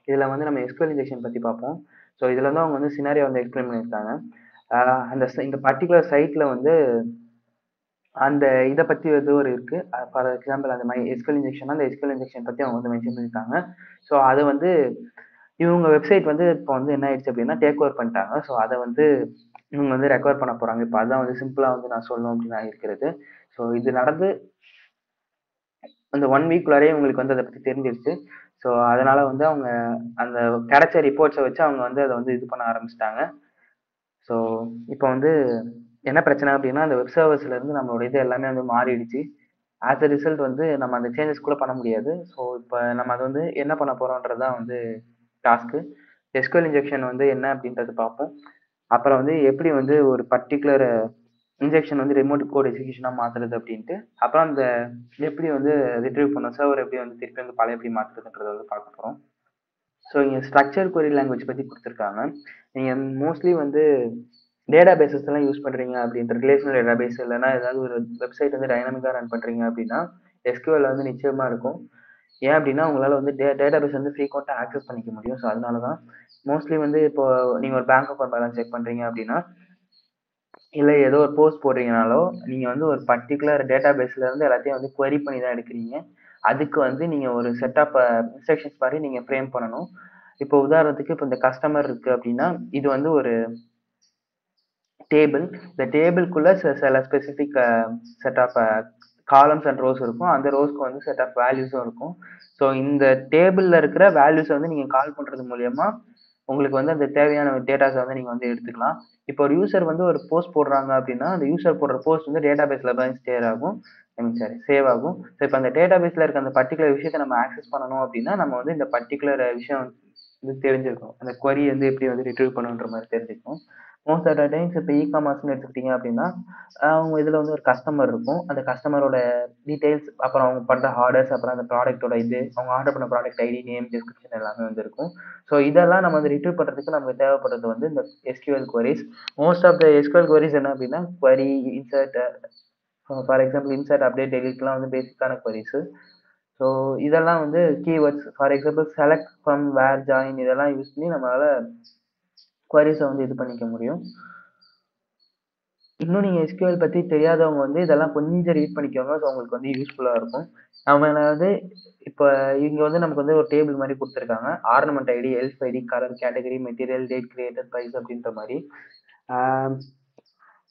இதில் வந்து நம்ம எஸ்கியூஎல் இன்ஜெக்ஷன் பற்றி பார்ப்போம். ஸோ இதில் வந்து அவங்க வந்து சினாரியோ வந்து எக்ஸ்பிளைன் பண்ணியிருக்காங்க. இந்த பர்டிகுலர் சைட்டில் வந்து அந்த இதை பற்றி வந்து ஒரு இருக்கு. ஃபார் எக்ஸாம்பிள் அந்த எஸ்கியூஎல் இன்ஜெக்ஷன் அந்த எஸ்கியூஎல் இன்ஜெக்ஷன் பற்றி அவங்க வந்து மென்ஷன் பண்ணியிருக்காங்க. ஸோ அது வந்து இவங்க வெப்சைட் வந்து இப்போ வந்து என்ன ஆயிடுச்சு அப்படின்னா டேக் ஓவர் பண்ணிட்டாங்க. ஸோ அதை வந்து இவங்க வந்து ரெக்கவர் பண்ண போறாங்க. இப்போ அதான் வந்து சிம்பிளா வந்து நான் சொல்லணும் அப்படின்னு நான் இருக்கிறது. ஸோ இது நடந்து அந்த 1 வீக்குள்ளாரே உங்களுக்கு வந்து அதை பத்தி தெரிஞ்சிருச்சு. ஸோ அதனால வந்து அவங்க அந்த கிடைச்ச ரிப்போர்ட்ஸை வச்சு அவங்க வந்து அதை வந்து இது பண்ண ஆரம்பிச்சிட்டாங்க. ஸோ இப்போ வந்து என்ன பிரச்சனை அப்படின்னா அந்த வெப் சர்வர்ஸ்ல இருந்து நம்மளோட இது எல்லாமே வந்து மாறிடுச்சு. ஆஸ் அ ரிசல்ட் வந்து நம்ம அந்த சேஞ்சஸ் கூட பண்ண முடியாது. ஸோ இப்போ நம்ம அதை வந்து என்ன பண்ண போறோம்ன்றதுதான் வந்து டாஸ்க்கு. எஸ்கியூஎல் இன்ஜெக்ஷன் வந்து என்ன அப்படின்றது பார்ப்போம். அப்புறம் வந்து எப்படி வந்து ஒரு பர்டிகுலர் இன்ஜெக்ஷன் வந்து ரிமோட் கோட் எக்ஸிகியூஷனா மாத்துறது அப்படின்ட்டு, அப்புறம் அந்த எப்படி வந்து ரிட்ரீவ் பண்ணணும், சர்வர் எப்படி வந்து திருப்பி வந்து பழையபடி மாத்துறதுன்றத வந்து பார்க்க போறோம். ஸோ இங்க ஸ்ட்ரக்சர் கொரி லாங்குவேஜ் பத்தி கொடுத்துருக்காங்க. நீங்க மோஸ்ட்லி வந்து டேட்டா பேசஸ் எல்லாம் யூஸ் பண்றீங்க அப்படின்ற ரிலேஷனல் டேட்டா பேஸ் இல்லைன்னா ஏதாவது ஒரு வெப்சைட் வந்து டைனாமிக்கா ரன் பண்றீங்க அப்படின்னா எஸ்கியூஎல் வந்து நிச்சயமா இருக்கும். ஏன் அப்படின்னா உங்களால வந்து டேட்டா பேஸ் வந்து ஃப்ரீக்வெண்டா ஆக்சஸ் பண்ணிக்க முடியும். ஸோ அதனால தான் மோஸ்ட்லி வந்து இப்போ நீங்க ஒரு பேங்க் அக்கௌண்ட் பேலன்ஸ் செக் பண்றீங்க அப்படின்னா இல்ல ஏதோ ஒரு போஸ்ட் போடுறீங்கனாலோ நீங்க வந்து ஒரு பர்டிகுலர் டேட்டா பேஸ்ல இருந்து எல்லாத்தையும் வந்து query பண்ணி தான் எடுக்கிறீங்க. அதுக்கு வந்து நீங்க ஒரு செட் ஆஃப் இன்ஸ்ட்ரக்ஷன்ஸ் மாதிரி நீங்க ஃப்ரேம் பண்ணணும். இப்போ உதாரணத்துக்கு இப்போ இந்த கஸ்டமர் இருக்கு அப்படின்னா இது வந்து ஒரு டேபிள். இந்த டேபிள்குள்ள சில specific set of columns and rows இருக்கும். அந்த ரோஸ்க்கு வந்து செட் ஆஃப் வேல்யூஸும் இருக்கும். ஸோ இந்த டேபிள்ல இருக்கிற வேல்யூஸை வந்து நீங்க கால் பண்றது மூலியமா உங்களுக்கு வந்து அந்த தேவையான டேட்டாஸை வந்து நீங்க வந்து எடுத்துக்கலாம். இப்போ ஒரு யூசர் வந்து ஒரு போஸ்ட் போடுறாங்க அப்படின்னா அந்த யூசர் போடுற போஸ்ட் வந்து டேட்டா பேஸ்ல தான் ஸ்டேர் ஆகும். சாரி சேவ் ஆகும். ஸோ இப்போ அந்த டேட்டா பேஸ்ல இருக்க அந்த பர்டிகுலர் விஷயத்தை நம்ம ஆக்சஸ் பண்ணணும் அப்படின்னா நம்ம வந்து இந்த பர்டிகுலர் விஷயம் வந்து தெரிஞ்சிருக்கும். அந்த query வந்து எப்படி வந்து ரிட்ரீவ் பண்ணுன்ற மாதிரி தெரிஞ்சுக்கும். மோஸ்ட் ஆஃப் த டைம்ஸ் இப்போ இ-காமர்ஸ்னு எடுத்துக்கிட்டீங்க அப்படின்னா அவங்க இதுல வந்து ஒரு கஸ்டமர் இருக்கும். அந்த கஸ்டமரோட டீடைல்ஸ் அப்புறம் அவங்க பண்ற ஆர்டர்ஸ் அப்புறம் அந்த ப்ராடக்ட்டோட இது அவங்க ஆர்டர் பண்ண ப்ராடக்ட் ஐடி நேம் டிஸ்கிரிப்ஷன் எல்லாமே வந்து இருக்கும். ஸோ இதெல்லாம் நம்ம வந்து ரிட்ரீவ் பண்றதுக்கு நமக்கு தேவைப்படுறது வந்து இந்த SQL queries. Most of the SQL queries என்ன அப்படின்னா query insert for example insert update டெலிட்லாம் வந்து பேசிக்கான queries. ஸோ இதெல்லாம் வந்து keywords for example select from where join இதெல்லாம் யூஸ் பண்ணி நம்மளால queries-அ வந்து இது பண்ணிக்க முடியும். இன்னும் நீங்க எஸ்கியூஎல் பத்தி தெரியாதவங்க வந்து இதெல்லாம் கொஞ்சம் ரீட் பண்ணிக்கோங்க. ஸோ உங்களுக்கு வந்து யூஸ்ஃபுல்லா இருக்கும். நம்ம வந்து இப்ப இங்க வந்து நமக்கு வந்து ஒரு டேபிள் மாதிரி கொடுத்துருக்காங்க. Ornament ID, elf ID, colour, category, material, date, created, price அப்படின்ற மாதிரி.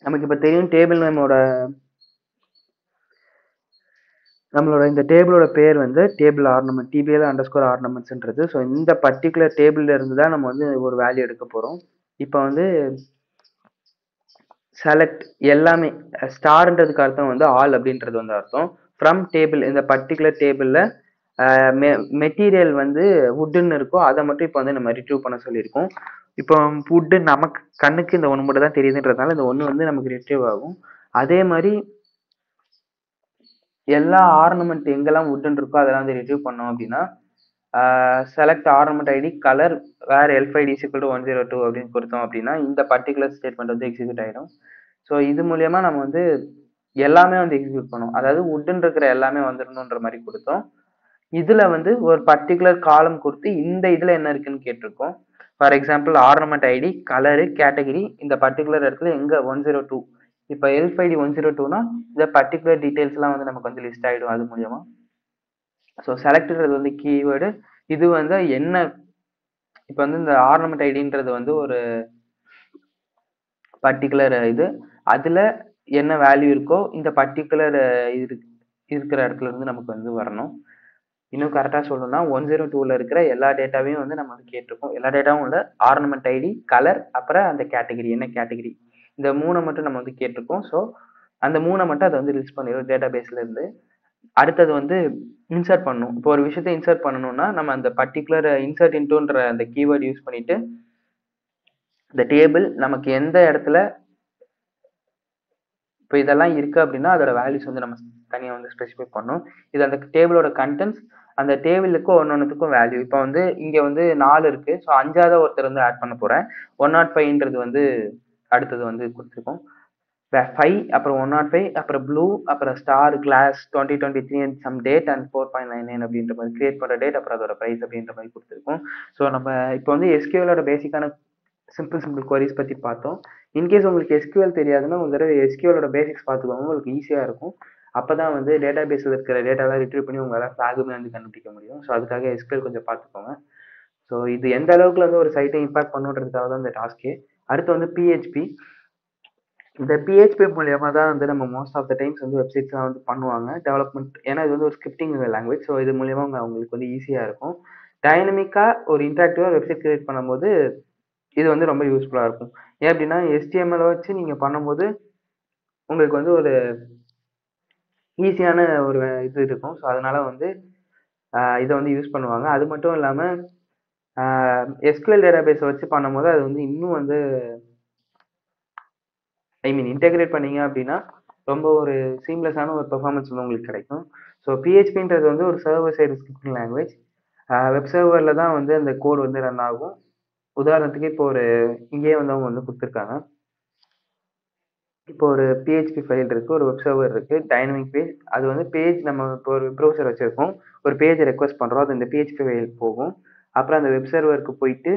நமக்கு இப்ப தெரியும் டேபிள் நம்மளோட இந்த டேபிளோட பேர் வந்து டேபிள் ஆர்னமெண்ட் டிபிஎல் அண்டர்ஸ்கோர் ஆர்னமெண்ட்ஸ்ன்றது. ஸோ இந்த பர்டிகுலர் டேபிள்ல இருந்து தான் நம்ம வந்து ஒரு வேல்யூ எடுக்க போறோம். இப்போ வந்து செலக்ட் எல்லாமே ஸ்டார்ன்றதுக்கு அர்த்தம் வந்து ஆல் அப்படின்றது வந்து அர்த்தம். ஃப்ரம் டேபிள் இந்த பர்டிகுலர் டேபிள்ல மெட்டீரியல் வந்து வுட்டுன்னு இருக்கும். அதை மட்டும் இப்போ வந்து நம்ம ரிட்ரீவ் பண்ண சொல்லியிருக்கோம். இப்போ வுட்டு நமக்கு கண்ணுக்கு இந்த ஒன்று மட்டும் தான் தெரியுதுன்றதுனால இந்த ஒன்று வந்து நமக்கு ரிட்ரீவ் ஆகும். அதே மாதிரி எல்லா ஆர்னமெண்ட் எங்கெல்லாம் வுட்டுன்னு இருக்கோ அதெல்லாம் வந்து ரிட்ரீவ் பண்ணோம் அப்படின்னா select ornament ID colour where elf ID equal to 102 அப்படின்னு கொடுத்தோம் அப்படின்னா இந்த பர்டிகுலர் ஸ்டேட்மெண்ட் வந்து எக்ஸிக்யூட் ஆயிடும். ஸோ இது மூலியமா நம்ம வந்து எல்லாமே வந்து எக்ஸிக்யூட் பண்ணோம். அதாவது வுட்டுன்னு இருக்கிற எல்லாமே வந்துடணுன்ற மாதிரி கொடுத்தோம். இதுல வந்து ஒரு பர்டிகுலர் காலம் கொடுத்து இந்த இதுல என்ன இருக்குன்னு கேட்டிருக்கோம். For example ornament ID colour category இந்த பர்டிகுலர் இடத்துல எங்க 102 இப்போ எல்ஃப் ஐடி 102னா இந்த பர்டிகுலர் டீடைல்ஸ் எல்லாம் வந்து நமக்கு வந்து லிஸ்ட் ஆயிடும் அது மூலியமா. ஸோ செலக்ட்ன்றது வந்து கீவேர்டு. இது வந்து என்ன இப்போ வந்து இந்த ஆர்னமெண்ட் ஐடின்றது வந்து ஒரு பர்டிகுலர் இது அதுல என்ன வேல்யூ இருக்கோ இந்த பர்டிகுலர் இருக்கிற இடத்துல இருந்து நமக்கு வந்து வரணும். இன்னும் கரெக்டா சொல்லணும்னா 102ல இருக்கிற எல்லா டேட்டாவையும் வந்து நம்ம வந்து கேட்டிருக்கோம். எல்லா டேட்டாவும் உள்ள ஆர்னமெண்ட் ஐடி கலர் அப்புறம் அந்த கேட்டகரி என்ன கேட்டகரி இந்த 3 மட்டும் நம்ம வந்து கேட்டிருக்கோம். ஸோ அந்த 3 மட்டும் அதை வந்து லிஸ்ட் பண்ணிடும் டேட்டா பேஸ்ல இருந்து. அடுத்தது வந்து இன்சர்ட் பண்ணணும். இப்போ ஒரு விஷயத்தை இன்சர்ட் பண்ணணும்னா நம்ம அந்த பர்டிகுலர் இன்சர்ட் இன்டோன்ற அந்த கீவேர்ட் யூஸ் பண்ணிட்டு இந்த டேபிள் நமக்கு எந்த இடத்துல இப்போ இதெல்லாம் இருக்கு அப்படின்னா அதோட வேல்யூஸ் வந்து நம்ம தனியாக வந்து ஸ்பெசிஃபை பண்ணணும். இது அந்த டேபிளோட கண்டென்ட்ஸ் அந்த டேபிளுக்கு ஒன்னொன்னுக்கும் வேல்யூ. இப்போ வந்து இங்க வந்து 4 இருக்கு. ஸோ 5ஆவது ஒருத்தர் வந்து ஆட் பண்ண போறேன். 105ன்றது வந்து அடுத்தது வந்து கொடுத்துருக்கோம். 5 அப்புறம் 105 அப்புறம் ப்ளூ அப்புறம் star class 2023 and some date and 4.99 அப்படின்ற மாதிரி கிரியேட் பண்ணுற டேட் அப்புறம் அதோட ப்ரைஸ் அப்படின்ற மாதிரி கொடுத்துருக்கோம். ஸோ நம்ம இப்போ வந்து எஸ்கியூஎலோட பேசிக்கான சிம்பிள் குவரிஸ் பற்றி பார்த்தோம். இன்கேஸ் உங்களுக்கு எஸ்கியூஎல் தெரியாதுன்னா ஒரு தடவை எஸ்கியூஎலோட பேசிக்ஸ் பார்த்துக்கோங்க, உங்களுக்கு ஈஸியாக இருக்கும். அப்போ தான் வந்து டேட்டா பேஸில் இருக்கிற டேட்டாலாம் ரிட்ரீவ் பண்ணி உங்களால் ஃப்ளாகுமே வந்து கண்டுபிடிக்க முடியும். ஸோ அதுக்காக எஸ்கியூஎல் கொஞ்சம் பார்த்துக்கோங்க. ஸோ இது எந்த அளவுக்கு வந்து ஒரு சைட்டை இம்பாக்ட் பண்ணுன்றதுக்காக தான் இந்த டாஸ்க்கே. அடுத்து வந்து பிஹெச்பி. இந்த பிஹெச்பி மூலியமா தான் வந்து நம்ம மோஸ்ட் ஆஃப் த டைம்ஸ் வந்து வெப்சைட்ஸ்லாம் வந்து பண்ணுவாங்க டெவலப்மெண்ட். ஏன்னா இது வந்து ஒரு ஸ்கிரிப்டிங் லாங்குவேஜ். ஸோ இது மூலியமா அவங்களுக்கு வந்து ஈஸியாக இருக்கும். டைனமிக்காக ஒரு இன்ட்ராக்டிவாக வெப்சைட் கிரியேட் பண்ணும்போது இது வந்து ரொம்ப யூஸ்ஃபுல்லாக இருக்கும். ஏன் அப்படின்னா HTML வச்சு நீங்கள் பண்ணும்போது உங்களுக்கு வந்து ஒரு ஈஸியான ஒரு இது இருக்கும். ஸோ அதனால வந்து இதை வந்து யூஸ் பண்ணுவாங்க. அது மட்டும் இல்லாமல் எஸ்கியூஎல் டேட்டாபேஸை வச்சு பண்ணும்போது அது வந்து இன்னும் வந்து இன்டெகிரேட் பண்ணீங்க அப்படின்னா ரொம்ப ஒரு சீம்லெஸ்ஸான ஒரு பெர்ஃபார்மன்ஸ் வந்து உங்களுக்கு கிடைக்கும். ஸோ பிஹெச்பின்றது வந்து ஒரு server side scripting language. Web சர்வரில் தான் வந்து அந்த கோடு வந்து ரன் ஆகும். உதாரணத்துக்கு இப்போ ஒரு இங்கேயே வந்து அவங்க வந்து கொடுத்துருக்காங்க. இப்போ ஒரு பிஹெச்பி ஃபைல் இருக்கு, ஒரு வெப் சர்வர் இருக்கு, டைனமிக் பேஜ். அது வந்து பேஜ் நம்ம இப்போ ஒரு ப்ரௌசர் வச்சிருக்கோம், ஒரு பேஜை ரெக்வஸ்ட் பண்றோம், அது இந்த பிஹெச்பி ஃபைல் போகும். அப்புறம் அந்த வெப் சர்வருக்கு போயிட்டு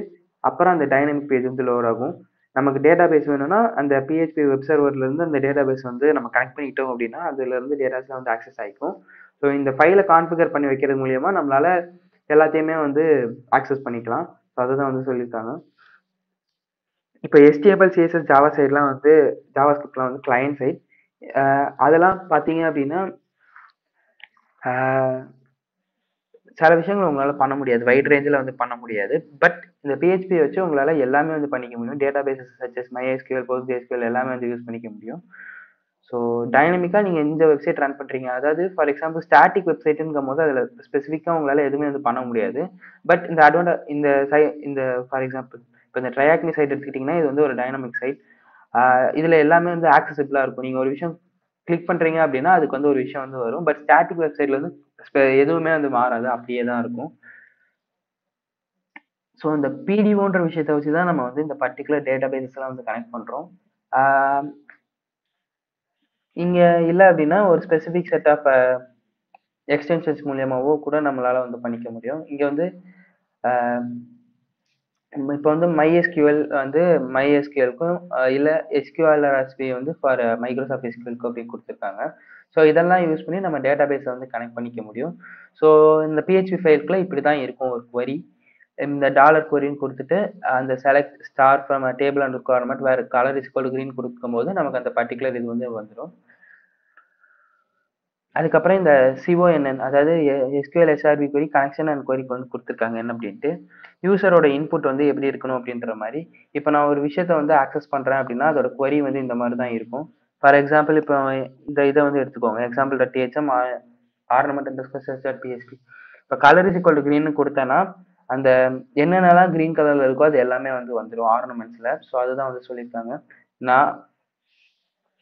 அப்புறம் அந்த டைனமிக் பேஜ் வந்து லோட் ஆகும். நமக்கு டேட்டா பேஸ் வேணும்னா அந்த பிஹெச்பி வெப் சர்வர்ல இருந்து அந்த டேட்டா பேஸ் வந்து நம்ம கனெக்ட் பண்ணிக்கிட்டோம் அப்படின்னா அதுல இருந்து டேட்டாஸ்லாம் வந்து ஆக்சஸ் ஆகிக்கும். ஸோ இந்த ஃபைலை கான்ஃபிகர் பண்ணி வைக்கிறது மூலியமா நம்மளால எல்லாத்தையுமே வந்து ஆக்சஸ் பண்ணிக்கலாம். ஸோ அதுதான் வந்து சொல்லியிருக்காங்க. இப்போ HTML CSS ஜாவா சைட்லாம் வந்து ஜாவா ஸ்கிரிப்ட்லாம் வந்து கிளையன்ட் சைட். அதெல்லாம் பார்த்தீங்க அப்படின்னா சில விஷயங்கள் உங்களால் பண்ண முடியாது, வைட் ரேஞ்சில் வந்து பண்ண முடியாது. பட் இந்த பிஹெச்பி வச்சு உங்களால் எல்லாமே வந்து பண்ணிக்க முடியும். டேட்டா பேசஸ் சச்சஸ் MySQL, PostgreSQL எல்லாமே வந்து யூஸ் பண்ணிக்க முடியும். ஸோ டைனமிக்காக நீங்கள் இந்த வெப்சைட் ரன் பண்ணுறீங்க, அதாவது ஃபார் எக்ஸாம்பிள் ஸ்டாட்டிக் வெப்சைட்டுங்கும் போது அதில் ஸ்பெசிஃபிக்காக உங்களால் எதுவுமே வந்து பண்ண முடியாது. பட் இந்த ஃபார் எக்ஸாம்பிள் இப்போ இந்த ட்ரையாக்னி சைட் எடுத்துக்கிட்டிங்கன்னா இது வந்து ஒரு டைனமிக் சைட். இதில் எல்லாமே வந்து ஆக்சசிபிளாக இருக்கும். நீங்கள் ஒரு விஷயம் கிளிக் பண்ணுறீங்க அப்படின்னா அதுக்கு வந்து ஒரு விஷயம் வந்து வரும். பட் ஸ்டாட்டிக் வெப்சைட்ல வந்து எதுவுமே வந்து மாறாது, அப்படியே தான் இருக்கும். ஸோ இந்த பிடிஓன்ற விஷயத்தை வச்சு தான் நம்ம வந்து இந்த பர்டிகுலர் டேட்டா பேஸஸ்லாம் வந்து கனெக்ட் பண்ணுறோம். இங்கே இல்லை அப்படின்னா ஒரு ஸ்பெசிஃபிக் செட் ஆஃப் எக்ஸ்டென்ஷன்ஸ் மூலியமாவோ கூட நம்மளால வந்து பண்ணிக்க முடியும். இங்கே வந்து இப்போ வந்து MySQL வந்து MySQLக்கும் இல்லை SQLRSP வந்து ஃபார் மைக்ரோசாஃப்ட் SQLக்கும் அப்படி கொடுத்துருக்காங்க. ஸோ இதெல்லாம் யூஸ் பண்ணி நம்ம டேட்டா பேஸை வந்து கனெக்ட் பண்ணிக்க முடியும். ஸோ இந்த பிஹெச்பி ஃபைலுக்குள்ள இப்படி தான் இருக்கும் ஒரு query. இந்த டாலர் கொரின்னு கொடுத்துட்டு அந்த select star from table and requirement where colour is equal to green கொடுக்கும்போது நமக்கு அந்த பர்டிகுலர் இது வந்து வந்துடும். அதுக்கப்புறம் இந்த CONN அதாவது SQL SRB query connection and queryக்கு வந்து கொடுத்துருக்காங்க என்ன அப்படின்ட்டு. யூசரோட இன்புட் வந்து எப்படி இருக்கணும் அப்படின்ற மாதிரி. இப்போ நான் ஒரு விஷயத்த வந்து ஆக்சஸ் பண்ணுறேன் அப்படின்னா அதோட query வந்து இந்த மாதிரி தான் இருக்கும். ஃபார் எக்ஸாம்பிள் இப்போ இந்த இதை வந்து எடுத்துக்கோங்க, example.thm ornament_search.php. இப்போ colour is equal to green கொடுத்தேன்னா அந்த என்னென்னலாம் கிரீன் கலர்ல இருக்கோ அது எல்லாமே வந்து வந்துடும் ஆர்னமெண்ட்ஸ்ல. ஸோ அதுதான் வந்து சொல்லியிருக்காங்க. நான்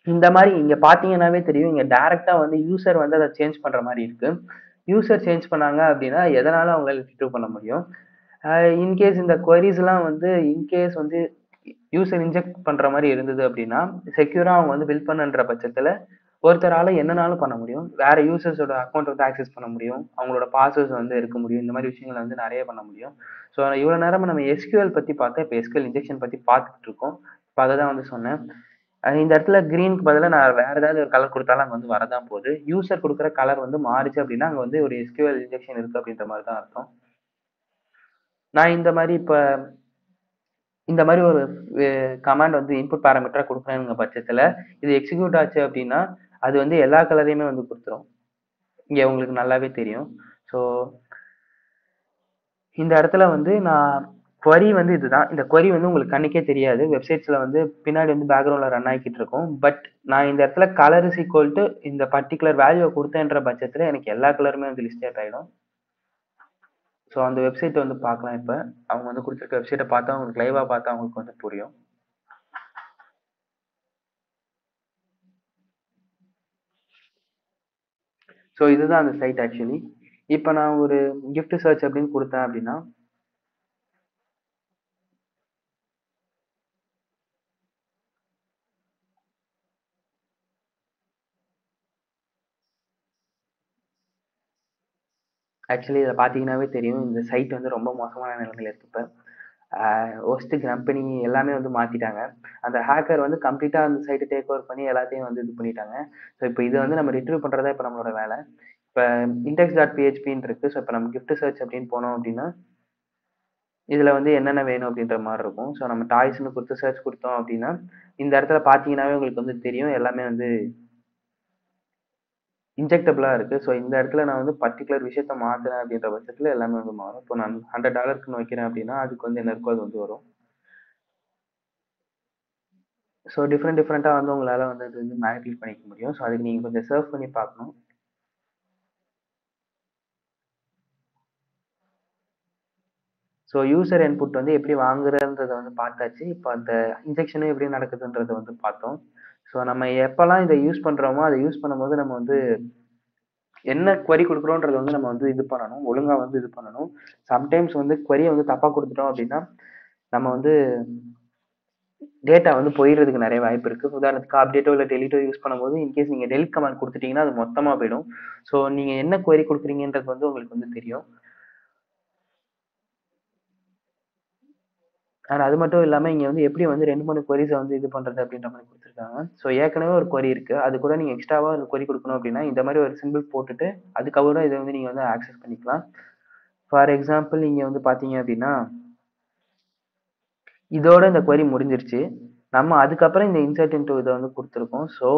இந்த மாதிரி இங்க பாத்தீங்கன்னாவே தெரியும், இங்க டைரக்டா வந்து யூசர் வந்து அதை சேஞ்ச் பண்ற மாதிரி இருக்கு. யூசர் சேஞ்ச் பண்ணாங்க அப்படின்னா எதனால அவங்களால ரிட்ரீவ் பண்ண முடியும். இன்கேஸ் இந்த queries எல்லாம் வந்து இன்கேஸ் வந்து யூசர் இன்ஜெக்ட் பண்ற மாதிரி இருந்தது அப்படின்னா செக்யூரா அவங்க வந்து பில்ட் பண்ணுன்ற பட்சத்துல ஒருத்தரால என்னனாலும் பண்ண முடியும். வேற யூசர்ஸோட அக்கௌண்ட் வந்து ஆக்சஸ் பண்ண முடியும், அவங்களோட பாஸ்வேர்ட்ஸ் வந்து இருக்க முடியும். இந்த மாதிரி விஷயங்களை வந்து நிறைய பண்ண முடியும். ஸோ இவ்வளவு நேரம் நம்ம SQL பத்தி பார்த்தோம், இப்போ SQL இன்ஜெக்ஷன் பத்தி பார்த்துட்டு இருக்கோம். இப்போ அதை தான் வந்து சொன்னேன். இந்த இடத்துல கிரீனுக்கு பதிலாக நான் வேற ஏதாவது ஒரு கலர் கொடுத்தாலும் அங்கே வந்து வரதான் போகுது. யூசர் கொடுக்குற கலர் வந்து மாறிச்சு அப்படின்னா அங்கே வந்து ஒரு SQL இன்ஜெக்ஷன் இருக்கு அப்படின்ற மாதிரி தான் அர்த்தம். நான் இந்த மாதிரி இப்போ இந்த மாதிரி ஒரு கமாண்ட் வந்து இன்புட் பேராமீட்டரா கொடுக்குறேங்க பட்சத்துல இது எக்ஸிக்யூட் ஆச்சு அப்படின்னா அது வந்து எல்லா கலரையுமே வந்து கொடுத்துரும். இங்க உங்களுக்கு நல்லாவே தெரியும். ஸோ இந்த இடத்துல வந்து நான் query வந்து இதுதான். இந்த query வந்து உங்களுக்கு கண்ணுக்கே தெரியாது, வெப்சைட்ஸ்ல வந்து பின்னாடி வந்து பேக்ரவுண்ட்ல ரன் ஆகிக்கிட்டு இருக்கும். பட் நான் இந்த இடத்துல கலர் இஸ் ஈக்குவல் டு இந்த பர்டிகுலர் வேல்யூ கொடுத்தேன்ற பட்சத்துல எனக்கு எல்லா கலருமே வந்து லிஸ்ட் அவுட் ஆயிடும். ஸோ அந்த வெப்சைட் வந்து பார்க்கலாம். இப்போ அவங்க வந்து கொடுத்துருக்க வெப்சைட்டை பார்த்தா உங்களுக்கு லைவா பார்த்தா அவங்களுக்கு வந்து புரியும். ஸோ இதுதான் அந்த சைட் ஆக்சுவலி. இப்போ நான் ஒரு கிஃப்ட் சர்ச் அப்படின்னு கொடுத்தேன் அப்படின்னா ஆக்சுவலி இதில் பார்த்தீங்கன்னாவே தெரியும், இந்த சைட் வந்து ரொம்ப மோசமான நிலைமையில இருக்கு இப்ப. ஒர்ஸ்ட் கம்பெனி எல்லாமே வந்து மாத்திட்டாங்க. அந்த ஹேக்கர் வந்து கம்ப்ளீட்டா அந்த சைட்ட டேக் ஓவர் பண்ணி எல்லாத்தையும் வந்து இது பண்ணிட்டாங்க. ஸோ இப்போ இத வந்து நம்ம ரிட்ரீவ் பண்றது தான் இப்ப நம்மளோட வேலை. இப்ப index.phpன்னு இருக்கு. ஸோ இப்ப நம்ம கிஃப்ட் சர்ச் அப்படின்னு போனோம் அப்படின்னா, இதுல வந்து என்னென்ன வேணும் அப்படின்ற மாரி இருக்கும். ஸோ நம்ம டாய்ஸ்ன்னு குடுத்து சர்ச் குடுத்தோம் அப்படின்னா, இந்த இடத்துல பார்த்தீங்கன்னாவே உங்களுக்கு வந்து தெரியும். எல்லாமே வந்து இன்ஜெக்டபிளா இருக்கு. ஸோ இந்த இடத்துல நான் வந்து பர்ட்டிகுலர் விஷயத்த மாத்துறேன் அப்படின்ற பட்சத்துல எல்லாமே வந்து மாறும். இப்போ நான் $100க்குன்னு வைக்கிறேன் அப்படின்னா, அதுக்கு வந்து என்ன இருக்கோ அது வந்து வரும். ஸோ டிஃபரெண்ட்டா வந்து உங்களால வந்து அது வந்து மேனிபுலேட் பண்ணிக்க முடியும். ஸோ அதுக்கு நீங்க கொஞ்சம் சர்ச் பண்ணி பார்க்கணும். ஸோ யூசர் இன்புட் வந்து எப்படி வாங்குறதுன்றத வந்து பார்த்தாச்சு. இப்போ அந்த இன்ஜெக்ஷனும் எப்படி நடக்குதுன்றத வந்து பார்த்தோம். ஸோ நம்ம எப்பலாம் இத யூஸ் பண்றோமோ, அத யூஸ் பண்ணும்போது நம்ம வந்து என்ன query குடுக்குறோன்றத வந்து நம்ம வந்து இது பண்ணணும். ஒழுங்கா வந்து இது பண்ணணும். சம்டைம்ஸ் வந்து query வந்து தப்பா குடுத்துட்டோம் அப்படின்னா, நம்ம வந்து டேட்டா வந்து போயிறதுக்கு நெறைய வாய்ப்பு இருக்கு. உதாரணத்துக்கு அப்டேட்டோ இல்ல டெலீட்டோ யூஸ் பண்ணும்போது, இன்கேஸ் நீங்க டெலீட் கமாண்ட் குடுத்துட்டீங்கன்னா, அது மொத்தமா போயிடும். ஸோ நீங்க என்ன query குடுக்குறீங்கன்றது வந்து உங்களுக்கு வந்து தெரியும். அண்ட் அது மட்டும் இல்லாம இங்க வந்து எப்படி வந்து 2, 3 queries வந்து இது பண்றது அப்படின்ற மாரி குடுத்துருக்காங்க. ஸோ ஏற்கனவே ஒரு query இருக்கு. அது கூட நீங்க எக்ஸ்ட்ராவா ஒரு query குடுக்கணும் அப்படின்னா, இந்த மாரி ஒரு சிம்பிள் போட்டுட்டு, அதுக்கப்புறம் இத வந்து நீங்க வந்து ஆக்சஸ் பண்ணிக்கலாம். ஃபார் எக்ஸாம்பிள் நீங்க வந்து பார்த்தீங்க அப்படின்னா, இதோட இந்த query முடிஞ்சிருச்சு. நம்ம அதுக்கப்புறம் இந்த இன்சர்ட் இன்டோ இத வந்து குடுத்துருக்கோம். ஸோ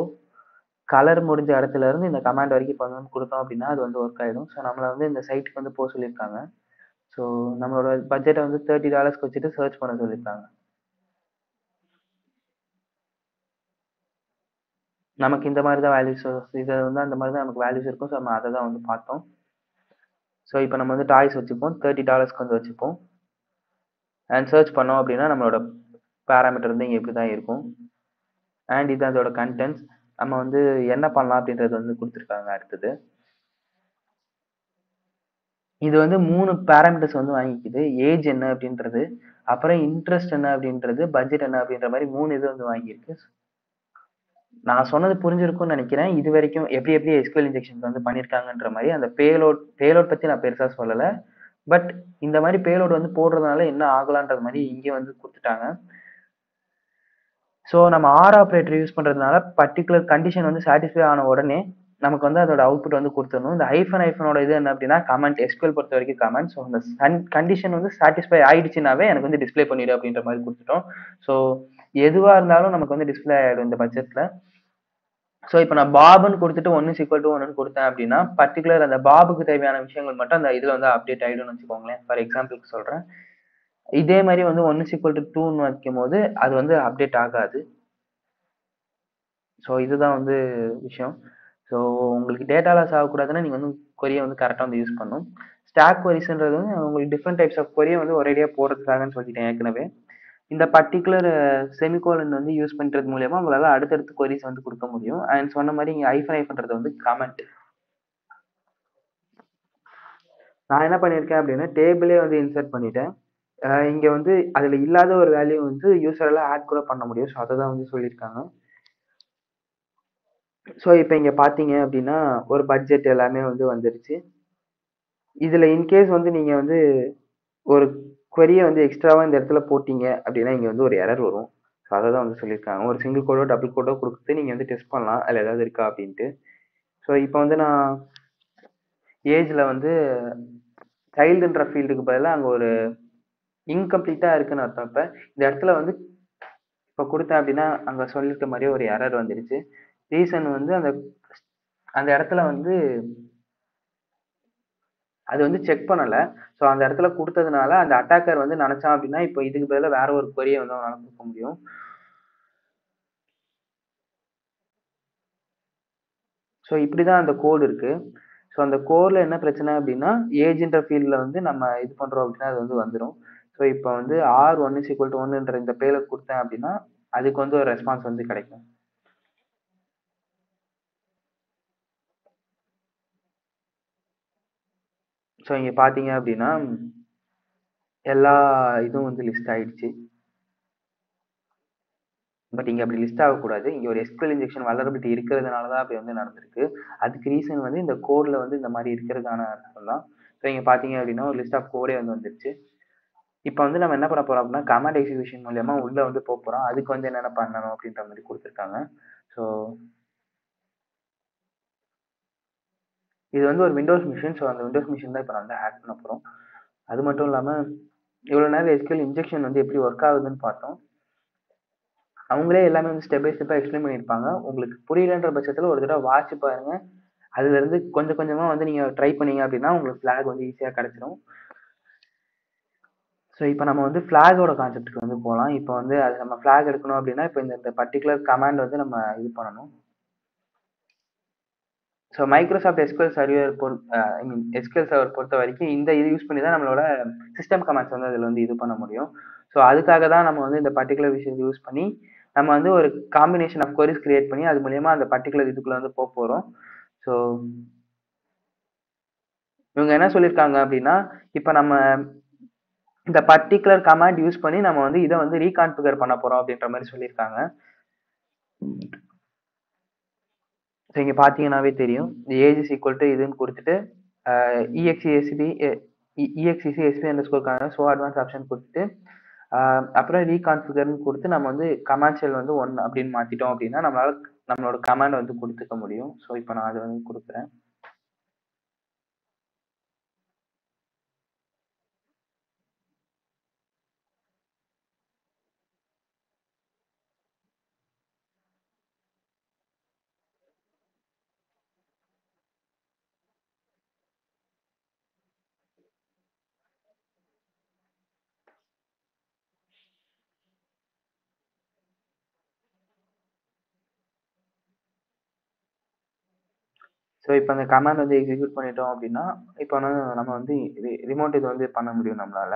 கலர் முடிஞ்ச இடத்துல இருந்து இந்த கமாண்ட் வரைக்கும் இப்ப வந்து குடுத்தோம் அப்படின்னா, அது வந்து ஒர்க் ஆயிடும். ஸோ நம்மள வந்து இந்த சைட்க்கு வந்து சொல்லியிருக்காங்க. ஸோ நம்மளோட பட்ஜெட்ட வந்து $30க்கு வச்சுட்டு சர்ச் பண்ண சொல்லியிருக்காங்க. நமக்கு இந்த மாரி தான் வேல்யூஸ் இத வந்து அந்த மாரி தான் நமக்கு வேல்யூஸ் இருக்கும். ஸோ நம்ம அத தான் வந்து பார்த்தோம். ஸோ இப்ப நம்ம வந்து டாய்ஸ் வச்சுப்போம். $30க்கு வந்து வச்சுப்போம். அண்ட் சர்ச் பண்ணோம் அப்படின்னா, நம்மளோட பாராமீட்டர் வந்து இங்க இப்படி தான் இருக்கும். அண்ட் இது அதோட கன்டென்ட்ஸ். நம்ம வந்து என்ன பண்ணலாம் அப்படின்றது வந்து குடுத்துருக்காங்க அடுத்தது. இது வந்து 3 பாராமீட்டர்ஸ் வந்து வாங்கிக்குது. ஏஜ் என்ன அப்படின்றது, அப்புறம் இன்ட்ரெஸ்ட் என்ன அப்படின்றது, பட்ஜெட் என்ன அப்படின்ற மாரி 3 இது வந்து வாங்கியிருக்கு. நான் சொன்னது புரிஞ்சிருக்கும்னு நெனைக்கிறேன். இதுவரைக்கும் எப்படி எஸ்கியூஎல் இன்ஜெக்ஷன்ஸ் வந்து பண்ணியிருக்காங்கன்ற மாரி அந்த பேலோட் பத்தி நான் பெருசா சொல்லல. பட் இந்த மாரி பேலோட் வந்து போடுறதுனால என்ன ஆகலான்றது மாரி இங்க வந்து குடுத்துட்டாங்க. ஸோ நம்ம ஆர் ஆப்பரேட்டர் யூஸ் பண்றதுனால பர்ட்டிகுலர் கண்டிஷன் வந்து சாட்டிஸ்ஃபை ஆன உடனே நமக்கு வந்து அதோட அவுட்புட் வந்து குடுத்துரணும். இந்த ஹைஃபனோட இது என்ன அப்படின்னா கமெண்ட் எஸ்கியூஎல் பொறுத்தவரைக்கும் கமெண்ட். ஸோ அந்த கண்டிஷன் வந்து சாட்டிஸ்ஃபை ஆயிடுச்சுனாவே எனக்கு வந்து டிஸ்ப்ளே பண்ணிடு அப்படின்ற மாரி குடுத்துட்டோம். ஸோ எதுவா இருந்தாலும் நமக்கு வந்து டிஸ்ப்ளே ஆயிடும் இந்த பட்ஜெட்ல. ஸோ இப்ப நான் பாப்ன்னு குடுத்துட்டு 1 இஸ் ஈக்குவல் டூ 1ன்னு குடுத்தேன் அப்படின்னா, பர்ட்டிகுலர் அந்த பாபுக்கு தேவையான விஷயங்கள் மட்டும் அந்த இதுல வந்து அப்டேட் ஆயிடும்னு வச்சுக்கோங்களேன். ஃபார் எக்ஸாம்பிள்க்கு சொல்றேன். இதே மாரி வந்து 1 இஸ் ஈக்குவல் டூ 2ன்னு வைக்கும்போது, அது வந்து அப்டேட் ஆகாது. ஸோ இதுதான் வந்து விஷயம். ஸோ உங்களுக்கு டேட்டா லாஸ் ஆகக்கூடாதுன்னா, நீங்க வந்து கொரிய வந்து கரெக்ட்டா வந்து யூஸ் பண்ணணும். ஸ்டாக் கொரீஸ்ன்றது வந்து உங்களுக்கு டிஃபரெண்ட் டைப்ஸ் ஆஃப் கொரிய வந்து ஒரேடியா போடுறதுக்காகன்னு சொல்லிட்டேன் ஏற்கனவே. இந்த பர்ட்டிகுலர் செமிகோலன் வந்து யூஸ் பண்றது மூலியமா உங்களால அடுத்தடுத்து கொரீஸ் வந்து குடுக்க முடியும். அண்ட் சொன்ன மாரி இங்க ஹைஃபன்றது வந்து கமெண்ட். நான் என்ன பண்ணியிருக்கேன் அப்படின்னா, டேபிளே வந்து இன்சர்ட் பண்ணிட்டேன். இங்க வந்து அதுல இல்லாத ஒரு வேல்யூ வந்து யூசரால ஆட் கூட பண்ண முடியும். ஸோ அததான் வந்து சொல்லியிருக்காங்க. ஸோ இப்ப இங்க பார்த்தீங்க அப்படின்னா, ஒரு பட்ஜெட் எல்லாமே வந்து வந்துருச்சு. இதுல இன்கேஸ் வந்து நீங்க வந்து ஒரு query வந்து எக்ஸ்ட்ராவா இந்த இடத்துல போட்டீங்க அப்படின்னா, இங்க வந்து ஒரு எரர் வரும். ஸோ அததான் வந்து சொல்லியிருக்காங்க. ஒரு சிங்கிள் கோடோ, டபுள் கோடோ குடுத்து நீங்க வந்து டெஸ்ட் பண்ணலாம். அதுல ஏதாவது இருக்கா அப்படின்ட்டு. ஸோ இப்ப வந்து நான் ஏஜ்ல வந்து சைல்டுன்ற ஃபீல்டுக்கு பதிலா அங்க ஒரு இன்கம்ப்ளீட்டா இருக்குன்னு அர்த்தம் இப்ப. இந்த இடத்துல வந்து இப்ப குடுத்தேன் அப்படின்னா, அங்க சொல்லியிருக்க மாரியே ஒரு எரர் வந்துருச்சு. ரீசன் வந்து அந்த அந்த இடத்துல வந்து அது வந்து செக் பண்ணல. ஸோ அந்த இடத்துல குடுத்ததுனால, அந்த அட்டாக்கர் வந்து நெனச்சான் அப்படின்னா, இப்போ இதுக்கு பதிலா வேற ஒரு query வந்து அவனால குடுக்க முடியும். ஸோ இப்படிதான் அந்த கோட் இருக்கு. ஸோ அந்த கோட்ல என்ன பிரச்சனை அப்படின்னா, ஏஜ்ன்ற ஃபீல்ட்ல வந்து நம்ம இது பண்றோம் அப்படின்னா, அது வந்து வந்துரும். ஸோ இப்ப வந்து R1 இஸ் ஈக்குவல் டூ 1ன்ற இந்த பேலோட் குடுத்தேன் அப்படின்னா, அதுக்கு வந்து ஒரு ரெஸ்பான்ஸ் வந்து கிடைக்கும். ஸோ இங்க பார்த்தீங்க அப்படின்னா, எல்லா இதுவும் வந்து லிஸ்ட் ஆயிடுச்சு. பட் இங்க அப்படி லிஸ்ட் ஆகக்கூடாது. இங்க ஒரு எஸ்கியூஎல் இன்ஜெக்ஷன் வல்னரபிலிட்டி இருக்கிறதுனால தான் அப்படி வந்து நடந்திருக்கு. அதுக்கு ரீசன் வந்து இந்த கோட்ல வந்து இந்த மாரி இருக்கிறதுக்கான அர்த்தம் தான். ஸோ இங்கே பார்த்தீங்க அப்படின்னா ஒரு லிஸ்ட் ஆஃப் கோடே வந்து வந்துருச்சு. இப்போ வந்து நம்ம என்ன பண்ண போறோம் அப்படின்னா கமாண்ட் எக்ஸிகியூஷன் மூலியமா உள்ள வந்து போறோம். அதுக்கு வந்து என்னென்ன பண்ணணும் அப்படின்ற மாதிரி கொடுத்துருக்காங்க. ஸோ இது வந்து ஒரு விண்டோஸ் மிஷின். ஸோ அந்த விண்டோஸ் மிஷின் தான் இப்போ நான் வந்து ஹேக் பண்ண போறோம். அது மட்டும் இல்லாம இவ்வளவு நேரம் SQL இன்ஜெக்ஷன் வந்து எப்படி ஒர்க் ஆகுதுன்னு பார்த்தோம். அவங்களே எல்லாமே வந்து ஸ்டெப் பை ஸ்டெப்பா எக்ஸ்பிளைன் பண்ணியிருப்பாங்க. உங்களுக்கு புரியலன்ற பட்சத்துல ஒரு தடவை வாட்ச் பாருங்க. அதுல இருந்து கொஞ்சம் கொஞ்சமா வந்து நீங்க ட்ரை பண்ணீங்க அப்படின்னா உங்களுக்கு ஃபிளாக் வந்து ஈஸியா கிடைச்சிடும். ஸோ இப்போ நம்ம வந்து ஃபிளாகோட கான்செப்ட்டுக்கு வந்து போகலாம். இப்போ வந்து அது நம்ம ஃபிளாக் எடுக்கணும் அப்படின்னா இப்போ இந்த பர்டிகுலர் கமாண்ட் வந்து நம்ம இது பண்ணணும். So Microsoft SQL server SQL server பொறுத்த வரைக்கும் இந்த இது யூஸ் பண்ணி தான் நம்மளோட சிஸ்டம் கமாண்ட்ஸ் வந்து அதில் வந்து இது பண்ண முடியும். ஸோ அதுக்காக தான் நம்ம வந்து இந்த பர்டிகுலர் விஷயத்தை யூஸ் பண்ணி நம்ம வந்து ஒரு காம்பினேஷன் ஆஃப் கொரிஸ் கிரியேட் பண்ணி அது மூலியமா அந்த பர்டிகுலர் இதுக்குள்ள வந்து போறோம். ஸோ இவங்க என்ன சொல்லியிருக்காங்க அப்படின்னா இப்போ நம்ம இந்த பர்டிகுலர் கமாண்ட் யூஸ் பண்ணி நம்ம வந்து இதை வந்து ரீகான்ஃபிகர் பண்ண போறோம் அப்படின்ற மாதிரி சொல்லியிருக்காங்க. ஸோ இங்க பார்த்தீங்கன்னாவே தெரியும். ஏஜ் இஸ் ஈக்குவல் டு இதுன்னு கொடுத்துட்டு execc_sp__ ஸோ அட்வான்ஸ் ஆப்ஷன் கொடுத்துட்டு அப்புறம் ரீகான்ஃபிகர்னு கொடுத்து நம்ம வந்து கமாண்ட் ஷெல் வந்து 1 அப்படின்னு மாத்திட்டோம் அப்படின்னா நம்மளோட கமாண்ட் வந்து கொடுத்துக்க முடியும். ஸோ இப்போ நான் அதை வந்து கொடுக்குறேன். ஸோ இப்போ அந்த கமாண்ட் வந்து எக்ஸிக்யூட் பண்ணிட்டோம் அப்படின்னா இப்போ நம்ம வந்து ரிமோட் இது வந்து பண்ண முடியும் நம்மளால.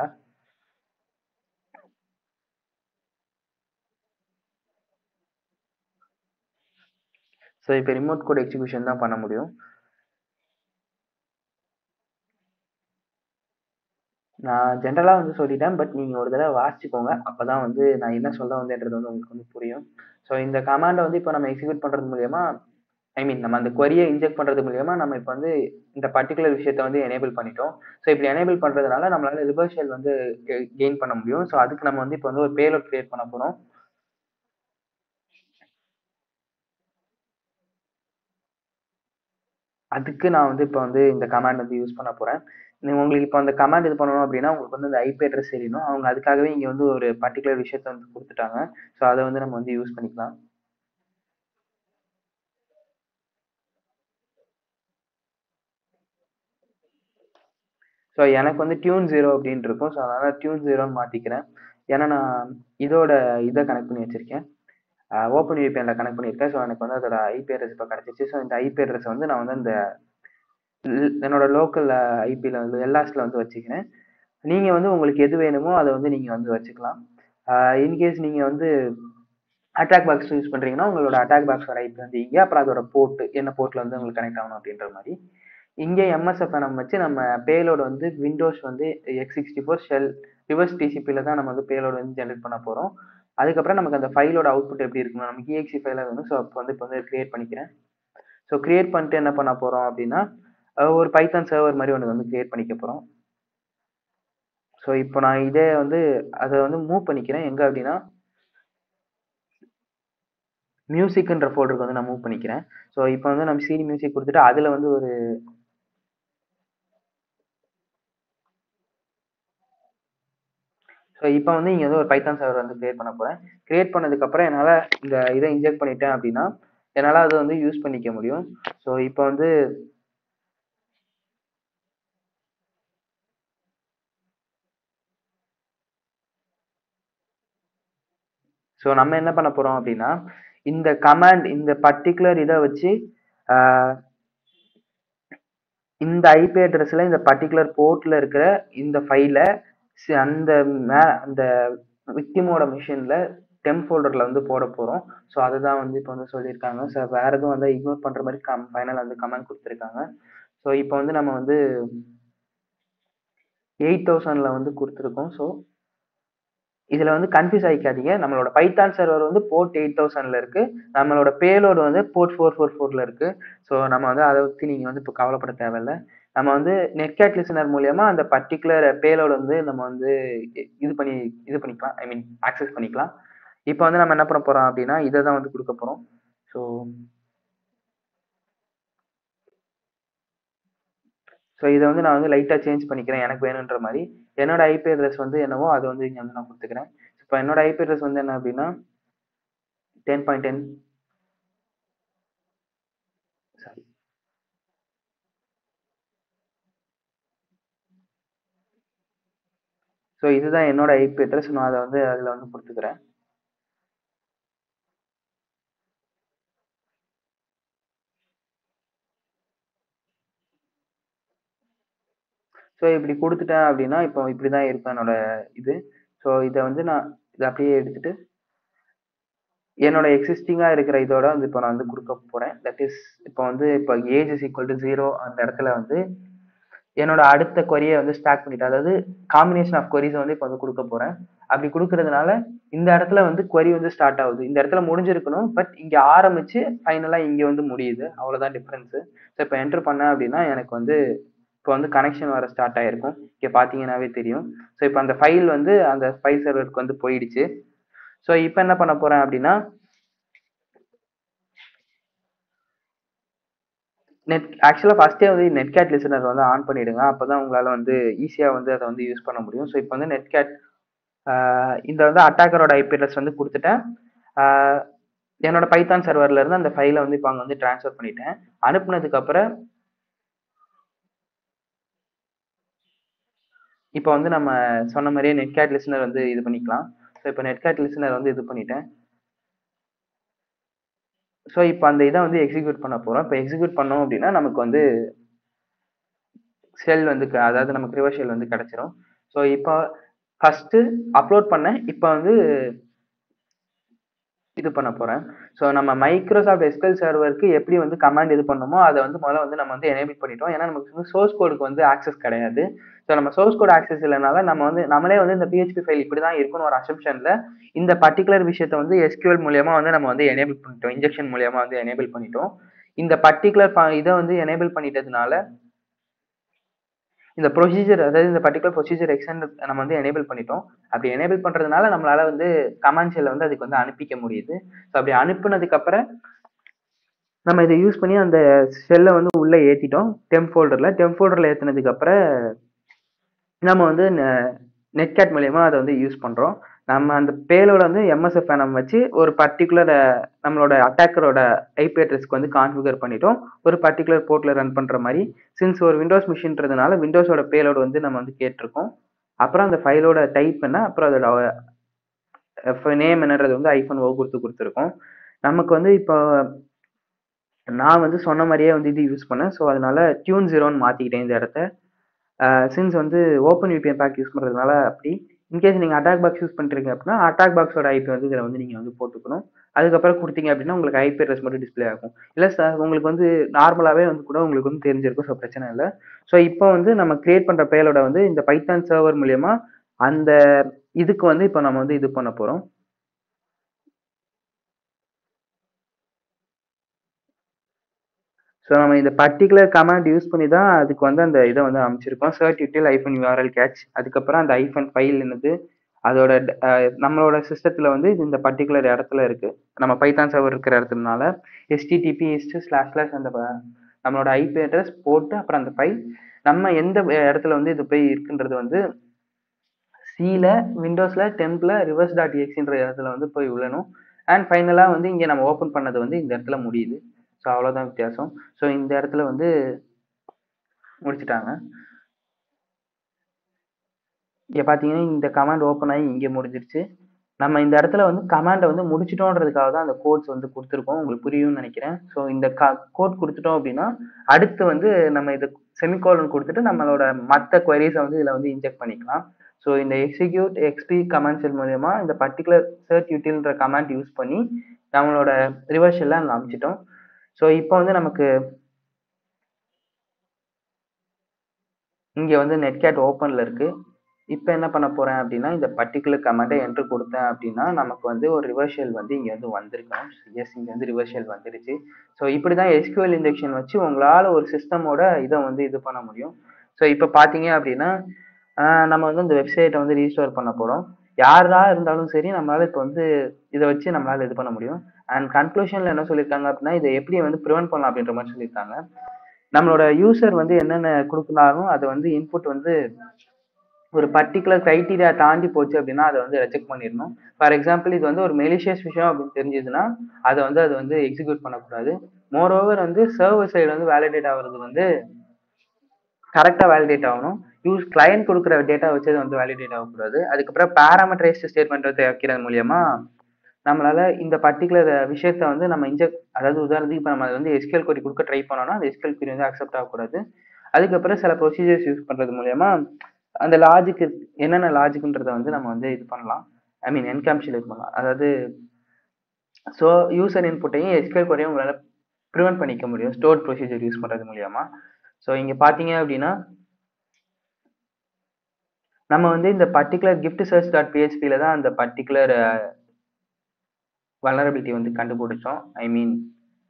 ஸோ இப்போ ரிமோட் கோட் எக்ஸிக்யூஷன் தான் பண்ண முடியும். நான் ஜென்ரலா வந்து சொல்லிட்டேன். பட் நீங்க ஒரு தடவை வாசிச்சுக்கோங்க. அப்பதான் வந்து நான் என்ன சொல்ல வந்தேன்றது வந்து உங்களுக்கு வந்து புரியும். ஸோ இந்த கமாண்ட வந்து இப்போ நம்ம எக்ஸிக்யூட் பண்றது மூலியமா நம்ம அந்த கொரிய இன்ஜெக்ட் பண்றது மூலியமா நம்ம இப்போ வந்து இந்த பர்டிகுலர் விஷயத்த வந்து எனேபிள் பண்ணிட்டோம். ஸோ இப்படி எனேபிள் பண்றதுனால நம்மளால ரிவர்ஸ் ஷெல் வந்து கெயின் பண்ண முடியும். ஸோ அதுக்கு நம்ம வந்து இப்போ வந்து ஒரு பேலோட் கிரியேட் பண்ண போறோம். அதுக்கு நான் வந்து இப்போ வந்து இந்த கமாண்ட் வந்து யூஸ் பண்ண போறேன். உங்களுக்கு இப்போ அந்த கமாண்ட் இது பண்ணணும் அப்படின்னா உங்களுக்கு வந்து அந்த ஐபி அட்ரஸ் தெரியணும். அவங்க அதுக்காகவே இங்க வந்து ஒரு பர்டிகுலர் விஷயத்த வந்து கொடுத்துட்டாங்க. ஸோ அதை வந்து நம்ம வந்து யூஸ் பண்ணிக்கலாம். ஸோ எனக்கு வந்து டியூன் 0 அப்படின்னு இருக்கும். ஸோ அதனால டியூன் 0ன்னு மாத்திக்கிறேன். ஏன்னா நான் இதோட இதை கனெக்ட் பண்ணி வச்சிருக்கேன். ஓப்பன் VPNல கனெக்ட் பண்ணியிருக்கேன். ஸோ எனக்கு வந்து அதோட ஐபி அட்ரஸ் இப்போ கிடைச்சிச்சு. ஸோ இந்த ஐபி அட்ரஸ் வந்து நான் வந்து அந்த என்னோட லோக்கல் ஐபியில் வந்து எல்லாஸ்ல வந்து வச்சுக்கிறேன். நீங்க வந்து உங்களுக்கு எது வேணுமோ அதை வந்து நீங்க வந்து வச்சுக்கலாம். இன்கேஸ் நீங்க வந்து அட்டாக் பாக்ஸ் யூஸ் பண்றீங்கன்னா உங்களோட அட்டாக் பாக்ஸோட ஐபி வந்து இங்க அப்புறம் அதோட போர்ட் என்ன போர்ட்ல வந்து உங்களுக்கு கனெக்ட் ஆகணும் அப்படின்ற மாதிரி இங்கே MSF நம்ம வச்சு நம்ம பேலோட் வந்து விண்டோஸ் வந்து x64 ஷெல் ரிவர்ஸ் TCPல தான் நம்ம வந்து பேலோட் வந்து ஜென்ரேட் பண்ண போறோம். அதுக்கப்புறம் நமக்கு அந்த ஃபைலோட அவுட்புட் எப்படி இருக்கணும், நமக்கு exe ஃபைலா வேணும். ஸோ அப்போ வந்து இப்போ வந்து கிரியேட் பண்ணிக்கிறேன். ஸோ கிரியேட் பண்ணிட்டு என்ன பண்ண போறோம் அப்படின்னா ஒரு பைத்தான் சர்வர் மாதிரி ஒன்று வந்து கிரியேட் பண்ணிக்க போறோம். ஸோ இப்போ நான் இதே வந்து அதை வந்து மூவ் பண்ணிக்கிறேன் எங்க அப்படின்னா மியூசிக்ன்ற ஃபோல்டருக்கு வந்து நான் மூவ் பண்ணிக்கிறேன். ஸோ இப்போ வந்து நம்ம CD மியூசிக் கொடுத்துட்டு அதுல வந்து ஒரு ஸோ இப்போ வந்து இங்க வந்து ஒரு பைத்தான் சர்வர் வந்து கிரியேட் பண்ண போறேன். கிரியேட் பண்ணதுக்கு அப்புறம் என்னால இந்த இதை இன்ஜெக்ட் பண்ணிட்டேன் அப்படின்னா என்னால அதை வந்து யூஸ் பண்ணிக்க முடியும். ஸோ இப்போ வந்து ஸோ நம்ம என்ன பண்ண போறோம் அப்படின்னா இந்த கமாண்ட் இந்த பர்டிகுலர் இதை வச்சு இந்த ஐபி அட்ரஸ்ல இந்த பர்டிகுலர் போர்ட்ல இருக்கிற இந்த ஃபைலை அந்த அந்த விக்டிமோட மிஷின்ல டெம்ப் ஃபோல்டர்ல வந்து போட போறோம். ஸோ அதுதான் வந்து இப்போ வந்து சொல்லியிருக்காங்க. ஸோ வேற எதுவும் வந்து இக்னோர் பண்ற மாதிரி ஃபைனல் வந்து கமெண்ட் கொடுத்துருக்காங்க. ஸோ இப்போ வந்து நம்ம வந்து 8000ல வந்து கொடுத்துருக்கோம். ஸோ இதுல வந்து கன்ஃபியூஸ் ஆகிக்காதீங்க. நம்மளோட பைத்தான் சர்வர் வந்து போர்ட் 8000ல இருக்கு. நம்மளோட பேலோடு வந்து போர்ட் 444ல இருக்கு. ஸோ நம்ம வந்து அதை பத்தி நீங்க வந்து இப்போ கவலைப்பட தேவையில்ல. நம்ம வந்து நெட்கேட் லிசனர் மூலியமா அந்த பர்ட்டிகுலர் பேலோட வந்து நம்ம வந்து இது பண்ணி இது பண்ணிக்கலாம். ஐ மீன் ஆக்சஸ் பண்ணிக்கலாம். இப்போ வந்து நம்ம என்ன பண்ண போறோம் அப்படின்னா, இத தான் வந்து குடுக்க போறோம். ஸோ ஸோ இத வந்து நான் வந்து லைட்டா சேஞ்ச் பண்ணிக்கிறேன் எனக்கு வேணுன்ற மாரி. என்னோட ஐபி அட்ரஸ் வந்து என்னவோ அத வந்து இங்க வந்து நான் குடுத்துக்கிறேன். இப்ப என்னோட ஐபி அட்ரஸ் வந்து என்ன அப்படின்னா 10.10 சாரி. ஸோ இதுதான் என்னோட ஐபி அட்ரஸ். நான் அத வந்து அதுல வந்து குடுத்துக்கிறேன். ஸோ இப்படி குடுத்துட்டேன் அப்படின்னா, இப்போ இப்படிதான் இருக்கும் என்னோட இது. ஸோ இத வந்து நான் இத அப்படியே எடுத்துட்டு, என்னோட எக்ஸிஸ்டிங்கா இருக்கிற இதோட வந்து இப்போ நான் வந்து குடுக்க போறேன். தட் இஸ் இப்போ வந்து இப்போ ஏஜ் இஸ் ஈக்குவல் டூ 0 அந்த இடத்துல வந்து என்னோட அடுத்த கொரிய வந்து ஸ்டார்ட் பண்ணிட்டேன். அதாவது காம்பினேஷன் ஆஃப் கொரீஸ வந்து இப்போ வந்து குடுக்க போறேன். அப்படி குடுக்கறதுனால இந்த இடத்துல வந்து கொரி வந்து ஸ்டார்ட் ஆகுது. இந்த இடத்துல முடிஞ்சிருக்கணும். பட் இங்க ஆரம்பிச்சு ஃபைனலா இங்க வந்து முடியுது. அவ்வளவுதான் டிஃபரன்ஸ். ஸோ இப்போ என்டர் பண்ணேன் அப்படின்னா எனக்கு வந்து இப்போ வந்து கனெக்ஷன் வர ஸ்டார்ட் ஆயிருக்கும். இங்க பார்த்தீங்கன்னாவே தெரியும். ஸோ இப்போ அந்த ஃபைல் வந்து அந்த ஃபைல் சர்வருக்கு வந்து போயிடுச்சு. ஸோ இப்போ என்ன பண்ண போறேன் அப்படின்னா, ஆக்சுவலா ஃபர்ஸ்ட்டே வந்து நெட்கேட் லிசனர் வந்து ஆன் பண்ணிடுங்க. அப்பதான் உங்களால வந்து ஈஸியா வந்து அத வந்து யூஸ் பண்ண முடியும். ஸோ இப்போ வந்து நெட்கேட் இந்த வந்து அட்டாக்கரோட ஐபி அட்ரஸ் வந்து குடுத்துட்டேன். ஆ என்னோட பைத்தான் சர்வர்ல இருந்து அந்த ஃபைல வந்து இப்போ அங்க வந்து ட்ரான்ஸ்ஃபர் பண்ணிட்டேன். அனுப்புனதுக்கு அப்புறம் இப்போ வந்து நம்ம சொன்ன மாரியே நெட்கேட் லிசனர் வந்து இது பண்ணிக்கலாம். ஸோ இப்போ நெட்கேட் லிசனர் வந்து இது பண்ணிட்டேன். ஸோ இப்போ அந்த இத வந்து எக்ஸிக்யூட் பண்ண போறோம். இப்போ எக்ஸிக்யூட் பண்ணோம் அப்படின்னா, நமக்கு வந்து ஷெல் வந்து அதாவது நமக்கு ரிவர்ஸ் ஷெல் வந்து கிடைச்சிரும். ஸோ இப்போ ஃபர்ஸ்ட்டு அப்லோட் பண்ணேன். இப்போ வந்து இது பண்ண போறேன். ஸோ நம்ம மைக்ரோசாஃப்ட் எஸ்கியூஎல் சர்வருக்கு எப்படி வந்து கமாண்ட் இது பண்ணணுமோ, அத வந்து முதல்ல வந்து நம்ம வந்து எனேபிள் பண்ணிட்டோம். ஏன்னா நமக்கு வந்து சோர்ஸ் கோடுக்கு வந்து ஆக்சஸ் கிடையாது. ஸோ நம்ம சோர்ஸ் கோட் ஆக்சஸ் இல்லனால நம்ம வந்து நம்மளே வந்து இந்த பிஹெச்பி ஃபைல் இப்படிதான் இருக்கும்னு ஒரு அசம்ப்ஷன்ல இந்த பர்ட்டிகுலர் விஷயத்த வந்து எஸ்கியூஎல் மூலியமா வந்து நம்ம வந்து எனேபிள் பண்ணிட்டோம். இன்ஜெக்ஷன் மூலியமா வந்து எனேபிள் பண்ணிட்டோம். இந்த பர்ட்டிகுலர் இத வந்து எனேபிள் பண்ணிட்டதுனால இந்த ப்ரொசீஜர் அதாவது இந்த பர்ட்டிகுலர் ப்ரொசீஜர் எக்ஸ்டெண்ட் நம்ம வந்து எனேபிள் பண்ணிட்டோம். அப்படி எனேபிள் பண்றதுனால நம்மளால வந்து கமாண்ட் ஷெல்ல வந்து அதுக்கு வந்து அனுப்பிக்க முடியுது. ஸோ அப்படி அனுப்புனதுக்கு அப்புறம் நம்ம இதை யூஸ் பண்ணி அந்த ஷெல்லை வந்து உள்ள ஏத்திட்டோம். டெம்ப் ஃபோல்டர்ல ஏத்துனதுக்கு அப்புறம் நம்ம வந்து நெட்கேட் மூலியமா அதை வந்து யூஸ் பண்றோம். நம்ம அந்த பேலோட வந்து எம்எஸ்எஃப் நம்ம வச்சு ஒரு பர்டிகுலர் நம்மளோட அட்டாக்கரோட ஐபி அட்ரஸ்க்கு வந்து கான்ஃபிகர் பண்ணிட்டோம். ஒரு பர்டிகுலர் போர்ட்ல ரன் பண்ற மாதிரி. சின்ஸ் ஒரு விண்டோஸ் மிஷின்றதுனால விண்டோஸோட பேலோட வந்து நம்ம வந்து கேட்டிருக்கோம். அப்புறம் அந்த ஃபைலோட டைப் என்ன, அப்புறம் அதோட நேம் என்னன்றது வந்து ஐஃபன் ஓ கொடுத்துருக்கோம். நமக்கு வந்து இப்போ நான் வந்து சொன்ன மாதிரியே வந்து இது யூஸ் பண்ணேன். ஸோ அதனால டியூன் 0ன்னு மாத்திக்கிட்டேன் இந்த இடத்த. சின்ஸ் வந்து ஓப்பன் விபிஎன் பேக் யூஸ் பண்றதுனால அப்படி. இன்கேஸ் நீங்க அட்டாக் பாக்ஸ் யூஸ் பண்றீங்க அப்படின்னா அட்டாக் பாக்ஸோட ஐபி வந்து இதுல வந்து நீங்க வந்து போட்டுக்கணும். அதுக்கப்புறம் கொடுத்தீங்க அப்படின்னா உங்களுக்கு ஐபி அட்ரஸ் மட்டும் டிஸ்பிளே ஆகும். இல்ல சார் உங்களுக்கு வந்து நார்மலாவே வந்து கூட உங்களுக்கு வந்து தெரிஞ்சிருக்கும். ஸோ பிரச்சனை இல்லை. ஸோ இப்போ வந்து நம்ம கிரியேட் பண்ற பேலோட வந்து இந்த பைத்தான் சர்வர் மூலியமா அந்த இதுக்கு வந்து இப்போ நம்ம வந்து இது பண்ண போறோம். ஸோ நம்ம இந்த பர்ட்டிகுலர் கமாண்ட் யூஸ் பண்ணி தான் அதுக்கு வந்து அந்த இதை வந்து அமைச்சிருக்கோம். சர்ட் யூட்டில் ஐஃபன் யூஆர்எல் கேட்ச். அதுக்கப்புறம் அந்த ஐஃபன் ஃபைல் என்னது அதோட நம்மளோட சிஸ்டத்துல வந்து இந்த பர்ட்டிகுலர் இடத்துல இருக்கு. நம்ம பைத்தான் சர்வர் இருக்கிற இடத்துலனால http // அந்த நம்மளோட ஐபி அட்ரஸ் போட்டு அப்புறம் அந்த ஃபைல் நம்ம எந்த இடத்துல வந்து இது போய் இருக்குன்றது வந்து சில விண்டோஸ்ல டெம்ப்ல ரிவர்ஸ் டாட் எக்ஸ்ன்ற இடத்துல வந்து போய் விழணும். அண்ட் ஃபைனலா வந்து இங்க நம்ம ஓபன் பண்ணது வந்து இந்த இடத்துல முடியுது. ஸோ அவ்வளவுதான் வித்தியாசம். ஸோ இந்த இடத்துல வந்து முடிச்சுட்டாங்க. இங்க பாத்தீங்கன்னா இந்த கமாண்ட் ஓப்பன் ஆகி இங்க முடிஞ்சிருச்சு. நம்ம இந்த இடத்துல வந்து கமாண்டை வந்து முடிச்சிட்டோன்றதுக்காக தான் அந்த கோட்ஸ் வந்து கொடுத்துருக்கோம். உங்களுக்கு புரியும்னு நினைக்கிறேன். ஸோ இந்த கோட் கொடுத்துட்டோம் அப்படின்னா அடுத்து வந்து நம்ம இது செமிகோலன் கொடுத்துட்டு நம்மளோட மற்ற குவரிஸை வந்து இதுல வந்து இன்ஜெக்ட் பண்ணிக்கலாம். ஸோ இந்த எக்ஸிக்யூட் எக்ஸ்பி கமாண்ட் ஷெல் மூலமா இந்த பர்டிகுலர் சர்ச் யூட்டில்ன்ற கமாண்ட் யூஸ் பண்ணி நம்மளோட ரிவர்ஸ் எல்லாம் அமைச்சிட்டோம். ஸோ இப்போ வந்து நமக்கு இங்க வந்து நெட்கேட் ஓப்பன்ல இருக்கு. இப்போ என்ன பண்ண போறேன் அப்படின்னா, இந்த பர்ட்டிகுலர் கமாண்ட என்டர் குடுத்தேன் அப்படின்னா, நமக்கு வந்து ஒரு ரிவர்ஸ் ஷெல் வந்து இங்க வந்து வந்திருக்கணும். எஸ், இங்க வந்து ரிவர்ஸ் ஷெல் வந்துருச்சு. ஸோ இப்படிதான் எஸ்கியூஎல் இன்ஜெக்ஷன் வச்சு உங்களால ஒரு சிஸ்டமோட இத வந்து இது பண்ண முடியும். ஸோ இப்ப பார்த்தீங்க அப்படின்னா, நம்ம வந்து இந்த வெப்சைட்ட வந்து ரீஸ்டோர் பண்ண போறோம். யாரா இருந்தாலும் சரி, நம்மளால இப்ப வந்து இத வச்சு நம்மளால இது பண்ண முடியும். அண்ட் கன்க்ளூஷன்ல என்ன சொல்லியிருக்காங்க அப்படின்னா, இத எப்படி வந்து பிரிவென்ட் பண்ணலாம் அப்படின்ற மாரி சொல்லியிருக்காங்க. நம்மளோட யூசர் வந்து என்னென்ன குடுக்குனாலும் அத வந்து இன்புட் வந்து ஒரு பர்ட்டிகுலர் கிரைட்டீரியா தாண்டி போச்சு அப்படின்னா, அத வந்து ரிஜெக்ட் பண்ணிரணும். ஃபார் எக்ஸாம்பிள் இது வந்து ஒரு மெலிஷியஸ் விஷயம் அப்படின்னு தெரிஞ்சதுன்னா, அது வந்து எக்ஸிக்யூட் பண்ணக்கூடாது. மோர் ஓவர் வந்து சர்வர் சைடு வந்து வேலிடேட் ஆகுறது வந்து கரெக்ட்டா வேலிடேட் ஆகணும். கிளையன்ட் குடுக்குற டேட்டா வச்சு அது வந்து வேலிடேட் ஆகக்கூடாது. அதுக்கப்புறம் பாராமீட்டரைஸ்ட் ஸ்டேட்மெண்ட் வந்து வைக்கிறது மூலியமா, நம்மளால இந்த பர்ட்டிகுலர் விஷயத்த வந்து நம்ம அதாவது உதாரணத்துக்கு இப்ப நம்ம அது வந்து எஸ்கியூஎல் கொரி குடுக்க ட்ரை பண்ணோம்னா, அந்த எஸ்கியூஎல் கொரி வந்து அக்செப்ட் ஆகக்கூடாது. அதுக்கப்புறம் சில ப்ரொசீஜர்ஸ் யூஸ் பண்றது மூலியமா அந்த லாஜிக் என்னென்ன லாஜிக்ன்றத வந்து நம்ம வந்து இது பண்ணலாம். ஐ மீன் என்கேப்சுலேட் பண்ணலாம். அதாவது ஸோ யூசர் இன்புட்டையும் எஸ்கியூஎல் கொரியும் உங்களால பிரிவென்ட் பண்ணிக்க முடியும். ஸ்டோர்ட் ப்ரொசீஜர் யூஸ் பண்றது மூலியமா. ஸோ இங்க பார்த்தீங்க அப்படின்னா, நம்ம வந்து இந்த பர்ட்டிகுலர் கிஃப்ட் சர்ச் டாட் பிஹெச்பில தான் அந்த பர்ட்டிகுலர் வல்னரபிலிட்டி வந்து கண்டுபிடிச்சோம். ஐ மீன்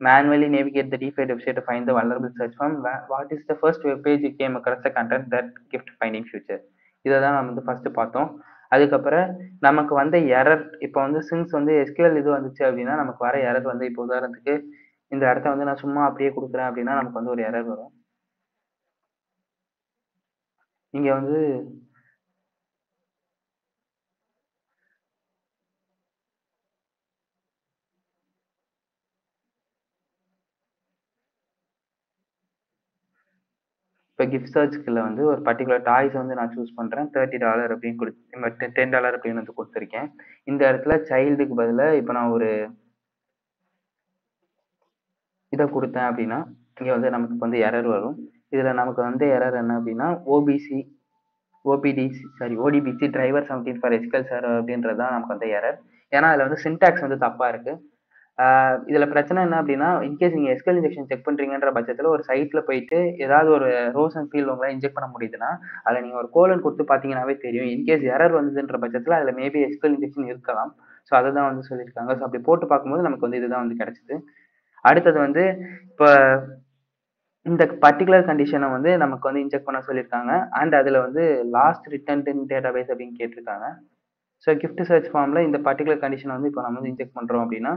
manually navigate the default website to find the vulnerable search form. What is the first web page you came across the content that gift finding feature? இதை தான் நம்ம வந்து first பார்த்தோம். அதுக்கப்புறம் நமக்கு வந்த எரர் இப்போ வந்து சின்ஸ் வந்து எஸ்கியூஎல் இது வந்துச்சு அப்படின்னா நமக்கு வர எரர் வந்து இப்போ உதாரணத்துக்கு இந்த இடத்த வந்து நான் சும்மா அப்படியே கொடுக்குறேன் அப்படின்னா நமக்கு வந்து ஒரு எரர் வரும். இங்க வந்து இப்போ கிஃப்ட் சர்ச்சுக்குள்ள வந்து ஒரு பர்டிகுலர் டாய்ஸ் வந்து நான் சூஸ் பண்றேன். $30 அப்படின்னு $10 அப்படின்னு வந்து கொடுத்துருக்கேன். இந்த இடத்துல சைல்டுக்கு பதிலாக இப்போ நான் ஒரு இதை கொடுத்தேன் அப்படின்னா இங்க வந்து நமக்கு வந்து எரர் வரும். இதுல நமக்கு வந்து எரர் என்ன அப்படின்னா ODBC driver 17 for SQL server அப்படின்றது தான் நமக்கு வந்து எரர். ஏன்னா அதுல வந்து சின்டாக்ஸ் வந்து தப்பா இருக்கு. இதுல பிரச்சனை என்ன அப்படின்னா இன்கேஸ் நீங்க எஸ்கியூஎல் இன்ஜெக்ஷன் செக் பண்றீங்கன்ற பட்சத்துல ஒரு சைட்ல போயிட்டு ஏதாவது ஒரு ரோஸ் அண்ட் ஃபீல்ட் உங்களால இன்ஜெக்ட் பண்ண முடியுதுன்னா அதுல நீங்க ஒரு கோலன் கொடுத்து பாத்தீங்கன்னாவே தெரியும். இன்கேஸ் எரர் வந்ததுன்ற பட்சத்துல அதுல மேபி எஸ்கியூஎல் இன்ஜெக்ஷன் இருக்கலாம். ஸோ அதை தான் வந்து சொல்லியிருக்காங்க. ஸோ அப்படி போட்டு பார்க்கும்போது நமக்கு வந்து இதுதான் வந்து கிடைச்சது. அடுத்தது வந்து இப்போ இந்த பர்ட்டிகுலர் கண்டிஷனை வந்து நமக்கு வந்து இன்ஜெக்ட் பண்ண சொல்லியிருக்காங்க. அண்ட் அதுல வந்து லாஸ்ட் ரிட்டர்ன் இன் டேட்டாபேஸ் அப்படின்னு கேட்டிருக்காங்க. ஸோ கிஃப்ட் சர்ச் ஃபார்ம்ல இந்த பர்ட்டிகுலர் கண்டிஷனை வந்து இப்போ நம்ம வந்து இன்ஜெக்ட் பண்றோம் அப்படின்னா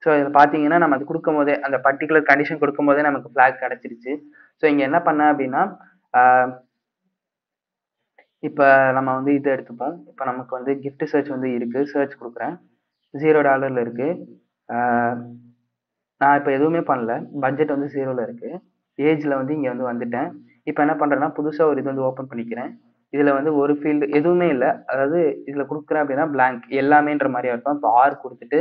ஸோ இதில் பார்த்தீங்கன்னா நம்ம அது கொடுக்கும் போதே அந்த பர்ட்டிகுலர் கண்டிஷன் கொடுக்கும் போதே நமக்கு ஃபிளாக் கிடைச்சிருச்சு. ஸோ இங்க என்ன பண்ண அப்படின்னா இப்போ நம்ம வந்து இதை எடுத்துப்போம். இப்போ நமக்கு வந்து கிஃப்ட் சர்ச் வந்து இருக்கு. சர்ச் கொடுக்குறேன். $0 இருக்கு. நான் இப்போ எதுவுமே பண்ணல. பட்ஜெட் வந்து 0ல இருக்கு. ஏஜ்ல வந்து இங்க வந்து வந்துட்டேன். இப்போ என்ன பண்றேன்னா புதுசா ஒரு இது வந்து ஓப்பன் பண்ணிக்கிறேன். இதுல வந்து ஒரு ஃபீல்டு எதுவுமே இல்ல. அதாவது இதுல குடுக்குறேன் அப்படின்னா பிளாங்க் எல்லாமேன்ற மாதிரி அர்த்தம். இப்போ ஆர் கொடுத்துட்டு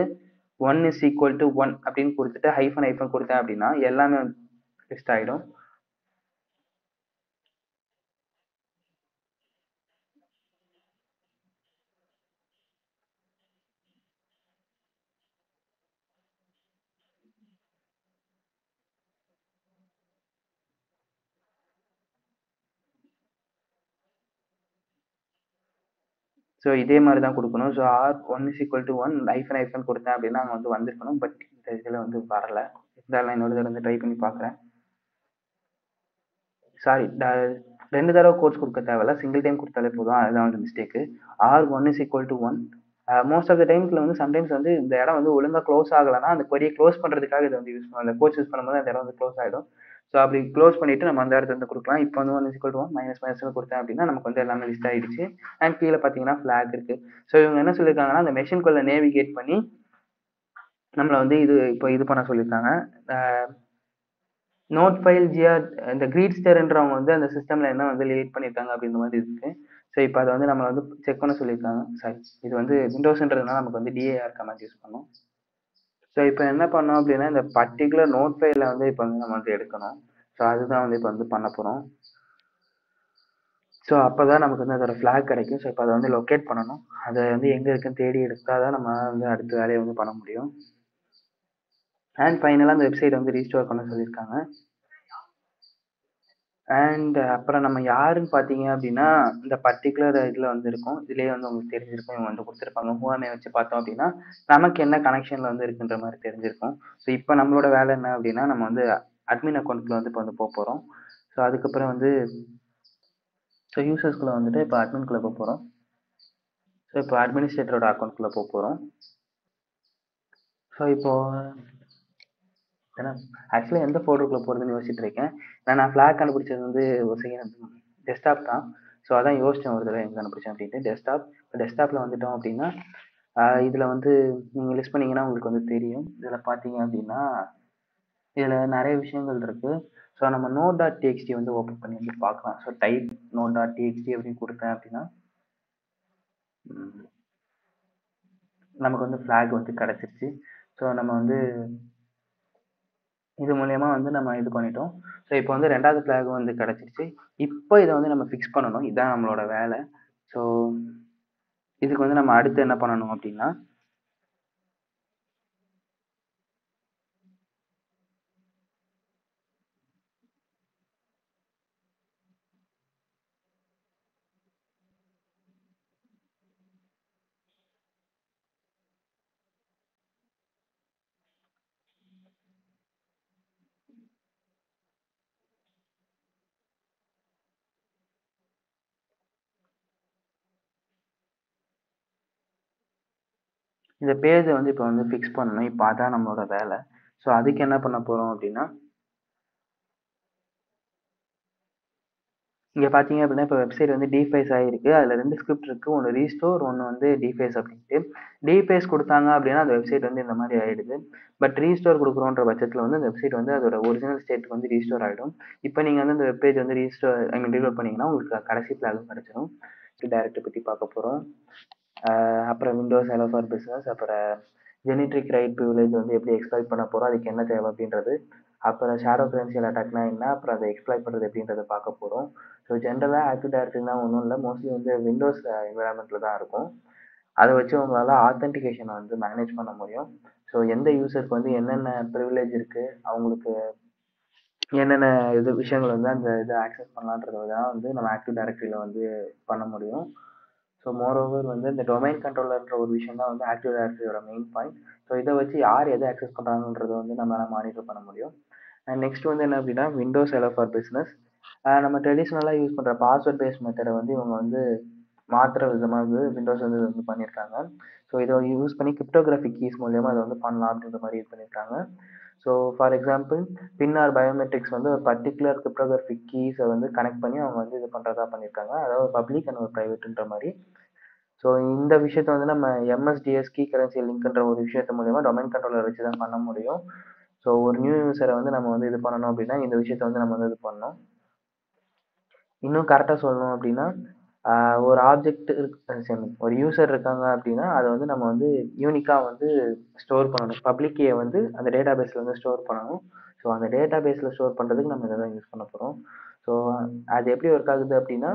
1 இஸ் ஈக்குவல் டு 1 அப்படின்னு கொடுத்துட்டு ஹைஃபன் ஹைஃபன் கொடுத்தேன் அப்படின்னா எல்லாமே லிஸ்ட் ஆயிடும். ஸோ இதே மாதிரி தான் கொடுக்கணும். So R 1 is equal to 1 hyphen hyphen கொடுத்தேன் அப்படின்னா அங்கே வந்து வந்திருக்கணும். பட் இந்த இதில் வந்து வரல. இருந்தாலும் நான் இன்னொரு தடவை வந்து ட்ரை பண்ணி பார்க்குறேன். சாரி, 2 தடவை கோர்ஸ் கொடுக்க தேவையில்ல. சிங்கிள் டைம் கொடுத்தாலே போதும். அதுதான் வந்து mistake. Or 1 is equal to 1. Most of the டைம்ஸ்ல வந்து சம்டைம்ஸ் வந்து இந்த இடம் வந்து ஒழுங்கா க்ளோஸ் ஆகலைன்னா அந்த கொரியை க்ளோஸ் பண்றதுக்காக இதை வந்து யூஸ் பண்ணுவோம். அந்த கோர்ஸ் யூஸ் பண்ணும்போது அந்த இடம் வந்து க்ளோஸ் ஆயிடும். ஸோ அப்படி க்ளோஸ் பண்ணிட்டு நம்ம அந்த இடத்துல இருந்து கொடுக்கலாம். இப்போ வந்து 1 is equal to 1 minus minus கொடுத்தேன் அப்படின்னா நமக்கு வந்து எல்லாமே லிஸ்ட் ஆயிடுச்சு. அண்ட் கீழே பார்த்தீங்கன்னா ஃபிளாக் இருக்கு. ஸோ இவங்க என்ன சொல்லியிருக்காங்கன்னா அந்த மெஷின்குள்ள நேவிகேட் பண்ணி நம்மளை வந்து இப்போ இது பண்ண சொல்லியிருக்காங்க. நோட் ஃபைல் ஜிஆர் இந்த கிரீட்ஸ்டர்ன்றவங்க வந்து அந்த சிஸ்டம்ல என்ன வந்து லீட் பண்ணியிருக்காங்க அப்படின்ற மாதிரி இருக்கு. ஸோ இப்போ அதை வந்து நம்ம வந்து செக் பண்ண சொல்லியிருக்காங்க. சாரி, இது வந்து விண்டோஸ்ன்றதுனால நமக்கு வந்து டிஏஆர் கமாண்ட் யூஸ் பண்ணோம். ஸோ இப்போ என்ன பண்ணோம் அப்படின்னா இந்த பர்டிகுலர் நோட் ஃபைல வந்து இப்போ வந்து நம்ம வந்து எடுக்கணும். ஸோ அதுதான் வந்து இப்போ வந்து பண்ண போகிறோம். ஸோ அப்போ தான் நமக்கு வந்து அதோட ஃப்ளாக் கிடைக்கும். ஸோ இப்போ அதை வந்து லொக்கேட் பண்ணணும். அதை வந்து எங்கே இருக்குன்னு தேடி எடுத்தால் தான் நம்ம வந்து அடுத்த வேலையை வந்து பண்ண முடியும். அண்ட் ஃபைனலாக அந்த வெப்சைட் வந்து ரீஸ்டோர் பண்ண சொல்லியிருக்காங்க. அண்ட் அப்புறம் நம்ம யாருன்னு பார்த்தீங்க அப்படின்னா இந்த பர்டிகுலர் இதில் வந்து இருக்கும். இதுலேயே வந்து உங்களுக்கு தெரிஞ்சிருக்கும். இவங்க வந்து கொடுத்துருப்பாங்க. ஹூஆமே வச்சு பார்த்தோம் அப்படின்னா நமக்கு என்ன கனெக்ஷனில் வந்து இருக்குன்ற மாதிரி தெரிஞ்சிருக்கும். ஸோ இப்போ நம்மளோட வேலை என்ன அப்படின்னா நம்ம வந்து அட்மின் அக்கௌண்ட்டில் வந்து இப்போ வந்து போக போகிறோம். ஸோ அதுக்கப்புறம் வந்து ஸோ யூசர்ஸ்குள்ளே வந்துட்டு இப்போ அட்மின்குள்ளே போக போகிறோம். ஸோ இப்போ அட்மினிஸ்ட்ரேட்டரோட அக்கௌண்ட்குள்ளே போக போகிறோம். ஸோ இப்போ ஏன்னா ஆக்சுவலாக எந்த ஃபோல்டருக்குள்ளே போகிறதுன்னு யோசிச்சுட்டு இருக்கேன். நான் ஃப்ளாக் கண்டுபிடிச்சது வந்து ஒரு செகண்ட் டெஸ்க்டாப் தான். ஸோ அதான் யோசித்தேன் ஒரு தடவை எங்கே கண்டுபிடிச்சேன் அப்படின்ட்டு. டெஸ்க்டாப்பில் வந்துட்டோம் அப்படின்னா இதில் வந்து நீங்கள் லிஸ்ட் பண்ணீங்கன்னா உங்களுக்கு வந்து தெரியும். இதில் பார்த்தீங்க அப்படின்னா இதில் நிறைய விஷயங்கள் இருக்குது. ஸோ நம்ம நோட் டாட் டிஎக்ஸ்டி வந்து ஓப்பன் பண்ணி வந்து பார்க்கலாம். So type note dot TXT அப்படின்னு கொடுத்தேன் அப்படின்னா நமக்கு வந்து ஃப்ளாக் வந்து கிடச்சிருச்சு. ஸோ நம்ம வந்து இது மூலயமா வந்து நம்ம இது பண்ணிட்டோம். ஸோ இப்போ வந்து 2வது ஃப்ளாக் வந்து கிடச்சிருச்சு. இப்போ இதை வந்து நம்ம ஃபிக்ஸ் பண்ணணும். இதுதான் நம்மளோட வேலை. ஸோ இதுக்கு வந்து நம்ம அடுத்து என்ன பண்ணணும் அப்படின்னா இந்த பேஜை வந்து இப்போ வந்து ஃபிக்ஸ் பண்ணணும். இப்போ அதான் நம்மளோட வேலை. ஸோ அதுக்கு என்ன பண்ண போகிறோம் அப்படின்னா இங்கே பார்த்தீங்க அப்படின்னா இப்போ வெப்சைட் வந்து டிஃபேஸ் ஆகிருக்கு. அதில் 2 ஸ்கிரிப்ட் இருக்குது. ஒன்று ரீஸ்டோர், ஒன்று வந்து டிஃபேஸ் அப்படின்ட்டு. டிஃபேஸ் கொடுத்தாங்க அப்படின்னா அந்த வெப்சைட் வந்து இந்த மாதிரி ஆகிடுது. பட் ரீஸ்டோர் கொடுக்குறோன்ற பட்சத்தில் வந்து அந்த வெப்சைட் வந்து அதோட ஒரிஜினல் ஸ்டேட்டுக்கு வந்து ரீஸ்டோர் ஆகிடும். இப்போ நீங்கள் வந்து அந்த வெப்பேஜ் வந்து ரீலோட் பண்ணிங்கன்னா உங்களுக்கு கடைசி ஃப்ளாகும் கிடச்சிடும். டைரக்டை பற்றி பார்க்க போகிறோம். அப்புறம் விண்டோஸ் ஹலோ ஃபார் பிஸ்னஸ், அப்புறம் ஜெனரிக் ரைட் ப்ரிவிலேஜ் வந்து எப்படி எக்ஸ்ப்ளாய்ட் பண்ண போகிறோம், அதுக்கு என்ன தேவை அப்படின்றது, அப்புறம் ஷேடோ கிரெடென்ஷியல் அட்டாக்னா என்ன, அப்புறம் அதை எக்ஸ்ப்ளாய்ட் பண்ணுறது எப்படின்றத பார்க்க போகிறோம். ஸோ ஜென்ரலாக ஆக்டிவ் டைரக்டரினா ஒன்றும் இல்லை, மோஸ்ட்லி வந்து விண்டோஸ் என்விரான்மெண்ட்டில் தான் இருக்கும். அதை வச்சு உங்களால் ஆத்தென்டிகேஷனை வந்து மேனேஜ் பண்ண முடியும். ஸோ எந்த யூசருக்கு வந்து என்னென்ன ப்ரிவிலேஜ் இருக்குது, அவங்களுக்கு என்னென்ன இது விஷயங்கள் வந்து அந்த இதை ஆக்சஸ் பண்ணலான்றதை தான் வந்து நம்ம ஆக்டிவ் டைரக்டரியில் வந்து பண்ண முடியும். ஸோ மோரோவர் வந்து இந்த டொமைன் கண்ட்ரோலர்ன்ற ஒரு விஷயம் தான் வந்து ஆக்டிவ் டைரக்டரியோட மெயின் பாயிண்ட். ஸோ இதை வச்சு யார் எதை ஆக்சஸ் பண்ணுறாங்கன்றதை வந்து நம்மளால் மானிட்டர் பண்ண முடியும். அண்ட் நெக்ஸ்ட் வந்து என்ன அப்படின்னா விண்டோஸ் ஹலோ ஃபார் பிஸ்னஸ். நம்ம ட்ரெடிஷ்னலாக யூஸ் பண்ணுற பாஸ்வேர்ட் பேஸ்ட் மெத்தடை வந்து இவங்க வந்து மாற்றுற விதமாக வந்து விண்டோஸ் வந்து இது வந்து பண்ணியிருக்காங்க. ஸோ இதை யூஸ் பண்ணி கிரிப்டோகிராஃபிக் கீஸ் மூலியமாக அதை வந்து பண்ணலாம் அப்படின்ற மாதிரி இது பண்ணியிருக்காங்க. ஸோ ஃபார் எக்ஸாம்பிள் பின்ஆர் பயோமெட்ரிக்ஸ் வந்து ஒரு பர்டிகுலர் கிரிப்டோகிராஃபிக் கீஸை வந்து கனெக்ட் பண்ணி அவங்க வந்து இது பண்ணுறதா பண்ணியிருக்காங்க. அதாவது பப்ளிக் அண்ட் ஒரு ப்ரைவேட்டுன்ற மாதிரி. ஸோ இந்த விஷயத்த வந்து நம்ம எம்எஸ்டிஎஸ் கீ கரன்சி லிங்க்ன்ற ஒரு விஷயத்த மூலியமா டொமைன் கண்ட்ரோலர் வச்சு தான் பண்ண முடியும். ஸோ ஒரு நியூ யூசரை வந்து நம்ம வந்து இது பண்ணணும் அப்படின்னா இந்த விஷயத்த வந்து நம்ம வந்து இது பண்ணணும். இன்னும் கரெக்டாக சொல்லணும் அப்படின்னா ஒரு ஆப்ஜெக்ட் ஒரு யூசர் இருக்காங்க அப்படின்னா அதை வந்து நம்ம வந்து யூனிக்காக வந்து ஸ்டோர் பண்ணணும். பப்ளிக் கீயை வந்து அந்த டேட்டா பேஸில் வந்து ஸ்டோர் பண்ணணும். ஸோ அந்த டேட்டா பேஸில் ஸ்டோர் பண்ணுறதுக்கு நம்ம இதை தான் யூஸ் பண்ண போகிறோம். ஸோ அது எப்படி ஒர்க் ஆகுது அப்படின்னா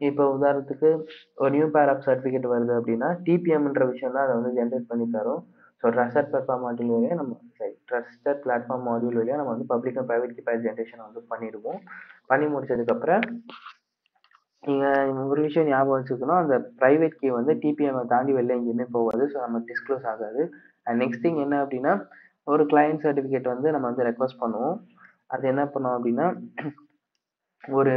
இப்போ உதாரணத்துக்கு ஒரு நியூ பேர் ஆஃப் சர்டிஃபிகேட் வருது அப்படின்னா டிபிஎம்ன்ற விஷயம் தான் அதை வந்து ஜென்ரேட் பண்ணி தரும். ஸோ ட்ரஸ்டட் பிளாட்ஃபார்ம் மாடியூல் வழியாக நம்ம ட்ரஸ்டட் பிளாட்ஃபார்ம் மாடியூல் வழியாக நம்ம வந்து பப்ளிக் அண்ட் ப்ரைவேட் கீ பேர் ஜென்ரேஷன் வந்து பண்ணிடுவோம். பண்ணி முடிச்சதுக்கப்புறம் நீங்கள் ஒரு விஷயம் ஞாபகம் வச்சுக்கணும், அந்த ப்ரைவேட் கீ வந்து டிபிஎம்மை தாண்டி வெளில எங்கேயுமே போகாது. ஸோ நம்ம டிஸ்க்ளோஸ் ஆகாது. அண்ட் நெக்ஸ்ட் திங் என்ன அப்படின்னா ஒரு கிளையன்ட் சர்டிஃபிகேட் வந்து நம்ம வந்து ரெக்வஸ்ட் பண்ணுவோம். அது என்ன பண்ணோம் அப்படின்னா ஒரு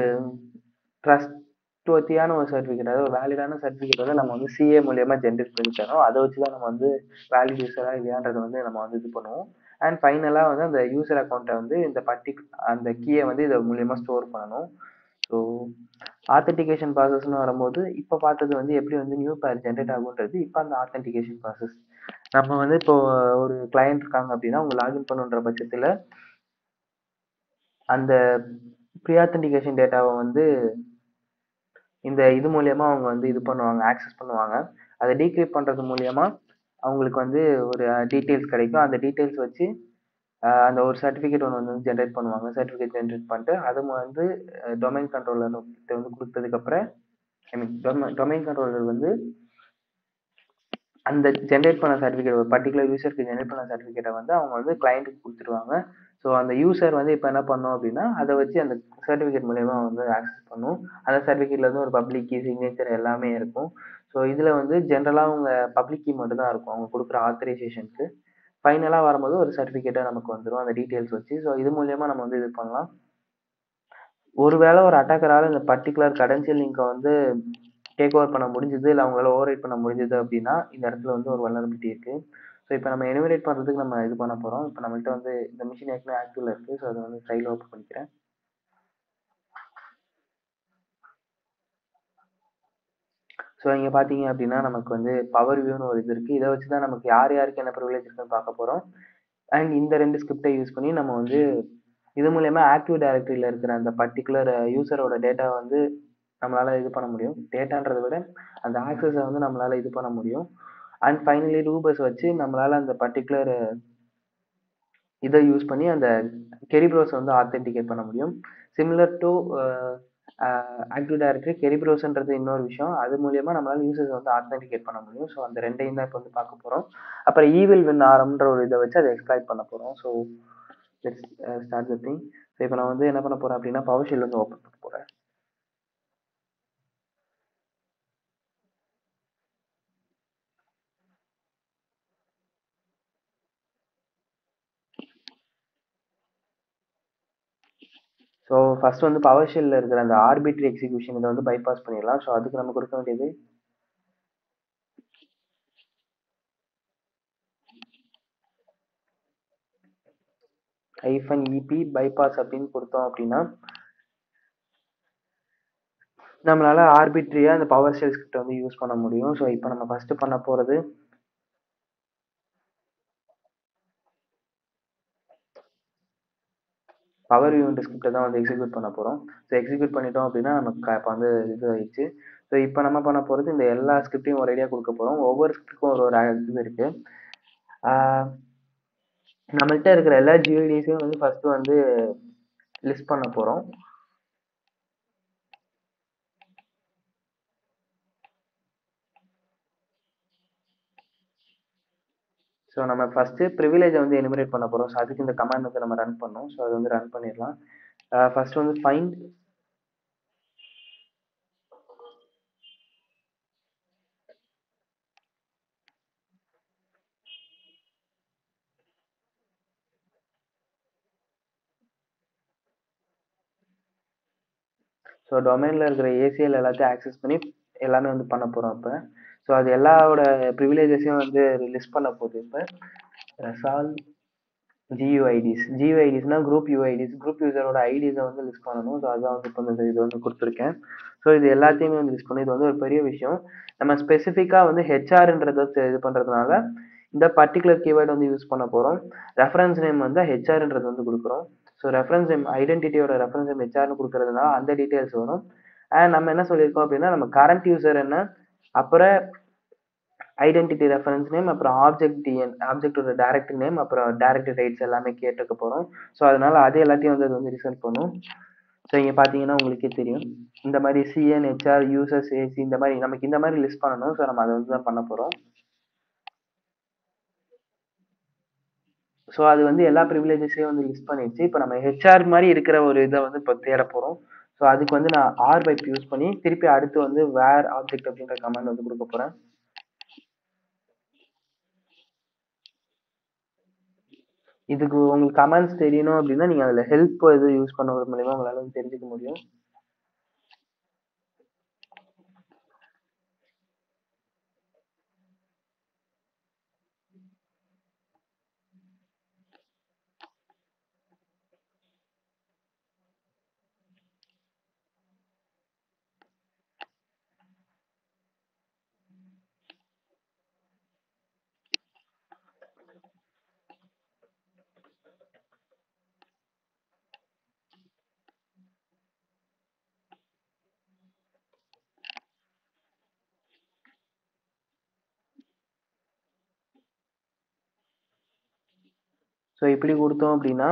ட்ரஸ்ட்வர்த்தியான ஒரு சர்டிஃபிகேட், அதாவது வேலிடான சர்டிஃபிகேட் வந்து நம்ம வந்து சிஏ மூலியமா ஜென்ரேட் பண்ணி தரோம். அதை வச்சு தான் நம்ம வந்து வேலிட் யூஸரா இல்லையான்றதை வந்து நம்ம வந்து இது பண்ணுவோம். அண்ட் ஃபைனலாக வந்து அந்த யூசர் அக்கௌண்ட்டை வந்து இந்த அந்த கீயை வந்து இதை மூலியமா ஸ்டோர் பண்ணணும். ஸோ ஆத்தென்டிகேஷன் ப்ராசஸ்னு வரும்போது இப்போ பார்த்தது வந்து எப்படி வந்து நியூ பேர் ஜென்ரேட் ஆகுன்றது. இப்போ அந்த ஆத்தென்டிகேஷன் ப்ராசஸ் நம்ம வந்து இப்போ ஒரு கிளையண்ட் இருக்காங்க அப்படின்னா அவங்க லாகின் பண்ணுன்ற பட்சத்தில் அந்த ப்ரீ ஆத்தென்டிகேஷன் டேட்டாவை வந்து இந்த இது மூலியமா அவங்க வந்து இது பண்ணுவாங்க, ஆக்சஸ் பண்ணுவாங்க. அதை டீக்ரிப்ட் பண்றது மூலியமா அவங்களுக்கு வந்து ஒரு டீட்டெயில்ஸ் கிடைக்கும். அந்த டீட்டெயில்ஸ் வச்சு அந்த ஒரு சர்டிஃபிகேட் ஒண்ணு வந்து ஜெனரேட் பண்ணுவாங்க. சர்டிஃபிகேட் ஜெனரேட் பண்ணிட்டு அது வந்து டொமைன் கண்ட்ரோலர் கிட்ட வந்து குடுத்ததுக்கப்புறம் ஐ மீன் டொமைன் கண்ட்ரோலர் வந்து அந்த ஜெனரேட் பண்ண சர்டிஃபிகேட் ஒரு பர்ட்டிகுலர் யூசருக்கு ஜெனரேட் பண்ண சர்டிஃபிகேட்ட வந்து அவங்க வந்து கிளையண்ட்டுக்கு குடுத்துருவாங்க. ஸோ அந்த யூசர் வந்து இப்ப என்ன பண்ணணும் அப்படின்னா, அத வச்சு அந்த சர்டிஃபிகேட் மூலியமா வந்து ஆக்சஸ் பண்ணும். அந்த சர்டிஃபிகேட்ல வந்து ஒரு பப்ளிக் கீ, சிக்னேச்சர் எல்லாமே இருக்கும். ஸோ இதுல வந்து ஜெனரலா அவங்க பப்ளிக் கீ மட்டும் தான் இருக்கும். அவங்க குடுக்குற ஆத்தரைசேஷனுக்கு. ஃபைனலா வரும்போது ஒரு சர்டிஃபிகேட்டா நமக்கு வந்துரும். அந்த டீட்டெயில்ஸ் வச்சு. ஸோ இது மூலியமா நம்ம வந்து இது பண்ணலாம். ஒருவேளை ஒரு அட்டாக்கரால இந்த பர்ட்டிகுலர் கடென்ஷியல் லிங்க்க வந்து டேக் ஓவர் பண்ண முடிஞ்சது, இல்ல அவங்களால ஓவர் ரைட் பண்ண முடிஞ்சது அப்படின்னா, இந்த இடத்துல வந்து ஒரு வல்னரபிலிட்டி இருக்கு. ஸோ இப்ப நம்ம எனுமரேட் பண்றதுக்கு நம்ம இது பண்ண போறோம். இப்ப நம்மள்ட்ட வந்து இந்த மெஷின் ஏற்கனவே ஆக்டிவ்ல இருக்கு. ஸோ அத வந்து சைட்ல ஓப்பன் பண்ணிக்கிறேன். ஸோ இங்க பார்த்தீங்க அப்படின்னா, நமக்கு வந்து பவர் வியூன்னு ஒரு இது இருக்கு. இத வச்சு தான் நமக்கு யார் யாருக்கு என்ன பிரிவிலேஜ் இருக்குன்னு பார்க்க போறோம். அண்ட் இந்த 2 ஸ்கிரிப்ட்ட யூஸ் பண்ணி நம்ம வந்து இது மூலியமா ஆக்டிவ் டைரக்டரியில இருக்கிற அந்த பர்ட்டிகுலர் யூசரோட டேட்டா வந்து நம்மளால இது பண்ண முடியும். டேட்டான்றத விட அந்த ஆக்சஸ வந்து நம்மளால இது பண்ண முடியும். அண்ட் ஃபைனலி ரூபஸ் வச்சு நம்மளால அந்த பர்ட்டிகுலர் இத யூஸ் பண்ணி அந்த கெரிப்ரோஸ வந்து ஆத்தென்டிகேட் பண்ண முடியும். சிமிலர் டூ ஆக்டிவ் டைரக்டரி கெரிப்ரோஸ்ன்றது இன்னொரு விஷயம். அது மூலியமா நம்மளால யூசர்ஸ வந்து ஆத்தென்டிகேட் பண்ண முடியும். ஸோ அந்த 2யும் தான் இப்ப வந்து பார்க்க போறோம். அப்புறம் ஈவில் வின் ஆர்எம்ன்ற ஒரு இத வச்சு அத எக்ஸ்ப்ளாய்ட் பண்ண போறோம். So let's start the thing. So இப்ப நான் வந்து என்ன பண்ண போறேன் அப்படின்னா, பவர் ஷெல் வந்து ஓப்பன் பண்ண போறேன். ஸோ ஃபர்ஸ்ட் வந்து பவர் ஷெல்ல இருக்கிற அந்த ஆர்பிட்ரரி எக்ஸிகியூஷன் இத வந்து பைபாஸ் பண்ணிடலாம். ஸோ அதுக்கு நம்ம கொடுக்க வேண்டியது -ep பைபாஸ் அப்படின்னு கொடுத்தோம் அப்படின்னா, நம்மளால ஆர்பிட்ரியா அந்த பவர் ஷெல் ஸ்கிரிப்ட் வந்து யூஸ் பண்ண முடியும். ஸோ இப்போ நம்ம ஃபர்ஸ்ட் பண்ண போறது பவர் யூனிட் ஸ்கிரிப்ட தான் வந்து எக்ஸிக்யூட் பண்ண போறோம். ஸோ எக்ஸிக்யூட் பண்ணிட்டோம் அப்படின்னா நமக்கு இப்போ வந்து இது ஆயிடுச்சு. ஸோ இப்போ நம்ம பண்ண போறது இந்த எல்லா ஸ்கிரிப்டையும் ஒரேடியா கொடுக்க போறோம். ஒவ்வொரு ஸ்கிரிப்டுக்கும் ஒரு ஒரு இது இருக்கு. ஆஹ் நம்மள்ட்ட இருக்கிற எல்லா ஜியூஐடிஸையும் வந்து ஃபர்ஸ்ட் வந்து லிஸ்ட் பண்ண போறோம். ஸோ நம்ம ஃபர்ஸ்ட் ப்ரிவிலேஜை வந்து எனுமரேட் பண்ண போறோம். ஸோ அதுக்கு இந்த கமாண்ட் வந்து நம்ம ரன் பண்ணோம். ஸோ அது வந்து ரன் பண்ணிடலாம். ஃபர்ஸ்ட் வந்து ஃபைண்ட் ஸோ டொமைன்ல இருக்கிற ஏசிஎல் எல்லாத்தையும் ஆக்சஸ் பண்ணி எல்லாமே வந்து பண்ண போறோம் இப்போ. ஸோ அது எல்லாவோட ப்ரிவிலேஜஸையும் வந்து லிஸ்ட் பண்ண போகுது இப்போ. ரெசால்வ் GUIDs குரூப் யூஐடிஸ் குரூப் யூசரோட ஐடிஸை வந்து லிஸ்ட் பண்ணணும். ஸோ அதான் வந்து இப்போ இந்த இது வந்து கொடுத்துருக்கேன். ஸோ இது எல்லாத்தையுமே வந்து லிஸ்ட் பண்ணி இது வந்து ஒரு பெரிய விஷயம். நம்ம ஸ்பெசிஃபிக்காக வந்து ஹெச்ஆர்ன்றத இது பண்ணுறதுனால இந்த பர்டிகுலர் கீவேர்டு வந்து யூஸ் பண்ண போகிறோம். ரெஃபரன்ஸ் நேம் வந்து ஹெச்ஆர்ன்றது வந்து கொடுக்குறோம். ஸோ ரெஃபரன்ஸ் நேம் ஐடென்டிட்டியோட ரெஃபரன்ஸ் நேம் ஹெச்ஆர்னு கொடுக்கறதுனால அந்த டீட்டெயில்ஸ் வரும். அண்ட் நம்ம என்ன சொல்லியிருக்கோம் அப்படின்னா, நம்ம கரண்ட் யூசர் என்ன, அப்புறம் ஐடென்டிட்டி ரெஃபரன்ஸ் நேம், அப்புறம் ஆப்ஜெக்டோட டைரக்டரி நேம், அப்புறம் டைரக்டரி ரைட்ஸ் எல்லாமே கேட்டுக்க போறோம். ஸோ அதனால அது எல்லாத்தையும் வந்து அது வந்து ரிசல்ட் பண்ணும். ஸோ இங்க பாத்தீங்கன்னா உங்களுக்கே தெரியும். இந்த மாதிரி சிஎன், ஹெச்ஆர், யூசர்ஸ், ஏசி இந்த மாதிரி நமக்கு இந்த மாதிரி லிஸ்ட் பண்ணணும். ஸோ நம்ம அதை வந்து தான் பண்ண போறோம். ஸோ அது வந்து எல்லா ப்ரிவிலேஜஸையும் வந்து லிஸ்ட் பண்ணிடுச்சு. இப்போ நம்ம ஹெச்ஆர் மாதிரி இருக்கிற ஒரு இதை வந்து இப்போ தேட போறோம். ஸோ அதுக்கு வந்து நான் ஆர் பைப் யூஸ் பண்ணி திருப்பி அடுத்து வந்து வேர் ஆப்ஜெக்ட் அப்படின்ற கமாண்ட் வந்து கொடுக்க போறேன். இதுக்கு உங்களுக்கு கமெண்ட்ஸ் தெரியணும் அப்படின்னா நீங்க அதுல ஹெல்ப் இது யூஸ் பண்ணுவது மூலியமா உங்களால வந்து தெரிஞ்சுக்க முடியும். ஸோ இப்படி கொடுத்தோம் அப்படின்னா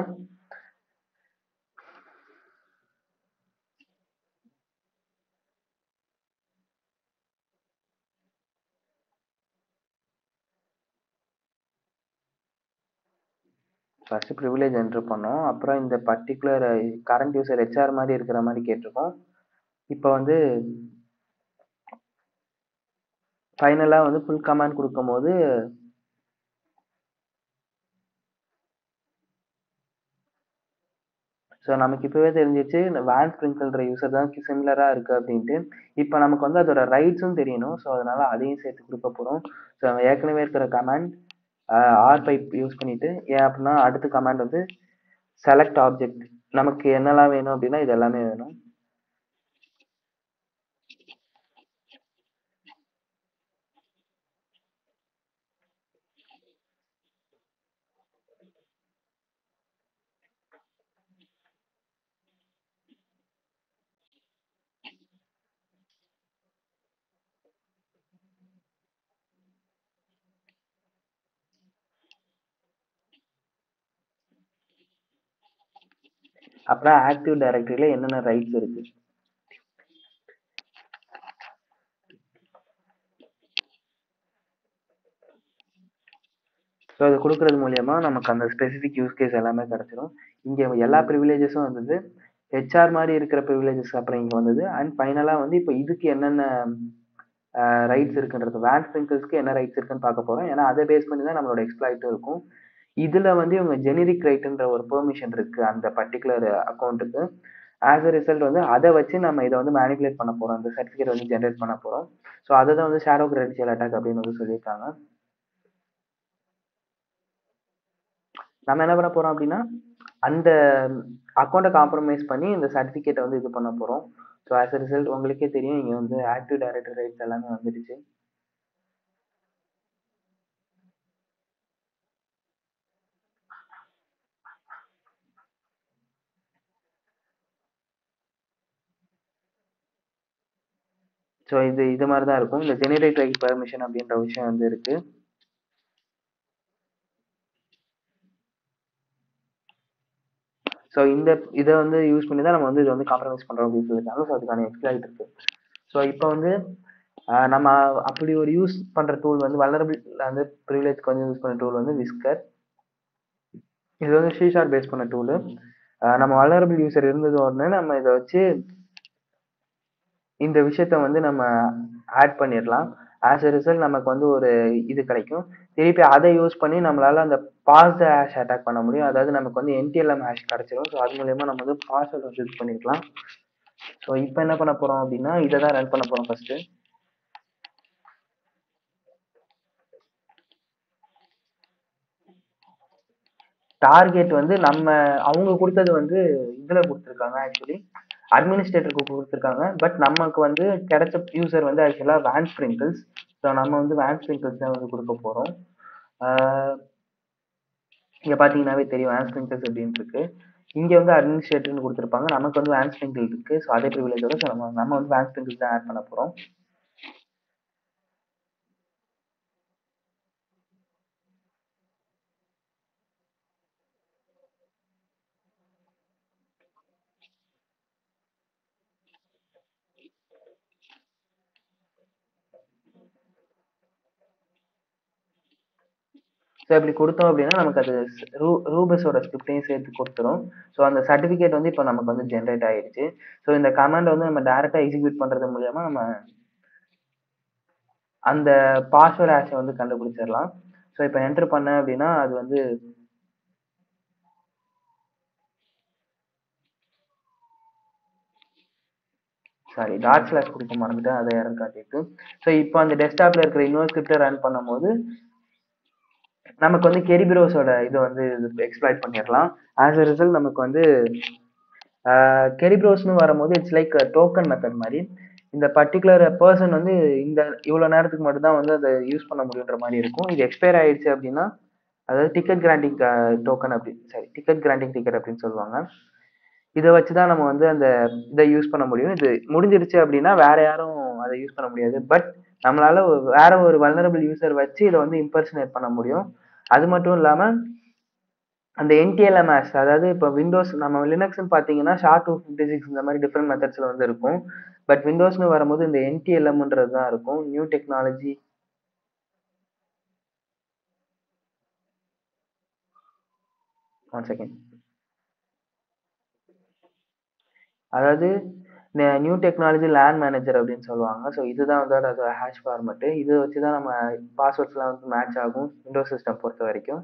ஃபர்ஸ்ட் ப்ரிவிலேஜ் என்ட்ரு பண்ணோம். அப்புறம் இந்த பர்டிகுலர் கரண்ட் யூசர் ஹெச்ஆர் மாதிரி இருக்கிற மாதிரி கேட்டிருக்கோம். இப்போ வந்து ஃபைனலாக வந்து ஃபுல் கமாண்ட் கொடுக்கும்போது ஸோ நமக்கு இப்போவே தெரிஞ்சிச்சு வேன் ஸ்ப்ரிங்கிள்ன்ற யூசர் தான் சிமிலராக இருக்குது அப்படின்ட்டு. இப்போ நமக்கு வந்து அதோட ரைட்ஸும் தெரியணும். ஸோ அதனால அதையும் சேர்த்து கொடுக்க போகிறோம். ஸோ ஏற்கனவே இருக்கிற கமாண்ட் ஆர் பைப் யூஸ் பண்ணிட்டு ஏன் அப்படின்னா அடுத்த கமாண்ட் வந்து செலக்ட் ஆப்ஜெக்ட். நமக்கு என்னெல்லாம் வேணும் அப்படின்னா இது எல்லாமே வேணும். அப்புறம் ஆக்டிவ் டைரக்டரியில் என்னென்ன ரைட்ஸ் இருக்கு. ஸோ அது கொடுக்கறது மூலியமா நமக்கு அந்த ஸ்பெசிஃபிக் யூஸ் கேஸ் எல்லாமே கிடைச்சிடும். இங்கே எல்லா ப்ரிவிலேஜஸும் வந்தது. ஹெச்ஆர் மாதிரி இருக்கிற ப்ரிவிலேஜஸ் அப்புறம் இங்கே வந்தது. அண்ட் ஃபைனலாக வந்து இப்போ இதுக்கு என்னென்ன ரைட்ஸ் இருக்குன்றது வேன் ஸ்ப்ரிங்கிள்ஸ்க்கு என்ன ரைட்ஸ் இருக்குன்னு பார்க்க போகிறோம். ஏன்னா அதை பேஸ் பண்ணி தான் நம்மளோட எக்ஸ்ப்ளாய்ட்டும் இருக்கும். இதில் வந்து இவங்க ஜெனரிக் ரைட்டுன்ற ஒரு பெர்மிஷன் இருக்குது அந்த பர்டிகுலர் அக்கௌண்ட்டுக்கு. ஆஸ் அ ரிசல்ட் வந்து அதை வச்சு நம்ம இதை வந்து மேனிபுலேட் பண்ண போகிறோம். அந்த சர்டிஃபிகேட் வந்து ஜென்ரேட் பண்ண போகிறோம். ஸோ அதை தான் வந்து ஷேடோ கிரெடென்ஷியல் அட்டாக் அப்படின்னு வந்து சொல்லியிருக்காங்க. நம்ம என்ன பண்ண போகிறோம் அப்படின்னா அந்த அக்கௌண்ட்டை காம்ப்ரமைஸ் பண்ணி இந்த சர்டிஃபிகேட்டை வந்து இது பண்ண போகிறோம். ஸோ ஆஸ் அ ரிசல்ட் உங்களுக்கே தெரியும் இங்கே வந்து ஆக்டிவ் டைரக்டரி ரைட்ஸ் எல்லாமே வந்துடுச்சு. ஸோ இது மாதிரி தான் இருக்கும். இந்த ஜெனரேட் ரைட் பெர்மிஷன் அப்படின்ற விஷயம் வந்து இருக்கு. ஸோ இதை வந்து யூஸ் பண்ணி தான் நம்ம வந்து இதை வந்து காம்ப்ரமைஸ் பண்ணுறோம் அப்படின்னு சொல்லியிருக்காங்க. ஸோ அதுக்கான எக்ஸ்ப்ளாய்ட் இருக்கு. ஸோ இப்போ வந்து நம்ம அப்படி ஒரு யூஸ் பண்ணுற டூல் வந்து வல்னரபிள் வந்து ப்ரிவிலேஜ்க்கு வந்து யூஸ் பண்ண டூல் வந்து விஸ்கர். இது வந்து ஷீஷார்ட் பேஸ் பண்ண டூலு. நம்ம வல்னரபிள் யூசர் இருந்தது உடனே நம்ம இதை வச்சு இந்த விஷயத்த வந்து நம்ம ஆட் பண்ணிடலாம். ஆஸ் எ ரிசல்ட் நமக்கு வந்து ஒரு இது கிடைக்கும். திருப்பி அதை யூஸ் பண்ணி நம்மளால அந்த பாஸ்ட் ஹேஷ் அட்டாக் பண்ண முடியும். அதாவது நமக்கு வந்து என்டிஎல்எம் ஹேஷ் கிடைச்சிடும். ஸோ அது மூலயமா நம்ம வந்து பாஸ்வேர்ட் வந்து யூஸ் பண்ணிக்கலாம். ஸோ இப்போ என்ன பண்ண போறோம் அப்படின்னா இதை தான் ரன் பண்ண போறோம் ஃபர்ஸ்ட். டார்கெட் வந்து நம்ம அவங்க கொடுத்தது வந்து இதுல கொடுத்துருக்காங்க. ஆக்சுவலி அட்மினிஸ்ட்ரேட்டருக்கு கொடுத்துருக்காங்க. பட் நமக்கு வந்து கிடைச்ச யூசர் வந்து ஆக்சுவலாக வேன் ஸ்ப்ரிங்கிள்ஸ். ஸோ நம்ம வந்து வேன் ஸ்ப்ரிங்கிள்ஸ் தான் வந்து கொடுக்க போகிறோம். இங்கே பார்த்தீங்கன்னாவே தெரியும் வேன் ஸ்ப்ரிங்கிள்ஸ் அப்படின்னு இருக்கு. இங்கே வந்து அட்மினிஸ்ட்ரேட்டர்னு கொடுத்துருப்பாங்க. நமக்கு வந்து வேன் ஸ்ப்ரிங்கிள் இருக்கு. ஸோ அதே ப்ரிவிலேஜோட ஸோ நம்ம வந்து வேன் ஸ்ப்ரிங்கிள்ஸ் தான் ஆட் பண்ண போகிறோம். ஸோ இப்படி கொடுத்தோம் அப்படின்னா நமக்கு அது ரூபஸோட ஸ்கிரிப்டையும் சேர்த்து கொடுத்துரும். ஸோ அந்த சர்டிஃபிகேட் வந்து இப்போ நமக்கு வந்து ஜென்ரேட் ஆயிடுச்சு. ஸோ இந்த கமாண்டை வந்து நம்ம டேரெக்டாக எக்ஸிக்யூட் பண்ணுறது மூலியமா நம்ம அந்த பாஸ்வேர்ட் ஹேஷை வந்து கண்டுபிடிச்சிடலாம். ஸோ இப்போ என்டர் பண்ண அப்படின்னா அது வந்து சாரி டாட் ஸ்லாஷ் கொடுக்க மறந்துட்டேன். அதை யாரும் காட்டிட்டு. ஸோ இப்போ அந்த டெஸ்க்டாப்ல இருக்கிற இன்னொரு ஸ்கிரிப்டை ரன் பண்ணும்போது நமக்கு வந்து கெரிபிரோஸோட இதை வந்து எக்ஸ்ப்ளாய்ட் பண்ணிடலாம். ஆஸ் அ ரிசல்ட் நமக்கு வந்து கெரிப்ரோஸ்னு வரும்போது இட்ஸ் லைக் டோக்கன் மெத்தட் மாதிரி. இந்த பர்டிகுலர் பர்சன் வந்து இந்த இவ்வளோ நேரத்துக்கு மட்டும்தான் வந்து அதை யூஸ் பண்ண முடியுன்ற மாதிரி இருக்கும். இது எக்ஸ்பயர் ஆயிடுச்சு அப்படின்னா அதாவது டிக்கெட் கிராண்டிங் டோக்கன் அப்படி சாரி டிக்கெட் கிராண்டிங் டிக்கெட் அப்படின்னு சொல்லுவாங்க. இதை வச்சு தான் நம்ம வந்து அந்த இதை யூஸ் பண்ண முடியும். இது முடிஞ்சிருச்சு அப்படின்னா வேற யாரும் அதை யூஸ் பண்ண முடியாது. பட் நம்மளால வேற ஒரு வல்னரபிள் யூசர் வச்சு இதை வந்து இம்பர்சனேட் பண்ண முடியும். அது மட்டும் இல்லாமல் அந்த NTLMS அதாவது இப்போ விண்டோஸ் நம்ம லினக்ஸ்ன்னு பார்த்தீங்கன்னா SHA-256 இந்த மாதிரி டிஃப்ரெண்ட் மெத்தட்ஸ்ல வந்து இருக்கும். பட் விண்டோஸ்ன்னு வரும்போது இந்த NTLMன்றது தான் இருக்கும். New technology one second. அதாவது நியூ டெக்னாலஜி லேன் மேனேஜர் அப்படின்னு சொல்லுவாங்க. ஸோ இதுதான் வந்து அதோட ஹேஷ் ஃபார்மேட்டு. இதை வச்சு தான் நம்ம பாஸ்வேர்ட்ஸ்லாம் வந்து மேட்ச் ஆகும் விண்டோஸ் சிஸ்டம் பொறுத்த வரைக்கும்.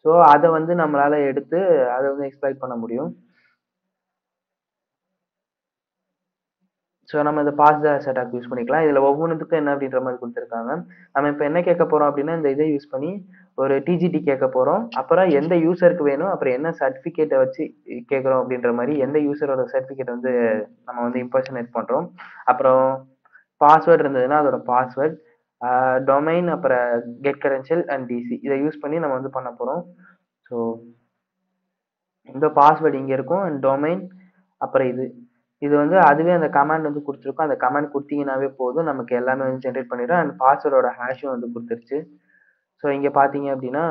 ஸோ அதை வந்து நம்மளால எடுத்து அதை வந்து எக்ஸ்ப்ளாய்ட் பண்ண முடியும். ஸோ நம்ம இந்த பாஸ் த செட்டப் யூஸ் பண்ணிக்கலாம். இதில் ஒவ்வொன்றுத்துக்கும் என்ன அப்படின்ற மாதிரி கொடுத்துருக்காங்க. நம்ம இப்போ என்ன கேட்க போகிறோம் அப்படின்னா இந்த இதை யூஸ் பண்ணி ஒரு டிஜிடி கேட்க போகிறோம். அப்புறம் எந்த யூசருக்கு வேணும், அப்புறம் என்ன சர்டிஃபிகேட்டை வச்சு கேட்குறோம் அப்படின்ற மாதிரி எந்த யூசரோட சர்டிஃபிகேட் வந்து நம்ம வந்து இம்பர்சனேட் பண்ணுறோம். அப்புறம் பாஸ்வேர்டு இருந்ததுன்னா அதோட பாஸ்வேர்ட், டொமைன், அப்புறம் கெட் கரன்ஷியல் அண்ட் டிசி இதை யூஸ் பண்ணி நம்ம வந்து பண்ண போகிறோம். ஸோ இந்த பாஸ்வேர்டு இங்கே இருக்கும் அண்ட் டொமைன், அப்புறம் இது வந்து அதுவே அந்த கமாண்ட் வந்து கொடுத்துருக்கோம். அந்த கமாண்ட் கொடுத்தீங்கன்னாவே போதும், நமக்கு எல்லாமே வந்து ஜென்ரேட் பண்ணிடும். அண்ட் பாஸ்வேர்டோட ஹேஷும் வந்து கொடுத்துருச்சு. ஸோ இங்கே பார்த்தீங்க அப்படின்னா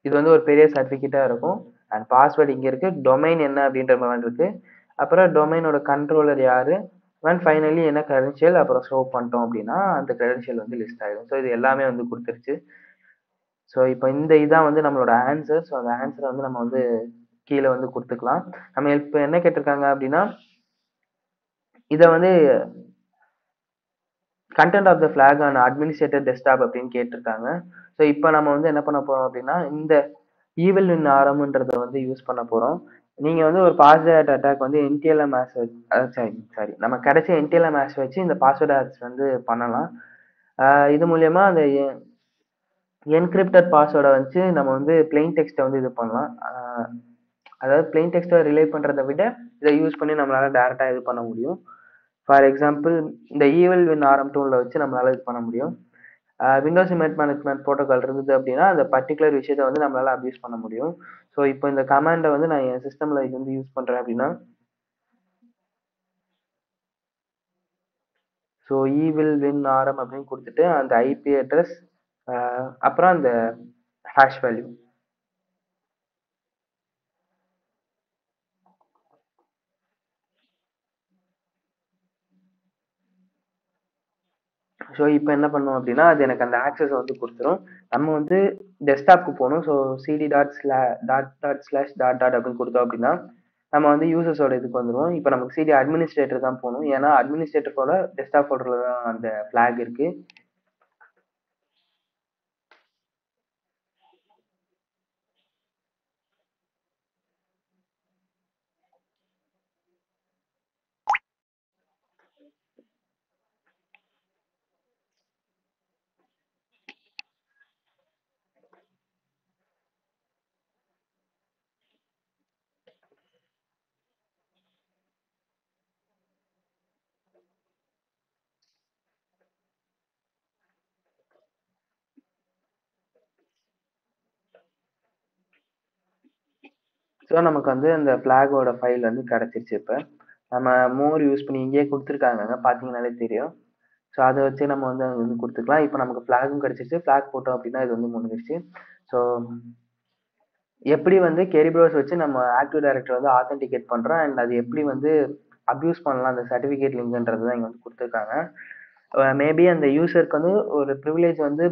இது வந்து ஒரு பெரிய சர்டிஃபிகேட்டாக இருக்கும். அண்ட் பாஸ்வேர்டு இங்கே இருக்குது, டொமைன் என்ன அப்படின்ற மாதிரி இருக்கு. அப்புறம் டொமைனோட கண்ட்ரோலர் யாரு, அண்ட் ஃபைனலி என்ன கிரெடென்ஷியல் அப்புறம் ஷோ பண்ணிட்டோம் அப்படின்னா அந்த கிரெடென்ஷியல் வந்து லிஸ்ட் ஆகிடும். ஸோ இது எல்லாமே வந்து கொடுத்துருச்சு. ஸோ இப்போ இந்த இதான் வந்து நம்மளோட ஆன்சர். ஸோ அந்த ஆன்சரை வந்து நம்ம வந்து கீழே வந்து கொடுத்துக்கலாம். நம்ம இப்போ என்ன கேட்டிருக்காங்க அப்படின்னா இதை வந்து content of the flag on administrator desktop அப்படின்னு கேட்டிருக்காங்க. ஸோ இப்போ நம்ம வந்து என்ன பண்ண போறோம் அப்படின்னா இந்த ஈவில் இன் ஆரம்ன்றதை வந்து யூஸ் பண்ண போறோம். நீங்க வந்து ஒரு பாஸ்வேர்ட் அட்டாக் வந்து NTLMS சாரி நம்ம கிடைச்ச NTLMS வச்சு இந்த பாஸ்வேர்ட் அட்டாக்ஸ் வந்து பண்ணலாம். இது மூலியமா அந்த என்கிரிப்டட் பாஸ்வேர்டை வச்சு நம்ம வந்து பிளெயின் டெக்ஸ்ட்டை வந்து இது பண்ணலாம். அதாவது பிளெயின் டெக்ஸ்ட்டை ரிலே பண்றதை விட இதை யூஸ் பண்ணி நம்மளால டைரக்டா இது பண்ண முடியும். ஃபார் எக்ஸாம்பிள் இந்த ஈவில் வின் ஆரம் டூல்ல வச்சு நம்மளால இது பண்ண முடியும். விண்டோஸ் இமேஜ் மேனேஜ்மெண்ட் ப்ரோட்டோகால் இருந்தது அப்படின்னா அந்த பர்டிகுலர் விஷயத்தை வந்து நம்மளால அப்யூஸ் பண்ண முடியும். ஸோ இப்போ இந்த கமாண்டை வந்து நான் என் சிஸ்டம்ல இது வந்து யூஸ் பண்றேன் அப்படின்னா ஸோ ஈவில் வின் ஆரம் அப்படின்னு கொடுத்துட்டு அந்த ஐபி அட்ரஸ் அப்புறம் அந்த ஹேஷ் வேல்யூ. ஸோ இப்போ என்ன பண்ணுவோம் அப்படின்னா அது எனக்கு அந்த ஆக்சஸ் வந்து கொடுத்துரும். நம்ம வந்து டெஸ்க்டாப்க்கு போகணும். So CD dot dot dot slash dot dot அப்படின்னு கொடுத்தோம் அப்படின்னா நம்ம வந்து யூசர்ஸோட இதுக்கு வந்துடும். இப்போ நமக்கு சிடி அட்மினிஸ்ட்ரேட்டர் தான் போகணும். ஏன்னா அட்மினிஸ்ட்ரேட்டரோட டெஸ்க்டாப் ஃபோல்டரில் தான் அந்த ஃபிளாக் இருக்கு. ஸோ நமக்கு வந்து அந்த ஃபிளாகோட ஃபைல் வந்து கிடைச்சிருச்சு. இப்போ நம்ம மோர் யூஸ் பண்ணி இங்கேயே கொடுத்துருக்காங்க பார்த்தீங்கன்னாலே தெரியும். ஸோ அதை வச்சு நம்ம வந்து அங்கே வந்து கொடுத்துக்கலாம். இப்போ நமக்கு ஃபிளாகும் கிடைச்சிருச்சு. ஃபிளாக் போட்டோம் அப்படின்னா இது வந்து முடிஞ்சிருச்சு. ஸோ எப்படி வந்து கேரி ப்ரௌஸ் வச்சு நம்ம ஆக்டிவ் டைரக்டர் வந்து ஆத்தென்டிகேட் பண்றோம் அண்ட் அது எப்படி வந்து அப்யூஸ் பண்ணலாம் அந்த சர்டிஃபிகேட் லிங்க்ன்றது தான் இங்க வந்து கொடுத்துருக்காங்க. மேபி அந்த யூசருக்கு வந்து ஒரு ப்ரிவிலேஜ் வந்து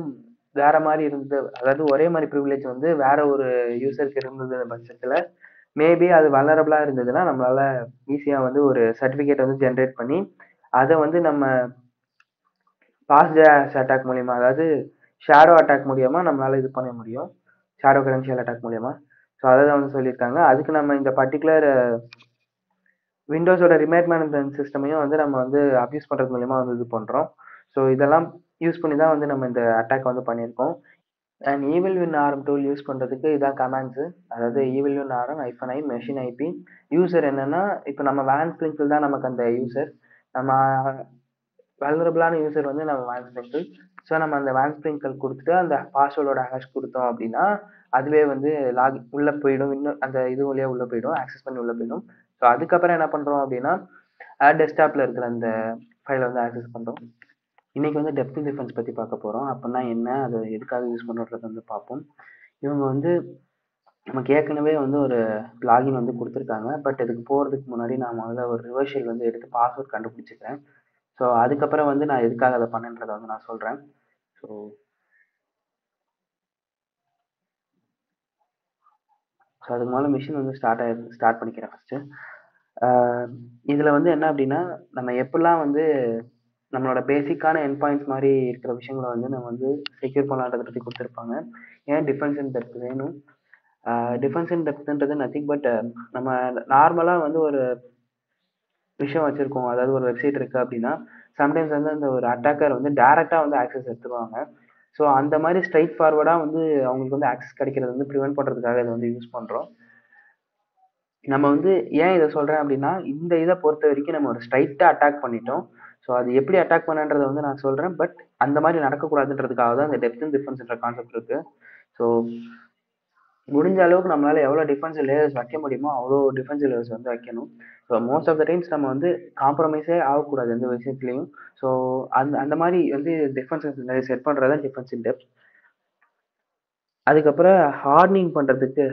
வேற மாதிரி இருந்தது, அதாவது ஒரே மாதிரி ப்ரிவிலேஜ் வந்து வேற ஒரு யூசருக்கு இருந்தது பட்சத்துல மேபி அது வல்னரபிளா இருந்ததுன்னா நம்மளால ஈஸியா வந்து ஒரு சர்டிஃபிகேட் வந்து ஜென்ரேட் பண்ணி அதை வந்து நம்ம பாஸ் அட்டாக் மூலியமா, அதாவது ஷேடோ அட்டாக் மூலியமா நம்மளால இது பண்ண முடியும். ஷேடோ கரன்ஷியல் அட்டாக் மூலியமா. ஸோ அதை தான் வந்து சொல்லியிருக்காங்க. அதுக்கு நம்ம இந்த பர்டிகுலர் விண்டோஸோட ரிமோட் மேனேஜ்மெண்ட் சிஸ்டமையும் வந்து நம்ம வந்து அப்யூஸ் பண்றது மூலியமா வந்து இது பண்றோம். ஸோ இதெல்லாம் யூஸ் பண்ணி தான் வந்து நம்ம இந்த அட்டாக் வந்து பண்ணியிருக்கோம். அண்ட் ஈவில் வின் ஆரம் டூல் யூஸ் பண்றதுக்கு இதான் கமாண்ட்ஸ். அதாவது ஈவில் வின் ஆரம் -i மெஷின் ஐபி யூசர் என்னன்னா இப்போ நம்ம வேன் ஸ்பிரிங்கிள் தான் நமக்கு அந்த யூசர். நம்ம வல்னரபிளான யூசர் வந்து நம்ம வேன் ஸ்பிரிங்கிள். ஸோ நம்ம அந்த வேன் ஸ்பிரிங்கிள் கொடுத்துட்டு அந்த பாஸ்வேர்டோட ஹேஷ் கொடுத்தோம் அப்படின்னா அதுவே வந்து உள்ள போயிடும். இன்னும் அந்த இது வழியா உள்ள போயிடும், ஆக்சஸ் பண்ணி உள்ள போயிடும். ஸோ அதுக்கப்புறம் என்ன பண்றோம் அப்படின்னா டெஸ்க்டாப்ல இருக்கிற அந்த ஃபைலை வந்து ஆக்சஸ் பண்றோம். இன்னைக்கு வந்து டெப்த் டிஃபென்ஸ் பத்தி பார்க்க போறோம். அப்படின்னா என்ன, அதை எதுக்காக யூஸ் பண்ணுறது வந்து பார்ப்போம். இவங்க வந்து நமக்கு ஏற்கனவே வந்து ஒரு லாகின் வந்து குடுத்துருக்காங்க. பட் இதுக்கு போறதுக்கு முன்னாடி நான் முதல்ல ஒரு ரிவர்ஷல் வந்து எடுத்து பாஸ்வேர்ட் கண்டுபிடிச்சுக்கிறேன். ஸோ அதுக்கப்புறம் வந்து நான் எதுக்காக அத பண்ணேன்றத வந்து நான் சொல்றேன். ஸோ ஸோ அதுக்கு முதல்ல மிஷின் வந்து ஸ்டார்ட் பண்ணிக்கிறேன் ஃபர்ஸ்ட்டு. இதுல வந்து என்ன அப்டின்னா, நம்ம எப்படிலாம் வந்து நம்மளோட பேசிக்கான எண்ட் பாயிண்ட்ஸ் மாரி இருக்கிற விஷயங்கள வந்து நம்ம வந்து செக்யூர் பண்ணலான்றத பத்தி குடுத்துருப்பாங்க. ஏன் டிஃபென்ஸ் இன் டெப்த் வேணும்? டிஃபென்ஸ் இன் டெப்த்ன்றது நத்திங் பட் நம்ம நார்மலா வந்து ஒரு விஷயம் வச்சிருக்கோம். அதாவது ஒரு வெப்சைட் இருக்கு அப்டின்னா, சம்டைம்ஸ் வந்து அந்த ஒரு அட்டாக்கர் வந்து டைரக்ட்டா வந்து ஆக்சஸ் எடுத்துருவாங்க. ஸோ அந்த மாரி ஸ்ட்ரெய்ட் ஃபார்வர்டா வந்து அவங்களுக்கு வந்து ஆக்சஸ் கிடைக்கிறத வந்து பிரிவென்ட் பண்றதுக்காக இத வந்து யூஸ் பண்றோம். நம்ம வந்து ஏன் இத சொல்றேன் அப்டின்னா, இந்த இத பொறுத்தவரைக்கும் நம்ம ஒரு ஸ்ட்ரெய்ட்டா அட்டாக் பண்ணிட்டோம். ஸோ அது எப்படி அட்டாக் பண்ணேன்றத வந்து நான் சொல்றேன். பட் அந்த மாரி நடக்கக்கூடாதுன்றதுக்காக தான் இந்த டெப்த் அண்ட் டிஃபென்ஸ்ன்ற கான்செப்ட் இருக்கு. ஸோ முடிஞ்ச அளவுக்கு நம்மளால எவ்வளோ டிஃபென்சிவ் லேயர்ஸ் வைக்க முடியுமோ, அவ்வளோ டிஃபென்சிவ் லேயர்ஸ் வந்து வைக்கணும். So most of the times நம்ம வந்து காம்ப்ரமைஸே ஆகக்கூடாது எந்த விஷயத்துலயும். ஸோ அந்த அந்த மாரி வந்து டிஃபென்சிவ் லேயர் செட் பண்றது தான் டிஃபென்ஸ் இன் டெப்த். அதுக்கப்புறம் ஹார்டனிங் பண்றதுக்கு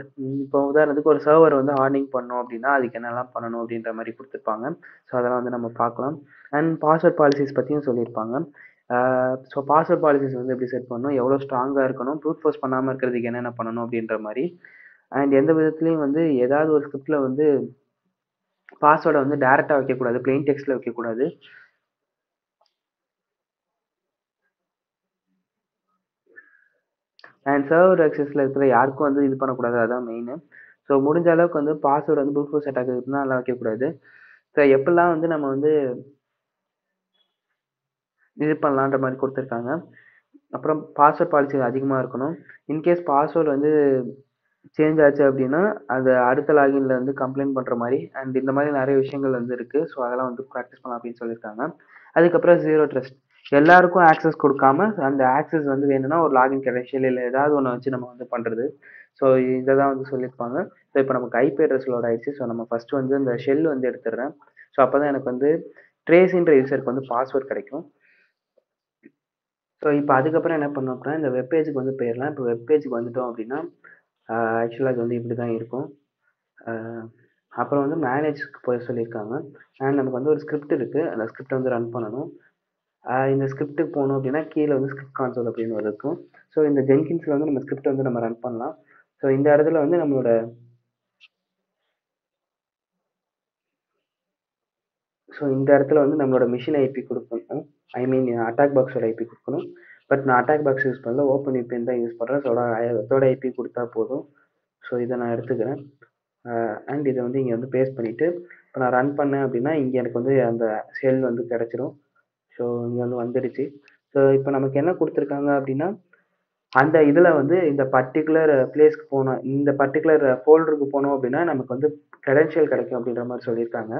இப்போ உதாரணத்துக்கு ஒரு சர்வர் வந்து ஹார்டனிங் பண்ணோம் அப்படின்னா, அதுக்கு என்னலாம் பண்ணணும் அப்படின்ற மாரி குடுத்துருப்பாங்க. ஸோ அதெல்லாம் வந்து நம்ம பார்க்கலாம். அண்ட் பாஸ்வேர்ட் பாலிசிஸ் பத்தியும் சொல்லியிருப்பாங்க. ஸோ பாஸ்வேர்ட் பாலிசிஸ் வந்து எப்படி செட் பண்ணணும், எவ்வளோ ஸ்ட்ராங்கா இருக்கணும், ப்ரூட் ஃபோர்ஸ் பண்ணாம இருக்கிறதுக்கு என்னென்ன பண்ணணும் அப்படின்ற மாரி. அண்ட் எந்த விதத்துலயும் வந்து ஏதாவது ஒரு ஸ்கிரிப்ட்ல வந்து பாஸ்வேர்ட வந்து டைரக்ட்டா வைக்கக்கூடாது. பிளெயின் டெக்ஸ்ட்ல வைக்கக்கூடாது. அண்ட் சர்வர் அக்சஸ்ல இருக்கிற யாருக்கும் வந்து இது பண்ணக்கூடாது. அதான் மெயினு. ஸோ முடிஞ்ச அளவுக்கு வந்து பாஸ்வேர்ட் வந்து ப்ரூட் ஃபோர்ஸ் அட்டாக் இருக்குன்னா அதெல்லாம் வைக்கக்கூடாது. ஸோ எப்படிலாம் வந்து நம்ம வந்து இது பண்ணலான்ற மாரி குடுத்துருக்காங்க. அப்புறம் பாஸ்வேர்ட் பாலிசி அதிகமா இருக்கணும். இன்கேஸ் பாஸ்வேர்ட் வந்து சேஞ்ச் ஆச்சு அப்படின்னா, அது அடுத்த லாகின்ல வந்து கம்ப்ளைண்ட் பண்ற மாரி அண்ட் இந்த மாரி நெறைய விஷயங்கள் வந்து இருக்கு. ஸோ அதெல்லாம் வந்து பிராக்டிஸ் பண்ணலாம் அப்படின்னு சொல்லியிருக்காங்க. அதுக்கப்புறம் ஜீரோ ட்ரஸ்ட். எல்லாருக்கும் ஆக்சஸ் குடுக்காம, அந்த ஆக்சஸ் வந்து வேணும்னா ஒரு லாகின் கிரெடென்ஷியல் இல்ல ஏதாவது ஒண்ண வச்சு நம்ம வந்து பண்றது. ஸோ இத தான் வந்து சொல்லியிருப்பாங்க. ஸோ இப்ப நமக்கு ஐபி அட்ரஸ் லோட் ஆயிடுச்சு. ஸோ நம்ம ஃபர்ஸ்ட் வந்து இந்த ஷெல் வந்து எடுத்துடுறேன். ஸோ அப்பதான் எனக்கு வந்து ட்ரேசின்ற யூசருக்கு வந்து பாஸ்வேர்ட் கிடைக்கும். ஸோ இப்ப அதுக்கப்புறம் என்ன பண்ணணும் அப்படின்னா, இந்த வெப் பேஜ்க்கு வந்து போயிரலாம். இப்ப வெப் பேஜ்க்கு வந்துட்டோம் அப்படின்னா, ஆக்சுவலா இது வந்து இப்படிதான் இருக்கும். அ அப்புறம் வந்து மேனேஜ்க்கு போய் சொல்லியிருக்காங்க. அண்ட் நமக்கு வந்து ஒரு ஸ்கிரிப்ட் இருக்கு. அந்த ஸ்கிரிப்ட்ட வந்து ரன் பண்ணணும். இந்த ஸ்கிரிப்ட்டுக்கு போனோம் அப்படின்னா, கீழ வந்து ஸ்கிரிப்ட் கான்சோல் அப்படின்னு ஒரு இருக்கும். ஸோ இந்த ஜென்கின்ஸ்ல வந்து நம்ம ஸ்கிரிப்ட் வந்து நம்ம ரன் பண்ணலாம். ஸோ இந்த இடத்துல வந்து நம்மளோட இந்த இடத்துல வந்து நம்மளோட மெஷின் ஐபி குடுக்கணும். ஐ மீன் அட்டாக் பாக்ஸோட ஐபி குடுக்கணும். பட் நான் அட்டாக் பாக்ஸ் யூஸ் பண்ணல. ஓப்பன் VPN தான் யூஸ் பண்றேன். ஸோ அதோட ஐபி குடுத்தா போதும். ஸோ இத நான் எடுத்துக்கிறேன். அண்ட் இத வந்து இங்க வந்து பேஸ்ட் பண்ணிட்டு, இப்ப நான் ரன் பண்ணேன் அப்படின்னா, இங்க எனக்கு வந்து அந்த ஷெல் வந்து கிடைச்சிரும். ஸோ இங்க வந்து வந்துடுச்சு. ஸோ இப்ப நமக்கு என்ன குடுத்துருக்காங்க அப்படின்னா, அந்த இதுல வந்து இந்த பர்ட்டிகுலர் பிளேஸ்க்கு போனோம். இந்த பர்ட்டிகுலர் ஃபோல்டருக்கு போனோம் அப்படின்னா, நமக்கு வந்து கிரெடென்ஷியல் கிடைக்கும் அப்படின்ற மாரி சொல்லியிருக்காங்க.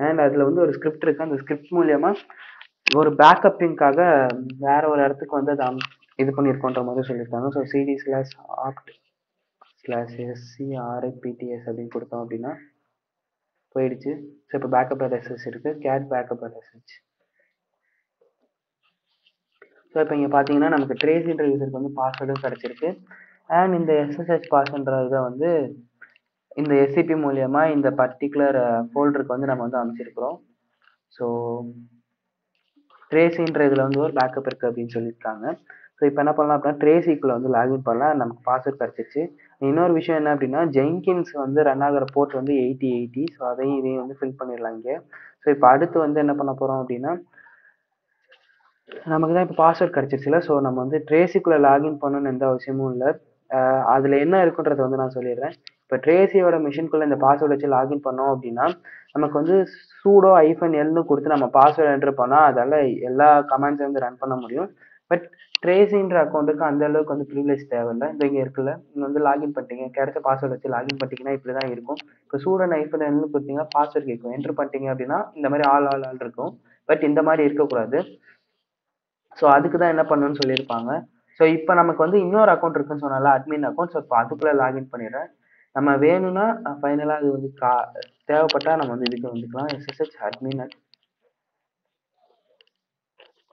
அண்ட் அதுல வந்து ஒரு ஸ்கிரிப்ட் இருக்கு. அந்த ஸ்கிரிப்ட் மூலியமா ஒரு பேக்கப்பிங்காக வேற ஒரு இடத்துக்கு வந்து அத இது பண்ணியிருக்கோன்ற மாரி சொல்லியிருக்காங்க. ஸோ cd/apt/scripts அப்படின்னு குடுத்தோம் அப்படின்னா போயிடுச்சு. ஸோ இப்ப பேக்கப் எஸ்எஸ் இருக்கு. Cat backup SS. ஸோ இப்ப இங்க பார்த்தீங்கன்னா, நமக்கு ட்ரேசின்ற யூசருக்கு வந்து பாஸ்வேர்டும் கிடைச்சிருக்கு. அண்ட் இந்த எஸ்எஸ்ஹெச் பாஸ்ன்ற இத வந்து இந்த எஸ்சிபி மூலியமா இந்த பர்ட்டிகுலர் ஃபோல்டருக்கு வந்து நம்ம வந்து அனுப்பிச்சிருக்கிறோம். ஸோ ட்ரேசின்ற இதுல வந்து ஒரு பேக்கப் இருக்கு அப்படின்னு சொல்லியிருக்காங்க. ஸோ இப்போ என்ன பண்ணலாம் அப்படின்னா, ட்ரேசிக்குள்ள வந்து லாகின் பண்ணலாம். நமக்கு பாஸ்வேர்ட் கிடைச்சிருச்சு. இன்னொரு விஷயம் என்ன அப்படின்னா, ஜென்கின்ஸ் வந்து ரன் ஆகுற போர்ட் வந்து 8080. ஸோ அதையும் இதையும் வந்து ஃபில் பண்ணிடலாம் இங்க. ஸோ இப்போ அடுத்து வந்து என்ன பண்ண போறோம் அப்படின்னா, நமக்கு தான் இப்போ பாஸ்வேர்ட் கிடைச்சிருச்சுல. ஸோ நம்ம வந்து ட்ரேசிக்குள்ள லாகின் பண்ணணும்னு எந்த அவசியமும் இல்ல. அதுல என்ன இருக்குன்றத வந்து நான் சொல்லிடுறேன். இப்போ ட்ரேசியோட மிஷின்குள்ள இந்த பாஸ்வேர்ட் வச்சு லாகின் பண்ணோம் அப்படின்னா, நமக்கு வந்து சூடோ -lன்னு குடுத்து நம்ம பாஸ்வேர்ட் என்டர் பண்ணா, அதால எல்லா கமாண்ட்ஸையும் வந்து ரன் பண்ண முடியும். பட் ட்ரேசின்ற அக்கவுண்ட்டுக்கு அந்த அளவுக்கு வந்து ப்ரிவிலேஜ் தேவையில்ல. இந்த இங்க இருக்குல்ல, நீங்க வந்து லாகின் பண்ணிட்டீங்க. கிடைச்ச பாஸ்வேர்ட் வச்சு லாகின் பண்ணிட்டீங்கன்னா இப்படிதான் இருக்கும். இப்போ சூடோ -lன்னு குடுத்தீங்கன்னா பாஸ்வேர்ட் கேட்கும். என்டர் பண்ணிட்டீங்க அப்படின்னா, இந்த மாதிரி ஆல் இருக்கும். பட் இந்த மாதிரி இருக்கக்கூடாது. ஸோ அதுக்கு தான் என்ன பண்ணணும்னு சொல்லியிருப்பாங்க. ஸோ இப்போ நமக்கு வந்து இன்னொரு அக்கௌண்ட் இருக்குன்னு சொன்னேன்ல, அட்மின் அக்கௌண்ட். ஸோ இப்போ அதுக்குள்ள லாகின் பண்ணிடுறேன். நம்ம வேணும்னா ஃபைனலா அது வந்து தேவைப்பட்டா நம்ம வந்து இதுக்கு வந்துக்கலாம். SSH admin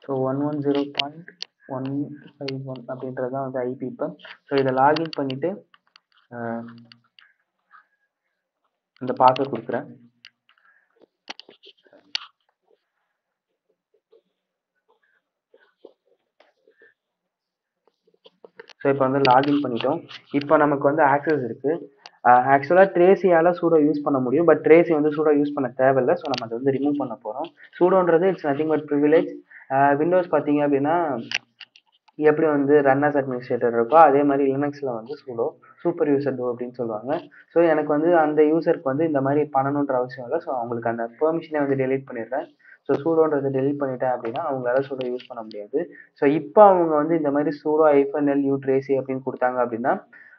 ஸோ 110.151 அப்படின்றது தான் வந்து ஐபி இப்போ. ஸோ இதை லாகின் பண்ணிட்டு இந்த பாஸ்வேர்ட் கொடுக்குறேன். ஸோ இப்போ வந்து லாகின் பண்ணிட்டோம். இப்போ நமக்கு வந்து ஆக்சஸ் இருக்கு. ஆக்சுவலாக ட்ரேசியால் சூடோ யூஸ் பண்ண முடியும், பட் ட்ரேசி வந்து சூடோ யூஸ் பண்ண தேவையில்லை. ஸோ நம்ம அதை வந்து ரிமூவ் பண்ண போகிறோம். சூடோன்றது it's nothing but privilege. Windows பார்த்தீங்க அப்படின்னா எப்படி வந்து ரன்னர்ஸ் அட்மினிஸ்ட்ரேட்டர் இருக்கோ அதே மாதிரி லினக்ஸில் வந்து சூடோ சூப்பர் யூசர் டூ அப்படின்னு சொல்லுவாங்க. ஸோ எனக்கு வந்து அந்த யூசருக்கு வந்து இந்த மாதிரி பண்ணணுன்ற அவசியம் இல்லை. ஸோ அவங்களுக்கு அந்த பெர்மிஷனே வந்து டெலீட் பண்ணிடுறேன். ஸோ சூடோன்றது டெலீட் பண்ணிட்டேன் அப்படின்னா அவங்களால சூடோ யூஸ் பண்ண முடியாது. ஸோ இப்போ அவங்க வந்து இந்த மாதிரி சூடோ ஐஃபன் யூ ட்ரேசி அப்படின்னு கொடுத்தாங்க அப்படின்னா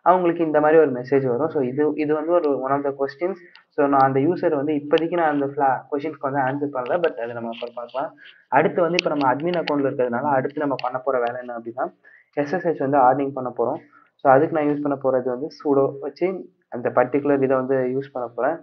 அவங்களுக்கு இந்த மாதிரி ஒரு மெசேஜ் வரும். ஸோ இது வந்து ஒரு one of the questions. So நான் அந்த யூசர் வந்து இப்போதைக்கு நான் அந்த கொஸ்டின்ஸ்க்கு வந்து ஆன்சர் பண்ணல, பட் அதை நம்ம அப்புறம் பார்க்கலாம். அடுத்து வந்து இப்போ நம்ம அட்மின் அக்கௌண்ட்ல இருக்கிறதுனால அடுத்து நம்ம பண்ண போகிற வேலை என்ன அப்படின்னா எஸ்எஸ்ஹெச் வந்து ஆர்டிங் பண்ண போகிறோம். ஸோ அதுக்கு நான் யூஸ் பண்ண போகிறது வந்து சூடோ வச்சு அந்த பர்டிகுலர் இதை வந்து யூஸ் பண்ண போகிறேன்.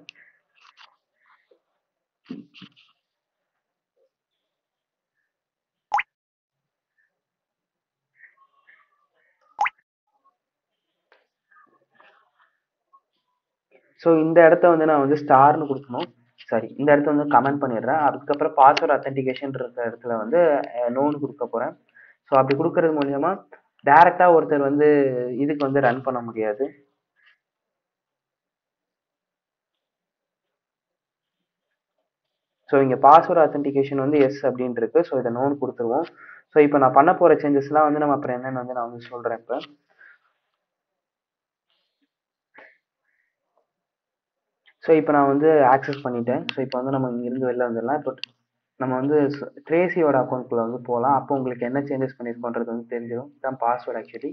ஸோ இந்த இடத்த வந்து நான் வந்து ஸ்டார்னு கொடுக்கணும். சாரி, இந்த இடத்த வந்து கமெண்ட் பண்ணிடுறேன். அதுக்கப்புறம் பாஸ்வேர்ட் அத்தன்டிகேஷன் இருக்கிற இடத்துல வந்து நோன்னு கொடுக்க போகிறேன். ஸோ அப்படி கொடுக்கறது மூலியமா டைரக்டா ஒருத்தர் வந்து இதுக்கு வந்து ரன் பண்ண முடியாது. ஸோ இங்கே பாஸ்வேர்ட் அத்தன்டிகேஷன் வந்து எஸ் அப்படின்னு இருக்கு. ஸோ இதை நோன் கொடுத்துருவோம். ஸோ இப்போ நான் பண்ண போகிற சேஞ்சஸ்லாம் வந்து நம்ம அப்புறம் என்னென்னு வந்து நான் வந்து சொல்கிறேன். இப்போ ஸோ இப்போ நான் வந்து ஆக்சஸ் பண்ணிட்டேன். ஸோ இப்போ வந்து நம்ம இங்கிருந்து வெளில வந்துடலாம். இப்போ நம்ம வந்து ட்ரேசியோட அக்கௌண்ட்குள்ளே வந்து போகலாம். அப்போ உங்களுக்கு என்ன சேஞ்சஸ் பண்ணியிருக்கோன்றது வந்து தெரிஞ்சிடும். இதுதான் பாஸ்வேர்டு ஆக்சுவலி.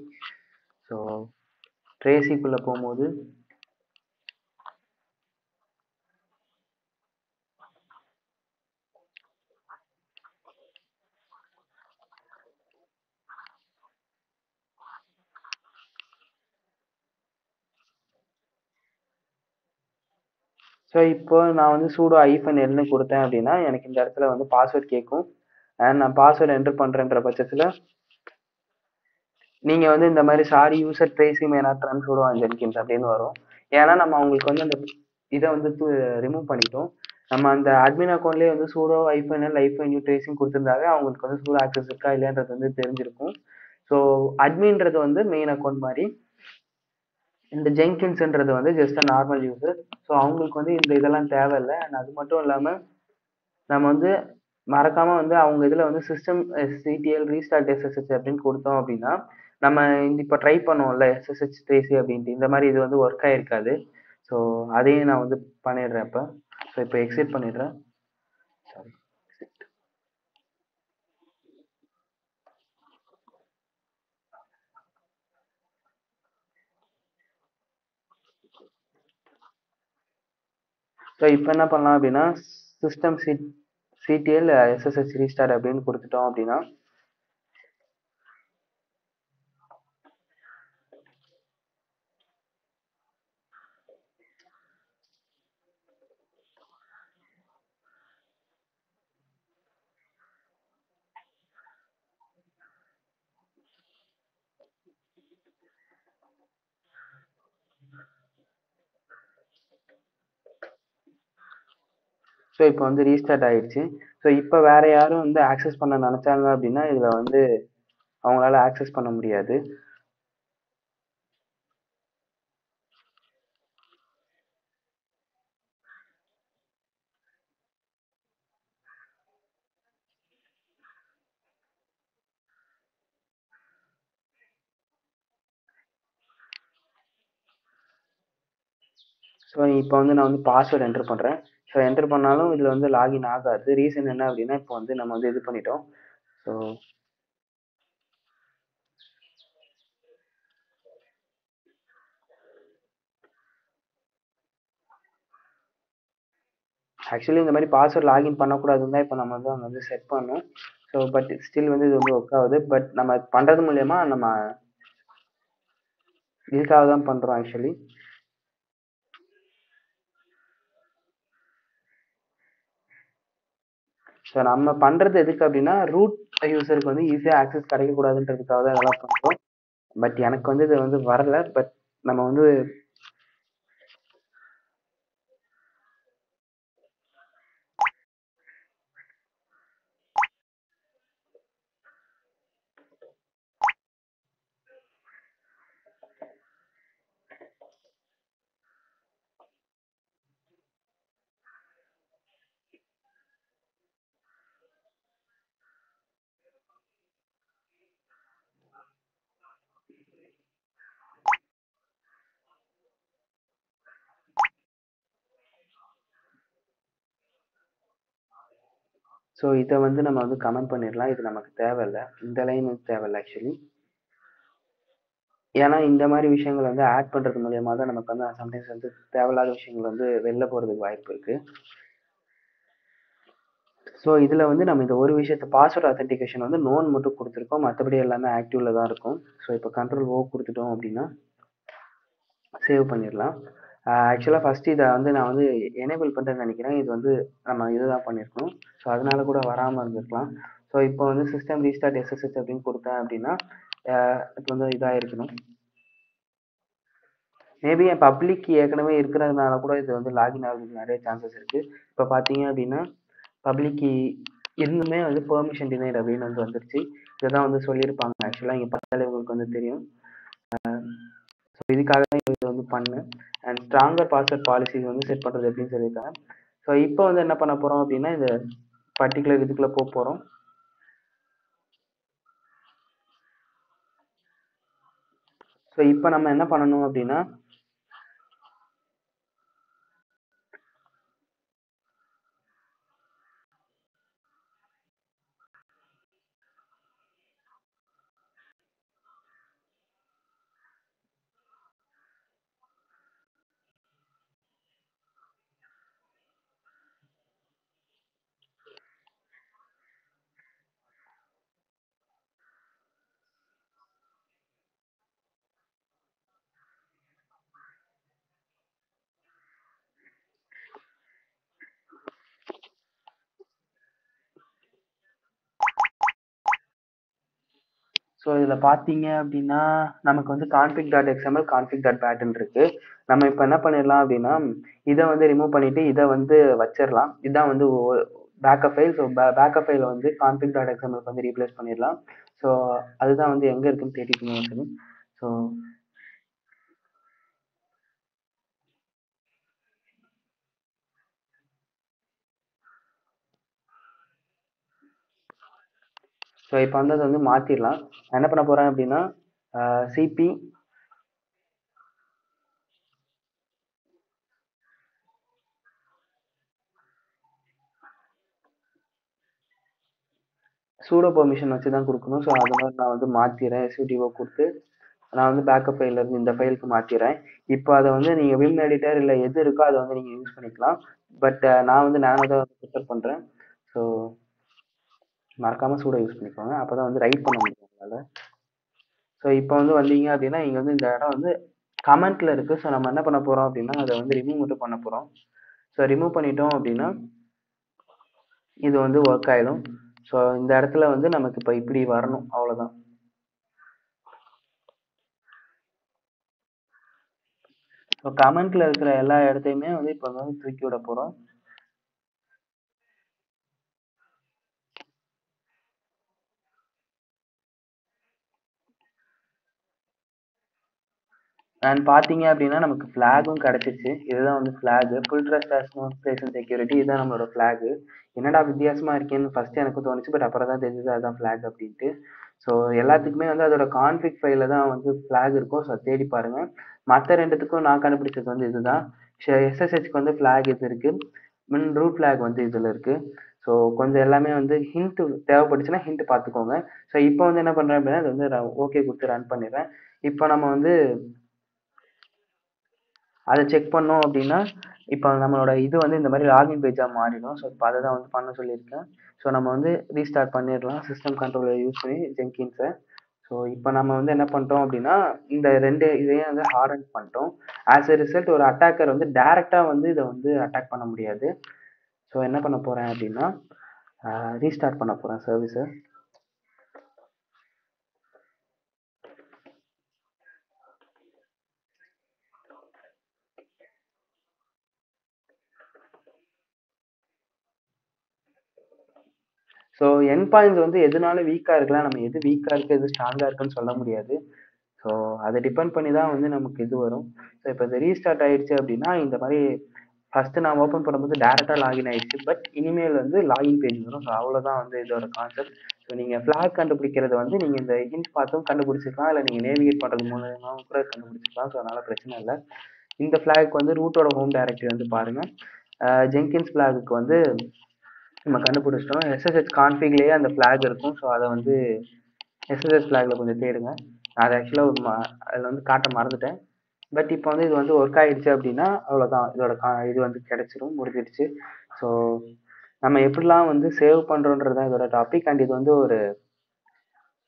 ஸோ ட்ரேசிக்குள்ளே போகும்போது ஸோ இப்போ நான் வந்து சூடோ ஐஃபன் எல்னு கொடுத்தேன் அப்படின்னா எனக்கு இந்த இடத்துல வந்து பாஸ்வேர்ட் கேட்கும். அண்ட் நான் பாஸ்வேர்டு என்டர் பண்ணுறேன்ற பட்சத்தில் நீங்கள் வந்து இந்த மாதிரி sorry user Tracy may not run sudo Jenkins அப்படின்னு வரும். ஏன்னா நம்ம அவங்களுக்கு வந்து அந்த இதை வந்து ரிமூவ் பண்ணிட்டோம். நம்ம அந்த அட்மின் அக்கௌண்ட்லேயே வந்து சூடோ ஐஃபன் எல் ஐஃபன் யூ ட்ரேசிங் கொடுத்துருந்தாவே அவங்களுக்கு வந்து சூடோ ஆக்சஸ் இருக்கா இல்லைன்றது வந்து தெரிஞ்சிருக்கும். ஸோ அட்மின்றது வந்து மெயின் அக்கௌண்ட் மாதிரி, இந்த ஜென்கின்ஸ்ன்றது வந்து ஜஸ்ட் நார்மல் யூசர். ஸோ அவங்களுக்கு வந்து இந்த இதெல்லாம் தேவையில்லை. அண்ட் அது மட்டும் இல்லாமல் நம்ம வந்து மறக்காம வந்து அவங்க இதில் வந்து சிஸ்டம் சிடிஎல் ரீஸ்டார்ட் எஸ்எஸ்ஹெச் அப்படின்னு கொடுத்தோம் அப்படின்னா நம்ம இப்போ ட்ரை பண்ணோம்ல எஸ்எஸ்ஹெச் ட்ரேசி அப்படின்ட்டு இந்த மாதிரி இது வந்து ஒர்க் ஆகிருக்காது. ஸோ அதையும் நான் வந்து பண்ணிடுறேன் இப்போ. ஸோ இப்போ எக்ஸிட் பண்ணிடுறேன். சாரி. ஸோ இப்போ என்ன பண்ணலாம் அப்படின்னா சிஸ்டம் சிடிஎல் எஸ்எஸ்ஹெச் ரீஸ்டார்ட் அப்படின்னு கொடுத்துட்டோம் அப்படின்னா ஸோ இப்போ வந்து ரீஸ்டார்ட் ஆயிடுச்சு. ஸோ இப்போ வேற யாரும் வந்து ஆக்சஸ் பண்ண நினைச்சாங்க அப்படின்னா இதில் வந்து அவங்களால ஆக்சஸ் பண்ண முடியாது. ஸோ இப்போ வந்து நான் வந்து பாஸ்வேர்டு என்டர் பண்ணுறேன். ஸோ என்டர் பண்ணாலும் இதில் வந்து லாகின் ஆகாது. ரீசன் என்ன அப்படின்னா இப்போ வந்து நம்ம வந்து இது பண்ணிட்டோம். ஸோ ஆக்சுவலி இந்த மாதிரி பாஸ்வேர்ட் லாகின் பண்ணக்கூடாதுன்னு தான் இப்போ நம்ம வந்து அங்கே வந்து செட் பண்ணோம். ஸோ பட் ஸ்டில் வந்து இது வந்து ஒர்க் ஆகுது. பட் நம்ம பண்ணுறது மூலயமா நம்ம இதுக்காக தான் பண்ணுறோம் ஆக்சுவலி. ஸோ நம்ம பண்ணுறது எதுக்கு அப்படின்னா ரூட் யூசருக்கு வந்து ஈஸியாக ஆக்சஸ் கிடைக்கக்கூடாதுன்றதுக்காக தான் இதெல்லாம் பண்ணுறோம். பட் எனக்கு வந்து இது வந்து வரல. பட் நம்ம வந்து ஸோ இதை வந்து நம்ம வந்து கமெண்ட் பண்ணிடலாம். இது நமக்கு தேவையில்லை, இந்த லைன் வந்து தேவையில்லை ஆக்சுவலி. ஏன்னா இந்த மாதிரி விஷயங்கள் வந்து ஆட் பண்ணுறது மூலியமா தான் நமக்கு வந்து சம்டைம்ஸ் வந்து தேவையில்லாத விஷயங்கள் வந்து வெளில போகிறதுக்கு வாய்ப்பு இருக்குது. ஸோ இதில் வந்து நம்ம இந்த ஒரு விஷயத்தை பாஸ்வேர்ட் அத்தென்டிகேஷன் வந்து நோன் மட்டும் கொடுத்துருக்கோம், மற்றபடி எல்லாமே ஆக்டிவில் தான் இருக்கும். ஸோ இப்போ Ctrl+O கொடுத்துட்டோம் அப்படின்னா சேவ் பண்ணிடலாம். ஆக்சுவலாக ஃபஸ்ட்டு இதை வந்து நான் வந்து எனேபிள் பண்ணுறேன்னு நினைக்கிறேன். இது வந்து நம்ம இதுதான் பண்ணியிருக்கணும். ஸோ அதனால கூட வராமல் இருந்திருக்கலாம். ஸோ இப்போ வந்து சிஸ்டம் ரீஸ்டார்ட் SSH அப்படின்னு கொடுத்தேன் அப்படின்னா இப்போ வந்து இதாக இருக்கணும். மேபி என் பப்ளிக் ஏற்கனவே இருக்கிறதுனால கூட இது வந்து லாகின் ஆகிறதுக்கு நிறைய சான்சஸ் இருக்குது. இப்போ பார்த்தீங்க அப்படின்னா பப்ளிக் இருந்துமே வந்து பெர்மிஷன் டினைட் அப்படின்னு வந்து வந்துருச்சு. இதை தான் வந்து சொல்லியிருப்பாங்க. ஆக்சுவலாக இங்கே பார்த்தாலே உங்களுக்கு வந்து தெரியும். ஸோ இதுக்காக தான் இது வந்து பண்ணேன். அண்ட் ஸ்ட்ராங்கர் பாஸ்வேர்ட் பாலிசி வந்து செட் பண்ணுறது எப்படின்னு சொல்லியிருக்காங்க. ஸோ இப்போ வந்து என்ன பண்ண போகிறோம் அப்படின்னா இந்த பர்டிகுலர் இதுக்குள்ளே போக போகிறோம். ஸோ இப்போ நம்ம என்ன பண்ணணும் அப்படின்னா ஸோ இதில் பார்த்தீங்க அப்படின்னா நமக்கு வந்து config.xml config.batன்னு இருக்கு. நம்ம இப்போ என்ன பண்ணிடலாம் அப்படின்னா இதை வந்து ரிமூவ் பண்ணிட்டு இதை வந்து வச்சிடலாம். இதுதான் வந்து பேக்கப் ஃபைல். ஸோ பேக்கப் ஃபைலை வந்து config.xml வந்து ரீப்ளேஸ் பண்ணிடலாம். ஸோ அதுதான் வந்து எங்கே இருக்குன்னு தேடிக்கணும். ஸோ ஸோ இப்போ வந்து அதை வந்து மாற்றிடலாம். நான் என்ன பண்ண போகிறேன் அப்படின்னா சிபி சூடோ பெர்மிஷன் வச்சு தான் கொடுக்கணும். ஸோ அது மாதிரி நான் வந்து மாற்றிடுறேன். SUDO கொடுத்து நான் வந்து பேக்கப் ஃபைல்லேருந்து இந்த ஃபைலுக்கு மாற்றிடுறேன். இப்போ அதை வந்து நீங்கள் விம் எடிட்டர் இல்லை எது இருக்கோ அதை வந்து நீங்கள் யூஸ் பண்ணிக்கலாம். பட் நான் வந்து நானோ தான் வந்து ப்ரிஃபர் பண்ணுறேன். ஸோ மறக்காமல் சூடோ யூஸ் பண்ணிக்கோங்க. அப்போ தான் வந்து ரைட் பண்ண முடியும் உங்களால். ஸோ இப்போ வந்து வந்தீங்க அப்படின்னா இங்கே வந்து இந்த இடம் வந்து கமெண்ட்டில் இருக்குது. ஸோ நம்ம என்ன பண்ண போகிறோம் அப்படின்னா அதை வந்து ரிமூவ் மட்டும் பண்ண போகிறோம். ஸோ ரிமூவ் பண்ணிட்டோம் அப்படின்னா இது வந்து ஒர்க் ஆகிடும். ஸோ இந்த இடத்துல வந்து நமக்கு இப்போ இப்படி வரணும், அவ்வளோதான். ஸோ கமெண்ட்ல இருக்கிற எல்லா இடத்தையுமே வந்து இப்போ வந்து தூக்கி விட போகிறோம். அண்ட் பார்த்தீங்க அப்படின்னா நமக்கு ஃப்ளாகும் கிடச்சிச்சு. இதுதான் வந்து flag full trust administration security. இதுதான் நம்மளோட ஃப்ளாகு. என்னடா வித்தியாசமாக இருக்கேன்னு ஃபஸ்ட்டு எனக்கு தோணுச்சு. பட் அப்புறம் தான் தெரிஞ்சது அதுதான் ஃப்ளாக் அப்படின்ட்டு. ஸோ எல்லாத்துக்குமே வந்து அதோட கான்ஃபிக் ஃபைலில் தான் வந்து ஃப்ளாக் இருக்கும். ஸோ தேடி பாருங்கள். மற்ற ரெண்டுத்துக்கும் நான் கண்டுபிடிச்சது வந்து இதுதான். SSHக்கு வந்து ஃப்ளாக் இது இருக்குது. ரூட் ஃப்ளாக் வந்து இதில் இருக்குது. ஸோ கொஞ்சம் எல்லாமே வந்து ஹிண்ட் தேவைப்பட்டுச்சுன்னா ஹிண்ட் பார்த்துக்கோங்க. ஸோ இப்போ வந்து என்ன பண்ணுறேன் அப்படின்னா இது வந்து ஓகே கொடுத்து ரன் பண்ணிடுறேன். இப்போ நம்ம வந்து அதை செக் பண்ணோம் அப்படின்னா இப்போ நம்மளோட இது வந்து இந்த மாதிரி லாகின் பேஜாக மாறிடும். ஸோ இப்போ அதை தான் வந்து பண்ண சொல்லியிருக்கேன். ஸோ நம்ம வந்து ரீஸ்டார்ட் பண்ணிடலாம் சிஸ்டம் கண்ட்ரோலர் யூஸ் பண்ணி ஜென்கின்ஸை. ஸோ இப்போ நம்ம வந்து என்ன பண்ணிட்டோம் அப்படின்னா இந்த ரெண்டு இதையும் வந்து ஹார்ன் பண்ணிட்டோம். ஆஸ் எ ரிசல்ட் ஒரு அட்டாக்கர் வந்து டைரெக்டாக வந்து இதை வந்து அட்டாக் பண்ண முடியாது. ஸோ என்ன பண்ண போகிறேன் அப்படின்னா ரீஸ்டார்ட் பண்ண போகிறேன் சர்வீஸை. ஸோ என் பாயிண்ட்ஸ் வந்து எதுனால வீக்காக இருக்கலாம். நம்ம எது வீக்காக இருக்குது எது ஸ்ட்ராங்காக இருக்குன்னு சொல்ல முடியாது. ஸோ அதை டிபெண்ட் பண்ணி தான் வந்து நமக்கு இது வரும். ஸோ இப்போ இது ரீஸ்டார்ட் ஆயிடுச்சு அப்படின்னா இந்த மாதிரி ஃபஸ்ட்டு நான் ஓப்பன் பண்ணும்போது டேரெக்டாக லாகின் ஆயிடுச்சு. பட் இனிமேல் வந்து லாகின் பேஜ் வரும். ஸோ அவ்வளோதான் வந்து இதோட கான்செப்ட். ஸோ நீங்கள் ஃப்ளாக் கண்டுபிடிக்கிறது வந்து நீங்கள் இந்த ஹிண்ட் பார்த்தும் கண்டுபிடிச்சிக்கலாம். இல்லை நீங்கள் நேவிகேட் பண்ணுறது மூலமாகவும் கூட கண்டுபிடிச்சிக்கலாம். ஸோ அதனால் பிரச்சனை இல்லை. இந்த ஃப்ளாக் வந்து ரூட்டோட ஹோம் டைரக்டரி வந்து பாருங்கள். ஜென்கின்ஸ் ஃப்ளாகுக்கு வந்து நம்ம கண்டுபிடிச்சிட்டோம். எஸ்எஸ்ஹெச் கான்ஃபிக்லேயே அந்த ஃபிளாக் இருக்கும். ஸோ அதை வந்து எஸ்எஸ்ஹெச் ஃபிளாக்ல கொஞ்சம் தேடுங்க. நான் அதை ஆக்சுவலாக அதில் வந்து காட்ட மறந்துட்டேன். பட் இப்போ வந்து இது வந்து ஒர்க் ஆயிடுச்சு அப்படின்னா அவ்வளோதான், இதோட இது வந்து கிடைச்சிரும், முடிஞ்சிடுச்சு. ஸோ நம்ம எப்படிலாம் வந்து சேவ் பண்ணுறோன்றது தான் இதோட டாபிக். அண்ட் இது வந்து ஒரு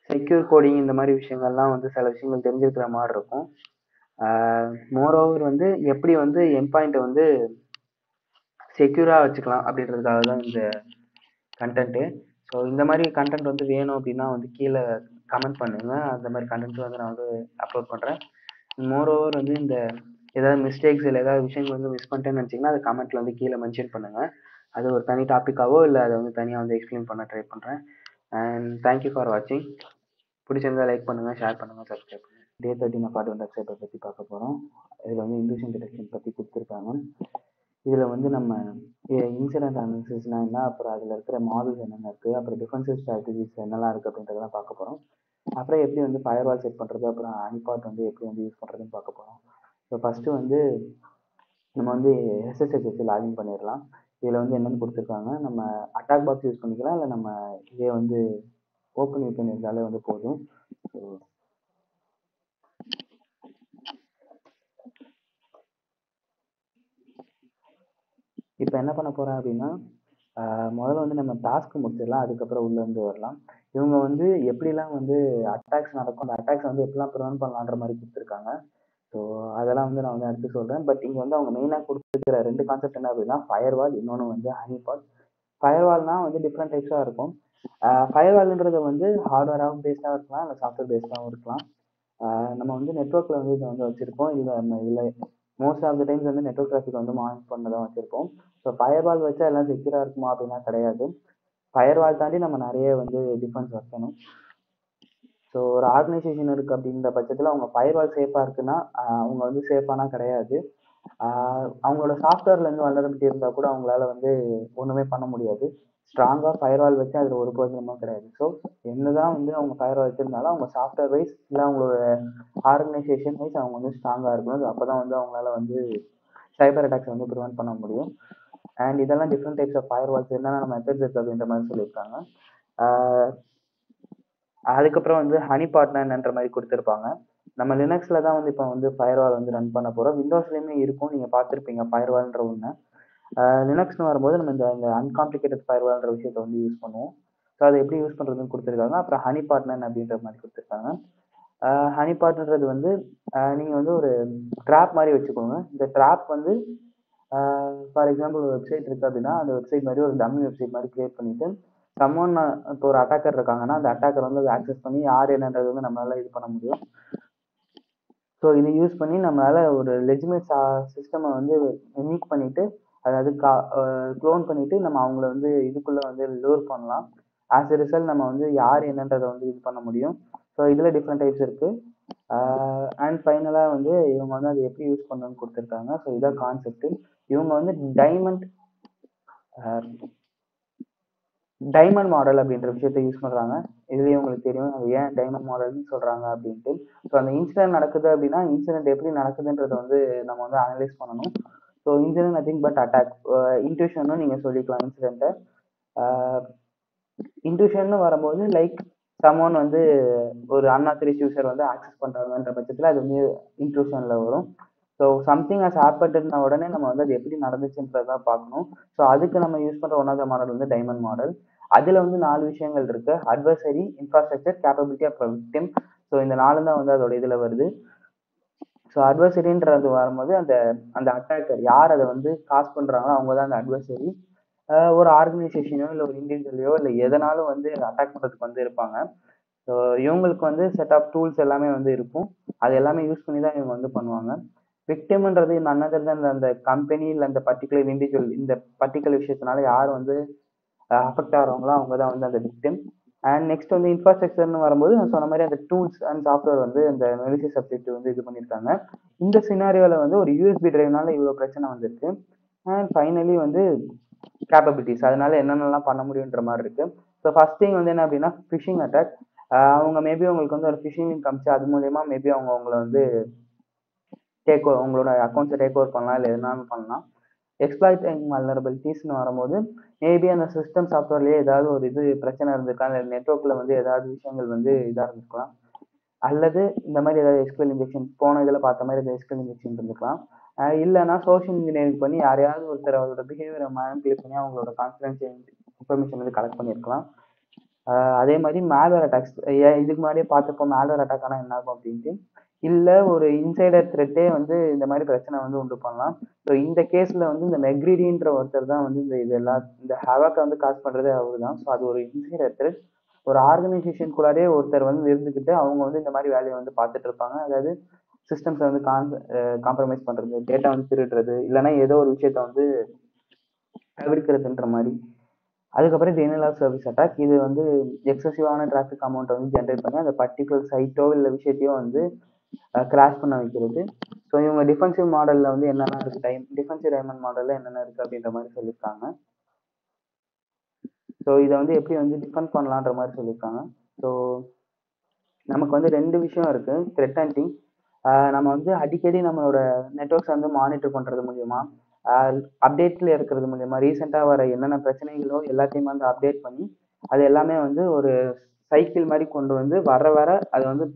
செக்யூர் கோடிங் இந்த மாதிரி விஷயங்கள்லாம் வந்து சில விஷயங்கள் தெரிஞ்சிருக்கிற மாதிரி இருக்கும். மோரோவர் வந்து எப்படி வந்து என் பாயிண்ட்டை வந்து செக்யூராக வச்சுக்கலாம் அப்படின்றதுக்காக தான் இந்த கண்டென்ட்டு. ஸோ இந்த மாதிரி கண்டென்ட் வந்து வேணும் அப்படின்னா வந்து கீழே கமெண்ட் பண்ணுங்க. அந்த மாதிரி கண்டென்ட் வந்து நான் வந்து அப்லோட் பண்ணுறேன். மோரோவர் வந்து இந்த ஏதாவது மிஸ்டேக்ஸ் இல்லை ஏதாவது விஷயங்கள் வந்து மிஸ் பண்ணிட்டேன்னு நினச்சிங்கன்னா அது கமெண்ட்டில் வந்து கீழே மென்ஷன் பண்ணுங்கள். அது ஒரு தனி டாப்பிக்காவோ இல்லை அதை வந்து தனியாக வந்து எக்ஸ்பிளைன் பண்ண ட்ரை பண்ணுறேன். அண்ட் தேங்க்யூ ஃபார் வாட்சிங். பிடிச்சிருந்தா லைக் பண்ணுங்கள், ஷேர் பண்ணுங்கள், சப்ஸ்கிரைப் பண்ணுங்கள். Day 13 அபார்ட்மெண்ட் வெப்சைட்டை பற்றி பார்க்க போகிறோம். இதில் வந்து இன்ட்ரூஷன் டிடெக்ஷன் பற்றி கொடுத்துருக்காங்க. இதில் வந்து நம்ம இன்சிடென்ட் அனாலிசிஸ்னா என்ன, அப்புறம் அதில் இருக்கிற மாடல்ஸ் என்னென்ன இருக்குது, அப்புறம் டிஃபென்சிவ் ஸ்ட்ராட்டஜிஸ் என்னெல்லாம் இருக்குது அப்படின்றதெல்லாம் பார்க்க போகிறோம். அப்புறம் எப்படி வந்து ஃபயர்வால் செட் பண்ணுறது, அப்புறம் ஹனிபாட் வந்து எப்படி வந்து யூஸ் பண்ணுறதுன்னு பார்க்க போகிறோம். ஸோ ஃபஸ்ட்டு வந்து நம்ம வந்து எஸ்எஸ்ஹெச் வச்சு லாகின் பண்ணிடலாம். இதில் வந்து என்னென்னு கொடுத்துருக்காங்க, நம்ம அட்டாக் பாக்ஸ் யூஸ் பண்ணிக்கலாம், இல்லை நம்ம இதே வந்து ஓப்பன் யூபிஎன் இருந்தாலே வந்து போதும். ஸோ இப்போ என்ன பண்ண போகிறேன் அப்படின்னா, முதல்ல வந்து நம்ம டாஸ்க் முடிச்சிடலாம், அதுக்கப்புறம் உள்ளே வந்து வரலாம். இவங்க வந்து எப்படிலாம் வந்து அட்டாக்ஸ் நடக்கும், அந்த அட்டாக்ஸ் வந்து எப்படிலாம் ப்ரிவென்ட் பண்ணலான்ற மாதிரி கொடுத்துருக்காங்க. ஸோ அதெல்லாம் வந்து நான் வந்து அடுத்து சொல்கிறேன். பட் இங்கே வந்து அவங்க மெயினாக கொடுத்துருக்கிற 2 கான்செப்ட் என்ன அப்படின்னா, ஃபயர்வால், இன்னொன்று வந்து ஹனிபாட். ஃபயர்வால்னால் வந்து டிஃப்ரெண்ட் டைப்ஸாக இருக்கும். ஃபயர்வால்ன்றது வந்து ஹார்ட்வேராகவும் பேஸ்டாக இருக்கலாம், இல்லை சாஃப்ட்வேர் பேஸ்டாகவும் இருக்கலாம். நம்ம வந்து நெட்ஒர்க்கில் வந்து இதை வந்து வச்சுருக்கோம். இதில் மோஸ்ட் ஆஃப் த டைம்ஸ் வந்து நெட்ஒர்க் டிராஃபிக் வந்து மானிட்டர் பண்ண தான் வச்சுருக்கோம். ஸோ ஃபயர்வால் வச்சா எல்லாம் செக்யூராக இருக்குமா அப்படின்னா கிடையாது. ஃபயர்வால் தாண்டி நம்ம நிறைய வந்து டிஃபென்ஸ் வைக்கணும். ஸோ ஒரு ஆர்கனைசேஷன் இருக்குது அப்படின்ற பட்சத்தில் அவங்க ஃபயர்வால் சேஃபாக இருக்குன்னா அவங்க வந்து சேஃபானா கிடையாது. அவங்களோட சாஃப்ட்வேர்லேருந்து வல்னரபிலிட்டி இருந்தால் கூட அவங்களால வந்து ஒன்றுமே பண்ண முடியாது. ஸ்ட்ராங்காக ஃபயர்வால் வச்சு அதில் ஒரு பர்சன்ட்டும் கிடையாது. ஸோ என்னதான் வந்து அவங்க ஃபயர்வால் வச்சுருந்தாலும் அவங்க சாஃப்ட்வேர் வைஸ் இல்லை அவங்களோட ஆர்கனைசேஷன் வைஸ் அவங்க வந்து ஸ்ட்ராங்காக இருக்கணும். அப்போ தான் வந்து அவங்களால வந்து சைபர் அட்டாக்ஸை வந்து ப்ரிவென்ட் பண்ண முடியும். அண்ட் இதெல்லாம் டிஃப்ரெண்ட் டைப்ஸ் ஆஃப் ஃபயர்வால்ஸ் என்னென்ன மெத்தட்ஸ் இருக்குது அப்படின்ற மாதிரி சொல்லியிருக்காங்க. அதுக்கப்புறம் வந்து ஹனிபாட்னா என்னன்ற மாதிரி கொடுத்துருப்பாங்க. நம்ம லினக்ஸில் தான் வந்து இப்போ வந்து ஃபயர்வால் வந்து ரன் பண்ண போகிறோம். விண்டோஸ்லேயுமே இருக்கும், நீங்கள் பார்த்துருப்பீங்க ஃபயர்வால்ன்ற ஒன்று. லினக்ஸ்னு வரும்போது நம்ம இந்த அன்காம்ப்ளிகேட்டட் ஃபயர்வால்ன்ற விஷயத்தை வந்து யூஸ் பண்ணுவோம். ஸோ அதை எப்படி யூஸ் பண்ணுறதுன்னு கொடுத்துருக்காங்க. அப்புறம் ஹனிபாட்னா என்ன அப்படின்ற மாதிரி கொடுத்துருக்காங்க. ஹனிபாட்ன்றது வந்து நீங்கள் வந்து ஒரு ட்ராப் மாதிரி வச்சுக்கோங்க. இந்த ட்ராப் வந்து ஃபார் எக்ஸாம்பிள் ஒரு வெப்சைட் இருக்குது அப்படின்னா அந்த வெப்சைட் மாதிரி ஒரு டம்மி வெப்சைட் மாதிரி கிரியேட் பண்ணிவிட்டு சம்மோன் இப்போ ஒரு அட்டாக்கர் இருக்காங்கன்னா அந்த அட்டாக்கர் வந்து அதை ஆக்சஸ் பண்ணி யார் என்னன்றது வந்து நம்மளால இது பண்ண முடியும். ஸோ இதை யூஸ் பண்ணி நம்மளால ஒரு லெஜிமேட் சிஸ்டமை வந்து மீட் பண்ணிட்டு அதாவது க்ளோன் பண்ணிட்டு நம்ம அவங்கள வந்து இதுக்குள்ள வந்து லோர் பண்ணலாம். ஆஸ் எ ரிசல்ட் நம்ம வந்து யார் என்னன்றதை வந்து இது பண்ண முடியும். ஸோ இதில் டிஃப்ரெண்ட் டைப்ஸ் இருக்கு. அண்ட் ஃபைனலாக வந்து இவங்க வந்து அதை எப்படி யூஸ் பண்ணணும்னு கொடுத்துருக்காங்க. ஸோ இதான் கான்செப்ட். இவங்க வந்து டைமண்ட் மாடல் அப்படின்ற விஷயத்தை யூஸ் பண்ணுறாங்க. இதுலேயே உங்களுக்கு தெரியும் அது ஏன் டைமண்ட் மாடல்னு சொல்கிறாங்க அப்படின்ட்டு. ஸோ அந்த இன்சிடென்ட் நடக்குது அப்படின்னா இன்சிடென்ட் எப்படி நடக்குதுன்றதை வந்து நம்ம வந்து அனலைஸ் பண்ணணும். So incident nothing but attack, இன்ட்யூஷனும் நீங்கள் சொல்லிக்கலாம் இன்சிடென்ட்டை. இன்ட்யூஷன் வரும்போது லைக் சம்மோன் வந்து ஒரு அன்ஆத்தரைஸ்ட் யூசர் வந்து ஆக்சஸ் பண்ணுறாங்கன்ற பட்சத்தில் அது வந்து இன்ட்யூஷனில் வரும். ஸோ சம்திங் ஹஸ் ஹேப்பன்ட்னா உடனே நம்ம வந்து அது எப்படி நடந்துச்சுன்றதான் பார்க்கணும். ஸோ அதுக்கு நம்ம யூஸ் பண்ணுற ஒன் ஆஃப் த மாடல் வந்து டைமண்ட் மாடல். அதில் வந்து 4 விஷயங்கள் இருக்கு: அட்வர்சரி, இன்ஃப்ராஸ்ட்ரக்சர், கேப்பபிலிட்டி, அப்புறம் விக்டிம். ஸோ இந்த 4 தான் வந்து அதோட இதில் வருது. ஸோ அட்வர்சரின்றது வரும்போது அந்த அந்த அட்டாக்கர் யார் அதை வந்து காஸ் பண்ணுறாங்களோ அவங்க தான் அந்த அட்வர்சரி. ஒரு ஆர்கனைசேஷனோ இல்லை ஒரு இண்டிவிஜுவலையோ இல்லை எதனாலும் வந்து அட்டாக் பண்ணுறதுக்கு வந்து இருப்பாங்க. ஸோ இவங்களுக்கு வந்து செட் ஆஃப் டூல்ஸ் எல்லாமே வந்து இருக்கும். அது எல்லாமே யூஸ் பண்ணி தான் இவங்க வந்து பண்ணுவாங்க. விக்டிம்ன்றது அனதர் தான் அந்த கம்பெனி இல்லை அந்த பர்டிகுலர் இண்டிவிஜுவல் இந்த பர்டிகுலர் விஷயத்தினால யார் வந்து அஃபெக்ட் ஆகிறவங்களோ அவங்க தான் வந்து அந்த விக்டிம். அண்ட் நெக்ஸ்ட் வந்து இன்ஃப்ராஸ்ட்ரக்சர்னு வரும்போது நான் சொன்ன மாதிரி அந்த டூல்ஸ் அண்ட் சாஃப்ட்வேர் வந்து இந்த மெலிசியஸ் சப்ஜெக்ட் வந்து இது பண்ணியிருக்காங்க. இந்த சினாரியோவில் வந்து ஒரு யூஎஸ்பி டிரைவ்னால இவ்வளோ பிரச்சனை வந்திருக்கு. அண்ட் ஃபைனலி வந்து கேப்பபிலிட்டிஸ், அதனால என்னென்னலாம் பண்ண முடியுன்ற மாதிரி இருக்கு. ஸோ ஃபர்ஸ்ட் திங் வந்து என்ன அப்படின்னா ஃபிஷிங் அட்டாக். அவங்க மேபி உங்களுக்கு வந்து ஒரு ஃபிஷிங் லிங்க் காமிச்சு அது மூலயமா மேபி அவங்க உங்களை வந்து உங்களோட அக்கௌண்ட்ஸை டேக் ஓவர் பண்ணலாம், இல்லை எதுனாலும் பண்ணலாம். எக்ஸ்ப்ளாய்டிங் வல்னரபிலிட்டிஸ்னு வரும்போது மேபி அந்த சிஸ்டம் சாஃப்ட்வேர்லேயே ஏதாவது ஒரு இது பிரச்சனை இருந்திருக்கலாம், அந்த நெட்ஒர்க்கில் வந்து ஏதாவது விஷயங்கள் வந்து இதாக இருந்திருக்கலாம், அல்லது இந்த மாதிரி ஏதாவது எஸ்கியூஎல் இன்ஜெக்ஷன் போன இதில் பார்த்த மாதிரி ஏதாவது எஸ்கியூஎல் இன்ஜெக்ஷன் இருந்திருக்கலாம். இல்லைன்னா சோஷியல் இன்ஜினியரிங் பண்ணி யாரையாவது ஒருத்தர் அவரோட பிஹேவியரை மேனிபுலேட் பண்ணி அவங்களோட கான்ஃபிடென்ஷியல் இன்ஃபர்மேஷன் வந்து கலெக்ட் பண்ணியிருக்கலாம். அதே மாதிரி மேல்வேர் அட்டாக்ஸ் இதுக்கு முன்னாடியே பார்த்தப்போ மேல்வேர் அட்டாக் ஆனால் என்ன ஆகும் அப்படின்ட்டு, இல்லை ஒரு இன்சைடர் த்ரெட்டே வந்து இந்த மாதிரி பிரச்சனை வந்து உண்டு பண்ணலாம். ஸோ இந்த கேஸில் வந்து இந்த மெக்ரிடின்ற ஒருத்தர் தான் வந்து இந்த ஹேவாக்கை வந்து காசு பண்ணுறதே அவர் தான். ஸோ அது ஒரு இன்சைடர் த்ரெட். ஒரு ஆர்கனைசேஷனுக்குள்ளாரே ஒருத்தர் வந்து இருந்துக்கிட்டு அவங்க வந்து இந்த மாதிரி வேலையை வந்து பார்த்துட்டு இருப்பாங்க. அதாவது சிஸ்டம்ஸை வந்து காம்ப்ரமைஸ் பண்ணுறது, டேட்டா வந்து திருடுறது, இல்லைன்னா ஏதோ ஒரு விஷயத்த வந்து தவிர்க்கிறதுன்ற மாதிரி. அதுக்கப்புறம் டெனியல் ஆஃப் சர்வீஸ் அட்டாக். இது வந்து எக்ஸசிவான டிராஃபிக் அமௌண்ட் வந்து ஜென்ரேட் பண்ணி அந்த பர்டிகுலர் சைட்டோ இல்லை விஷயத்தையோ வந்து கிராஷ் பண்ண வைக்கிறது. ஸோ இவங்க டிஃபென்சிவ் மாடலில் வந்து என்னென்ன இருக்குது, டிஃபென்சிவ் டைமண்ட் மாடலில் என்னென்ன இருக்குது அப்படின்ற மாதிரி சொல்லியிருக்காங்க. ஸோ இதை வந்து எப்படி வந்து டிஃபெண்ட் பண்ணலான்ற மாதிரி சொல்லியிருக்காங்க. ஸோ நமக்கு வந்து 2 விஷயம் இருக்குது. த்ரெட் ஹண்டிங், நம்ம வந்து அடிக்கடி நம்மளோட நெட்ஒர்க்ஸ் வந்து மானிட்டர் பண்ணுறது மூலியமா, அப்டேட்டில் இருக்கிறது மூலியமா, ரீசெண்டாக வர என்னென்ன பிரச்சனைகளோ எல்லாத்தையும் வந்து அப்டேட் பண்ணி அது எல்லாமே வந்து ஒரு சைக்கிள் மாதிரி கொண்டு வந்து வர அதை வந்து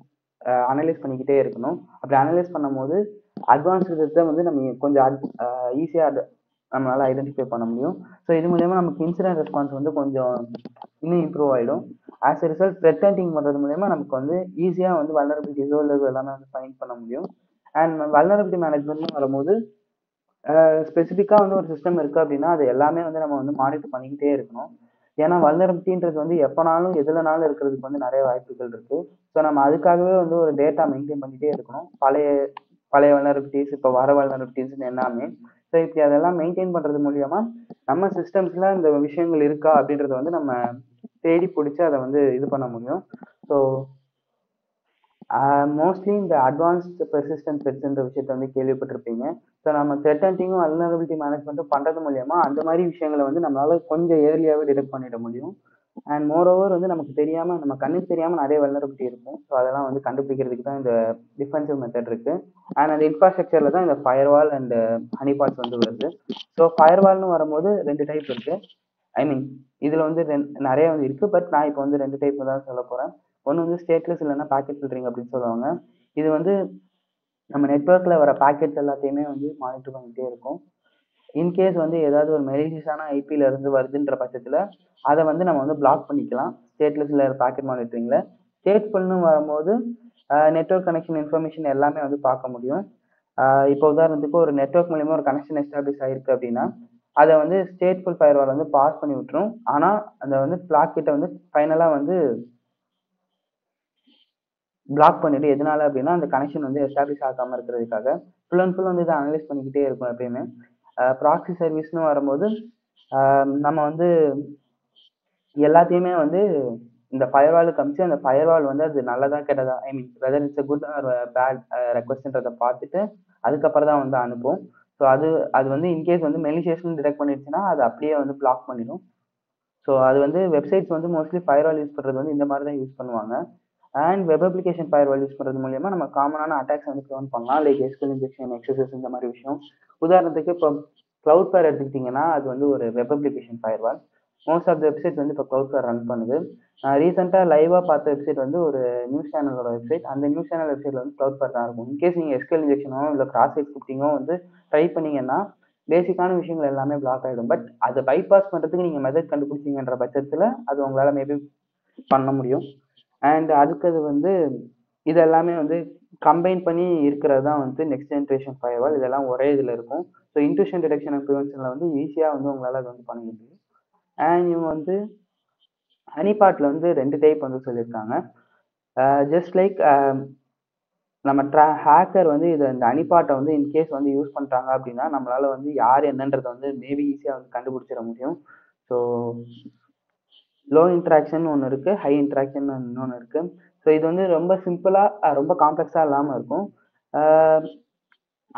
அனலைஸ் பண்ணிக்கிட்டே இருக்கணும். அப்படி அனலைஸ் பண்ணும்போது அட்வான்ஸ்டு இதை வந்து நம்ம கொஞ்சம் ஈஸியாக நம்மளால ஐடென்டிஃபை பண்ண முடியும். ஸோ இது மூலயமா நமக்கு இன்சிடென்ட் ரெஸ்பான்ஸ் வந்து கொஞ்சம் இன்னும் இம்ப்ரூவ் ஆகிடும். As a result thread hunting பண்ணுறது மூலயமா நமக்கு வந்து ஈஸியாக வந்து வல்னரபிலிட்டிஸோ இல்லை எல்லாமே வந்து ஃபைண்ட் பண்ண முடியும். அண்ட் வல்னரபிலிட்டி மேனேஜ்மெண்ட்னு வரும்போது ஸ்பெசிஃபிக்காக வந்து ஒரு சிஸ்டம் இருக்குது அப்படின்னா அது எல்லாமே வந்து நம்ம வந்து மானிட்டர் பண்ணிக்கிட்டே இருக்கணும். ஏன்னா வல்னரபிலிட்டின்றது வந்து எப்போனாலும் எதுலனாலும் இருக்கிறதுக்கு வந்து நிறைய வாய்ப்புகள் இருக்குது. ஸோ நம்ம அதுக்காகவே வந்து ஒரு டேட்டா மெயின்டைன் பண்ணிகிட்டே இருக்கணும். பழைய வல்னரபிலிட்டிஸ், இப்போ வர வல்னரபிலிட்டிஸ்னு எல்லாமே. ஸோ இப்படி அதெல்லாம் மெயின்டைன் பண்ணுறது மூலியமா நம்ம சிஸ்டம்ஸில் இந்த விஷயங்கள் இருக்கா அப்படின்றத வந்து நம்ம தேடி பிடிச்சி அதை வந்து இது பண்ண முடியும். ஸோ மோஸ்ட்லி இந்த அட்வான்ஸ்டு பெர்சிஸ்டன்ட் த்ரெட்ஸ்ன்ற விஷயத்த வந்து கேள்விப்பட்டிருப்பீங்க. ஸோ நம்ம த்ரெட் ஹண்டிங்கும் வல்னரபிலிட்டி மேனேஜ்மெண்ட்டும் பண்ணுறது மூலியமா அந்த மாதிரி விஷயங்களை வந்து நம்மளால கொஞ்சம் ஏர்லியாகவே டிடெக்ட் பண்ணிட முடியும். அண்ட் மோரோவர் வந்து நமக்கு தெரியாமல், நம்ம கண்ணுக்கு தெரியாமல் நிறைய வல்னரபிலிட்டி இருக்கும். ஸோ அதெல்லாம் வந்து கண்டுபிடிக்கிறதுக்கு தான் இந்த டிஃபென்சிவ் மெத்தட் இருக்கு. அண்ட் அந்த இன்ஃப்ராஸ்ட்ரக்சரில் தான் இந்த ஃபயர்வால் அண்ட் ஹனிபாட்ஸ் வந்து வருது. ஸோ ஃபயர்வால்னு வரும்போது 2 டைப் இருக்கு. ஐ மீன் இதில் வந்து நிறைய வந்து இருக்கு. பட் நான் இப்போ வந்து 2 டைப் தான் சொல்ல போகிறேன். ஒன்று வந்து ஸ்டேட்லெஸ் இல்லைன்னா பாக்கெட் ஃபில்டரிங் அப்படின்னு சொல்லுவாங்க. இது வந்து நம்ம நெட்ஒர்க்கில் வர பாக்கெட்ஸ் எல்லாத்தையுமே வந்து மானிட்டர் பண்ணிகிட்டே இருக்கும். இன்கேஸ் வந்து ஏதாவது ஒரு மெலிஷியஸான ஐபியில் இருந்து வருதுன்ற பட்சத்தில் அதை வந்து நம்ம வந்து பிளாக் பண்ணிக்கலாம் ஸ்டேட்லெஸ் இல்லை பாக்கெட் மானிட்டரிங்கில். ஸ்டேட்ஃபுல்னு வரும்போது நெட்ஒர்க் கனெக்ஷன் இன்ஃபர்மேஷன் எல்லாமே வந்து பார்க்க முடியும். இப்போ உதாரணத்துக்கு ஒரு நெட்ஒர்க் மூலியமாக ஒரு கனெக்ஷன் எஸ்டாப்ளிஷ் ஆயிருக்கு அப்படின்னா அதை வந்து ஸ்டேட்ஃபுல் ஃபயர்வால் வந்து பாஸ் பண்ணி விட்டுரும். ஆனால் அந்த வந்து பிளாக் கிட்ட வந்து ஃபைனலாக வந்து பிளாக் பண்ணிட்டு, எதனால அப்படின்னா அந்த கனெக்ஷன் வந்து எஸ்டாப்ளிஷ் ஆகாமல் இருக்கிறதுக்காக ஃபுல் அண்ட் ஃபுல் வந்து இதை அனலைஸ் பண்ணிக்கிட்டே இருக்கும் எப்பயுமே. ப்ராக்ஸி சர்வீஸ்னு வரும்போது நம்ம வந்து எல்லாத்தையுமே வந்து இந்த ஃபயர்வாலுக்கு காமிச்சு அந்த ஃபயர்வால் வந்து அது நல்லதா கெட்டதா, I mean whether it's good or bad ரெக்வஸ்ட்ன்றதை பார்த்துட்டு அதுக்கப்புறம் தான் வந்து அனுப்பும். ஸோ அது வந்து இன்கேஸ் வந்து மெலிஷியஸ்னு டிடெக்ட் பண்ணிடுச்சுன்னா அது அப்படியே வந்து பிளாக் பண்ணிடும். ஸோ அது வந்து வெப்சைட்ஸ் வந்து மோஸ்ட்லி ஃபயர்வால் யூஸ் பண்ணுறது வந்து இந்த மாதிரி தான் யூஸ் பண்ணுவாங்க. And web application firewall use பண்ணுறது மூலியமா நம்ம காமனான அட்டாக்ஸ் வந்து ப்ரிவென்ட் பண்ணலாம். லைக் எஸ்கியூஎல் இன்ஜெக்ஷன், எக்ஸசஸ், இந்த மாதிரி விஷயம். உதாரணத்துக்கு இப்போ க்ளவுட்ஃப்ளவர் எடுத்துக்கிட்டிங்கன்னா அது வந்து ஒரு web application firewall. Most of the website வந்து இப்போ க்ளவுட்ஃப்ளவர் ரன் பண்ணுது. ரீசெண்டாக லைவாக பார்த்த வெப்சைட் வந்து ஒரு நியூஸ் சேனலோட வெப்சைட். அந்த நியூஸ் சேனல் வெப்சைட்டில் வந்து க்ளவுட்ஃப்ளவர் தான் இருக்கும். இன்கேஸ் நீங்கள் எஸ்கியூஎல் இன்ஜெக்ஷனோ இல்லை கிராஸ் ஸ்கிரிப்டிங்கோ வந்து ட்ரை பண்ணீங்கன்னா பேசிக்கான விஷயங்கள் எல்லாமே பிளாக் ஆகிடும். பட் அதை பைபாஸ் பண்ணுறதுக்கு நீங்கள் மெத்தட் கண்டுபிடிச்சிங்கன்ற பட்சத்தில் அது உங்களால் மேபி பண்ண முடியும். அண்ட் அதுக்கு வந்து இது எல்லாமே வந்து கம்பைன் பண்ணி இருக்கிறது தான் வந்து நெக்ஸ்ட் ஜென்ரேஷன் ஃபயர்வால். இதெல்லாம் ஒரே இதில் இருக்கும். ஸோ இன்ட்ரூஷன் டிடெக்ஷன் அண்ட் ப்ரிவென்ஷனில் வந்து ஈஸியாக வந்து உங்களால் அது வந்து பண்ண முடியும். அண்ட் இவங்க வந்து ஹனிபாட்டில் வந்து 2 டைப் வந்து சொல்லியிருக்காங்க. ஜஸ்ட் லைக் நம்ம ஹேக்கர் வந்து இந்த ஹனிபாட்டை வந்து இன்கேஸ் வந்து யூஸ் பண்ணுறாங்க அப்படின்னா நம்மளால வந்து யார் என்னன்றதை வந்து மேபி ஈஸியாக வந்து கண்டுபிடிச்சிட முடியும். ஸோ லோ இன்ட்ராக்ஷன் ஒன்று இருக்குது, ஹை இன்ட்ராக்ஷன் இன்னொன்று இருக்குது. ஸோ இது வந்து ரொம்ப சிம்பிளாக ரொம்ப காம்ப்ளெக்ஸாக இல்லாமல் இருக்கும்.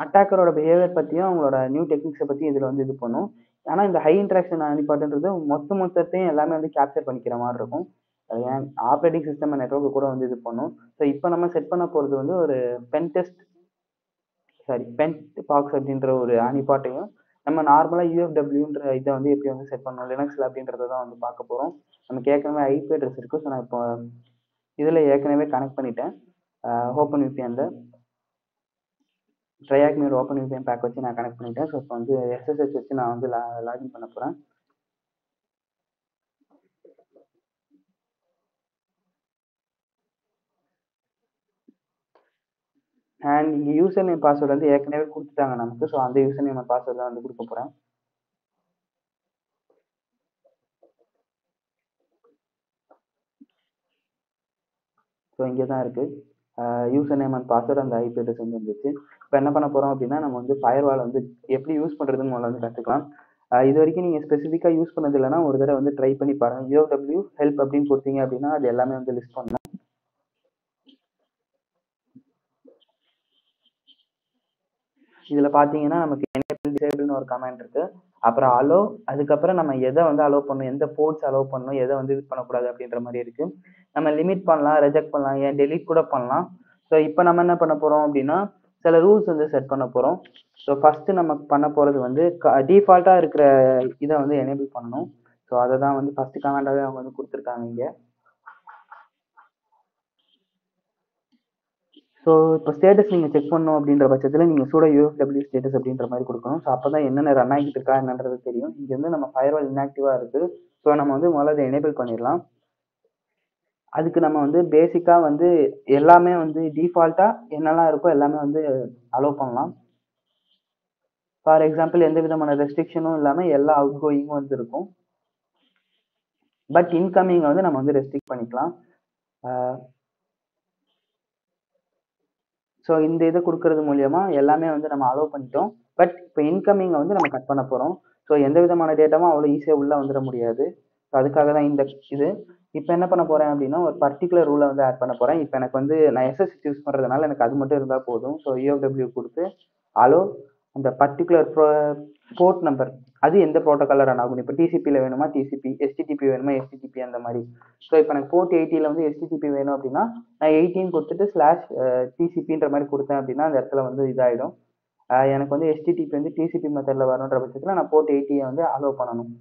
அட்டாக்கரோட பிஹேவியர் பற்றியும் அவங்களோட நியூ டெக்னிக்ஸை பற்றி இதில் வந்து இது பண்ணும். ஆனால் இந்த ஹை இன்ட்ராக்ஷன் ஹனிபாட்ன்றது மொத்தத்தையும் எல்லாமே வந்து கேப்சர் பண்ணிக்கிற மாதிரி இருக்கும். ஏன் ஆப்ரேட்டிங் சிஸ்டம் நெட்வொர்க்கு கூட வந்து இது பண்ணும். ஸோ இப்போ நம்ம செட் பண்ண போகிறது வந்து ஒரு பென்ட் பாக்ஸ் அப்படின்ற ஒரு ஹனிபாட்டையும் நம்ம நார்மலாக யூஎஃப்டபிள்யூன்ற இதை வந்து எப்படி வந்து செட் பண்ணணும் லினக்ஸில் அப்படின்றத தான் வந்து பார்க்க போகிறோம். நமக்கு ஏற்கனவே ஐபி அட்ரஸ் இருக்குது. ஸோ நான் இப்போ இதில் ஏற்கனவே கனெக்ட் பண்ணிட்டேன். ஓப்பன் விபிஎன்ல ட்ரையாக்மியோட ஓப்பன் விபிஎன் பேக் வச்சு நான் கனெக்ட் பண்ணிட்டேன். ஸோ இப்போ வந்து எஸ்எஸ்ஹெச் வச்சு நான் வந்து லாகின் பண்ண போகிறேன். அண்ட் இங்கே யூசர் நேம் பாஸ்வேர்டு வந்து ஏற்கனவே கொடுத்துட்டாங்க நமக்கு. ஸோ அந்த யூசர் நேம் பாஸ்வேர்டு தான் வந்து கொடுக்க போகிறேன். ஸோ இங்கே தான் இருக்குது யூசர் நேம் அண்ட் பாஸ்வேர்டு, அந்த ஐபி அட்ரஸ் வந்து வந்துச்சு. இப்போ என்ன பண்ண போகிறோம் அப்படின்னா, நம்ம வந்து ஃபயர்வால் வந்து எப்படி யூஸ் பண்ணுறதுன்னு முதல்ல வந்து கற்றுக்கலாம். இது வரைக்கும் நீங்கள் ஸ்பெசிஃபிக்காக யூஸ் பண்ணது இல்லைன்னா ஒரு தடவை வந்து ட்ரை பண்ணி பாருங்கள். யூஎஃப்டபிள்யூ ஹெல்ப் அப்படின்னு கொடுத்தீங்க அப்படின்னா அது எல்லாமே வந்து லிஸ்ட் பண்ணணும். இதில் பார்த்தீங்கன்னா நமக்கு எனேபிள் டிசேபிள்னு ஒரு கமெண்ட் இருக்குது. அப்புறம் அலோ, அதுக்கப்புறம் நம்ம எதை வந்து அலோ பண்ணணும், எந்த போர்ட்ஸ் அலோ பண்ணணும், எதை வந்து இது பண்ணக்கூடாது அப்படின்ற மாதிரி இருக்குது. நம்ம லிமிட் பண்ணலாம், ரெஜெக்ட் பண்ணலாம், ஏன் டெலீட் கூட பண்ணலாம். ஸோ இப்போ நம்ம என்ன பண்ண போகிறோம் அப்படின்னா சில ரூல்ஸ் வந்து செட் பண்ண போகிறோம். ஸோ ஃபஸ்ட்டு நம்ம பண்ண போகிறது வந்து டிஃபால்ட்டாக இருக்கிற இதை வந்து எனேபிள் பண்ணணும். ஸோ அதை தான் வந்து ஃபஸ்ட்டு கமெண்டாகவே அவங்க வந்து கொடுத்துருக்காங்க இங்கே. ஸோ இப்போ ஸ்டேட்டஸ் நீங்கள் செக் பண்ணணும் அப்படின்ற பட்சத்தில் நீங்கள் சூடோ யூஎஃப்டபிள்யூ ஸ்டேட்டஸ் அப்படின்ற மாதிரி கொடுக்கணும். ஸோ அப்போ தான் என்னென்ன ரன் ஆகிட்டு இருக்கா என்னன்றது தெரியும். இங்கே வந்து நம்ம ஃபயர்வால் இன்ஆக்டிவாக இருக்குது. ஸோ நம்ம வந்து முதல்ல அதை எனேபிள் பண்ணிடலாம். அதுக்கு நம்ம வந்து பேசிக்காக வந்து எல்லாமே வந்து டிஃபால்ட்டாக என்னெல்லாம் இருக்கோ எல்லாமே வந்து அலோவ் பண்ணலாம். ஃபார் எக்ஸாம்பிள் எந்த விதமான ரெஸ்ட்ரிக்ஷனும் இல்லாமல் எல்லா அவுட் கோயிங்கும் வந்து இருக்கும். பட் இன்கமிங்கை வந்து நம்ம வந்து ரெஸ்ட்ரிக்ட் பண்ணிக்கலாம். ஸோ இந்த இதை கொடுக்கறது மூலியமா எல்லாமே வந்து நம்ம அலோவ் பண்ணிட்டோம். பட் இப்போ இன்கமிங்கை வந்து நம்ம கட் பண்ண போகிறோம். ஸோ எந்த விதமான டேட்டாவும் அவ்வளோ ஈஸியாக உள்ளே வந்துட முடியாது. ஸோ அதுக்காக தான் இந்த இது. இப்போ என்ன பண்ண போகிறேன் அப்படின்னா ஒரு பர்டிகுலர் ரூலை வந்து ஆட் பண்ண போகிறேன். இப்போ எனக்கு வந்து நான் எஸ்எஸ்ஹெச் யூஸ் பண்ணுறதுனால எனக்கு அது மட்டும் இருந்தால் போதும். ஸோ யூஎஃப்டபிள்யூ கொடுத்து அலோ அந்த பர்டிகுலர் போர்ட் நம்பர் அது எந்த ப்ரோட்டோக்காலில் ரன் ஆகும். இப்போ டிசிபியில் வேணுமா டிசிபி, எஸ்டிடிபி வேணுமா எஸ்டிடிபி, அந்த மாதிரி. ஸோ இப்போ எனக்கு போர்ட் 80 வந்து எஸ்டிடிபி வேணும் அப்படின்னா நான் 18 கொடுத்துட்டு /TCPன்ற மாதிரி கொடுத்தேன் அப்படின்னா அந்த இடத்துல வந்து இதாகிடும். எனக்கு வந்து எஸ்டிடிபி வந்து டிசிபி மெத்தடில் வரணுன்ற பட்சத்தில் நான் போர்ட் 80 வந்து அலோவ் பண்ணணும்.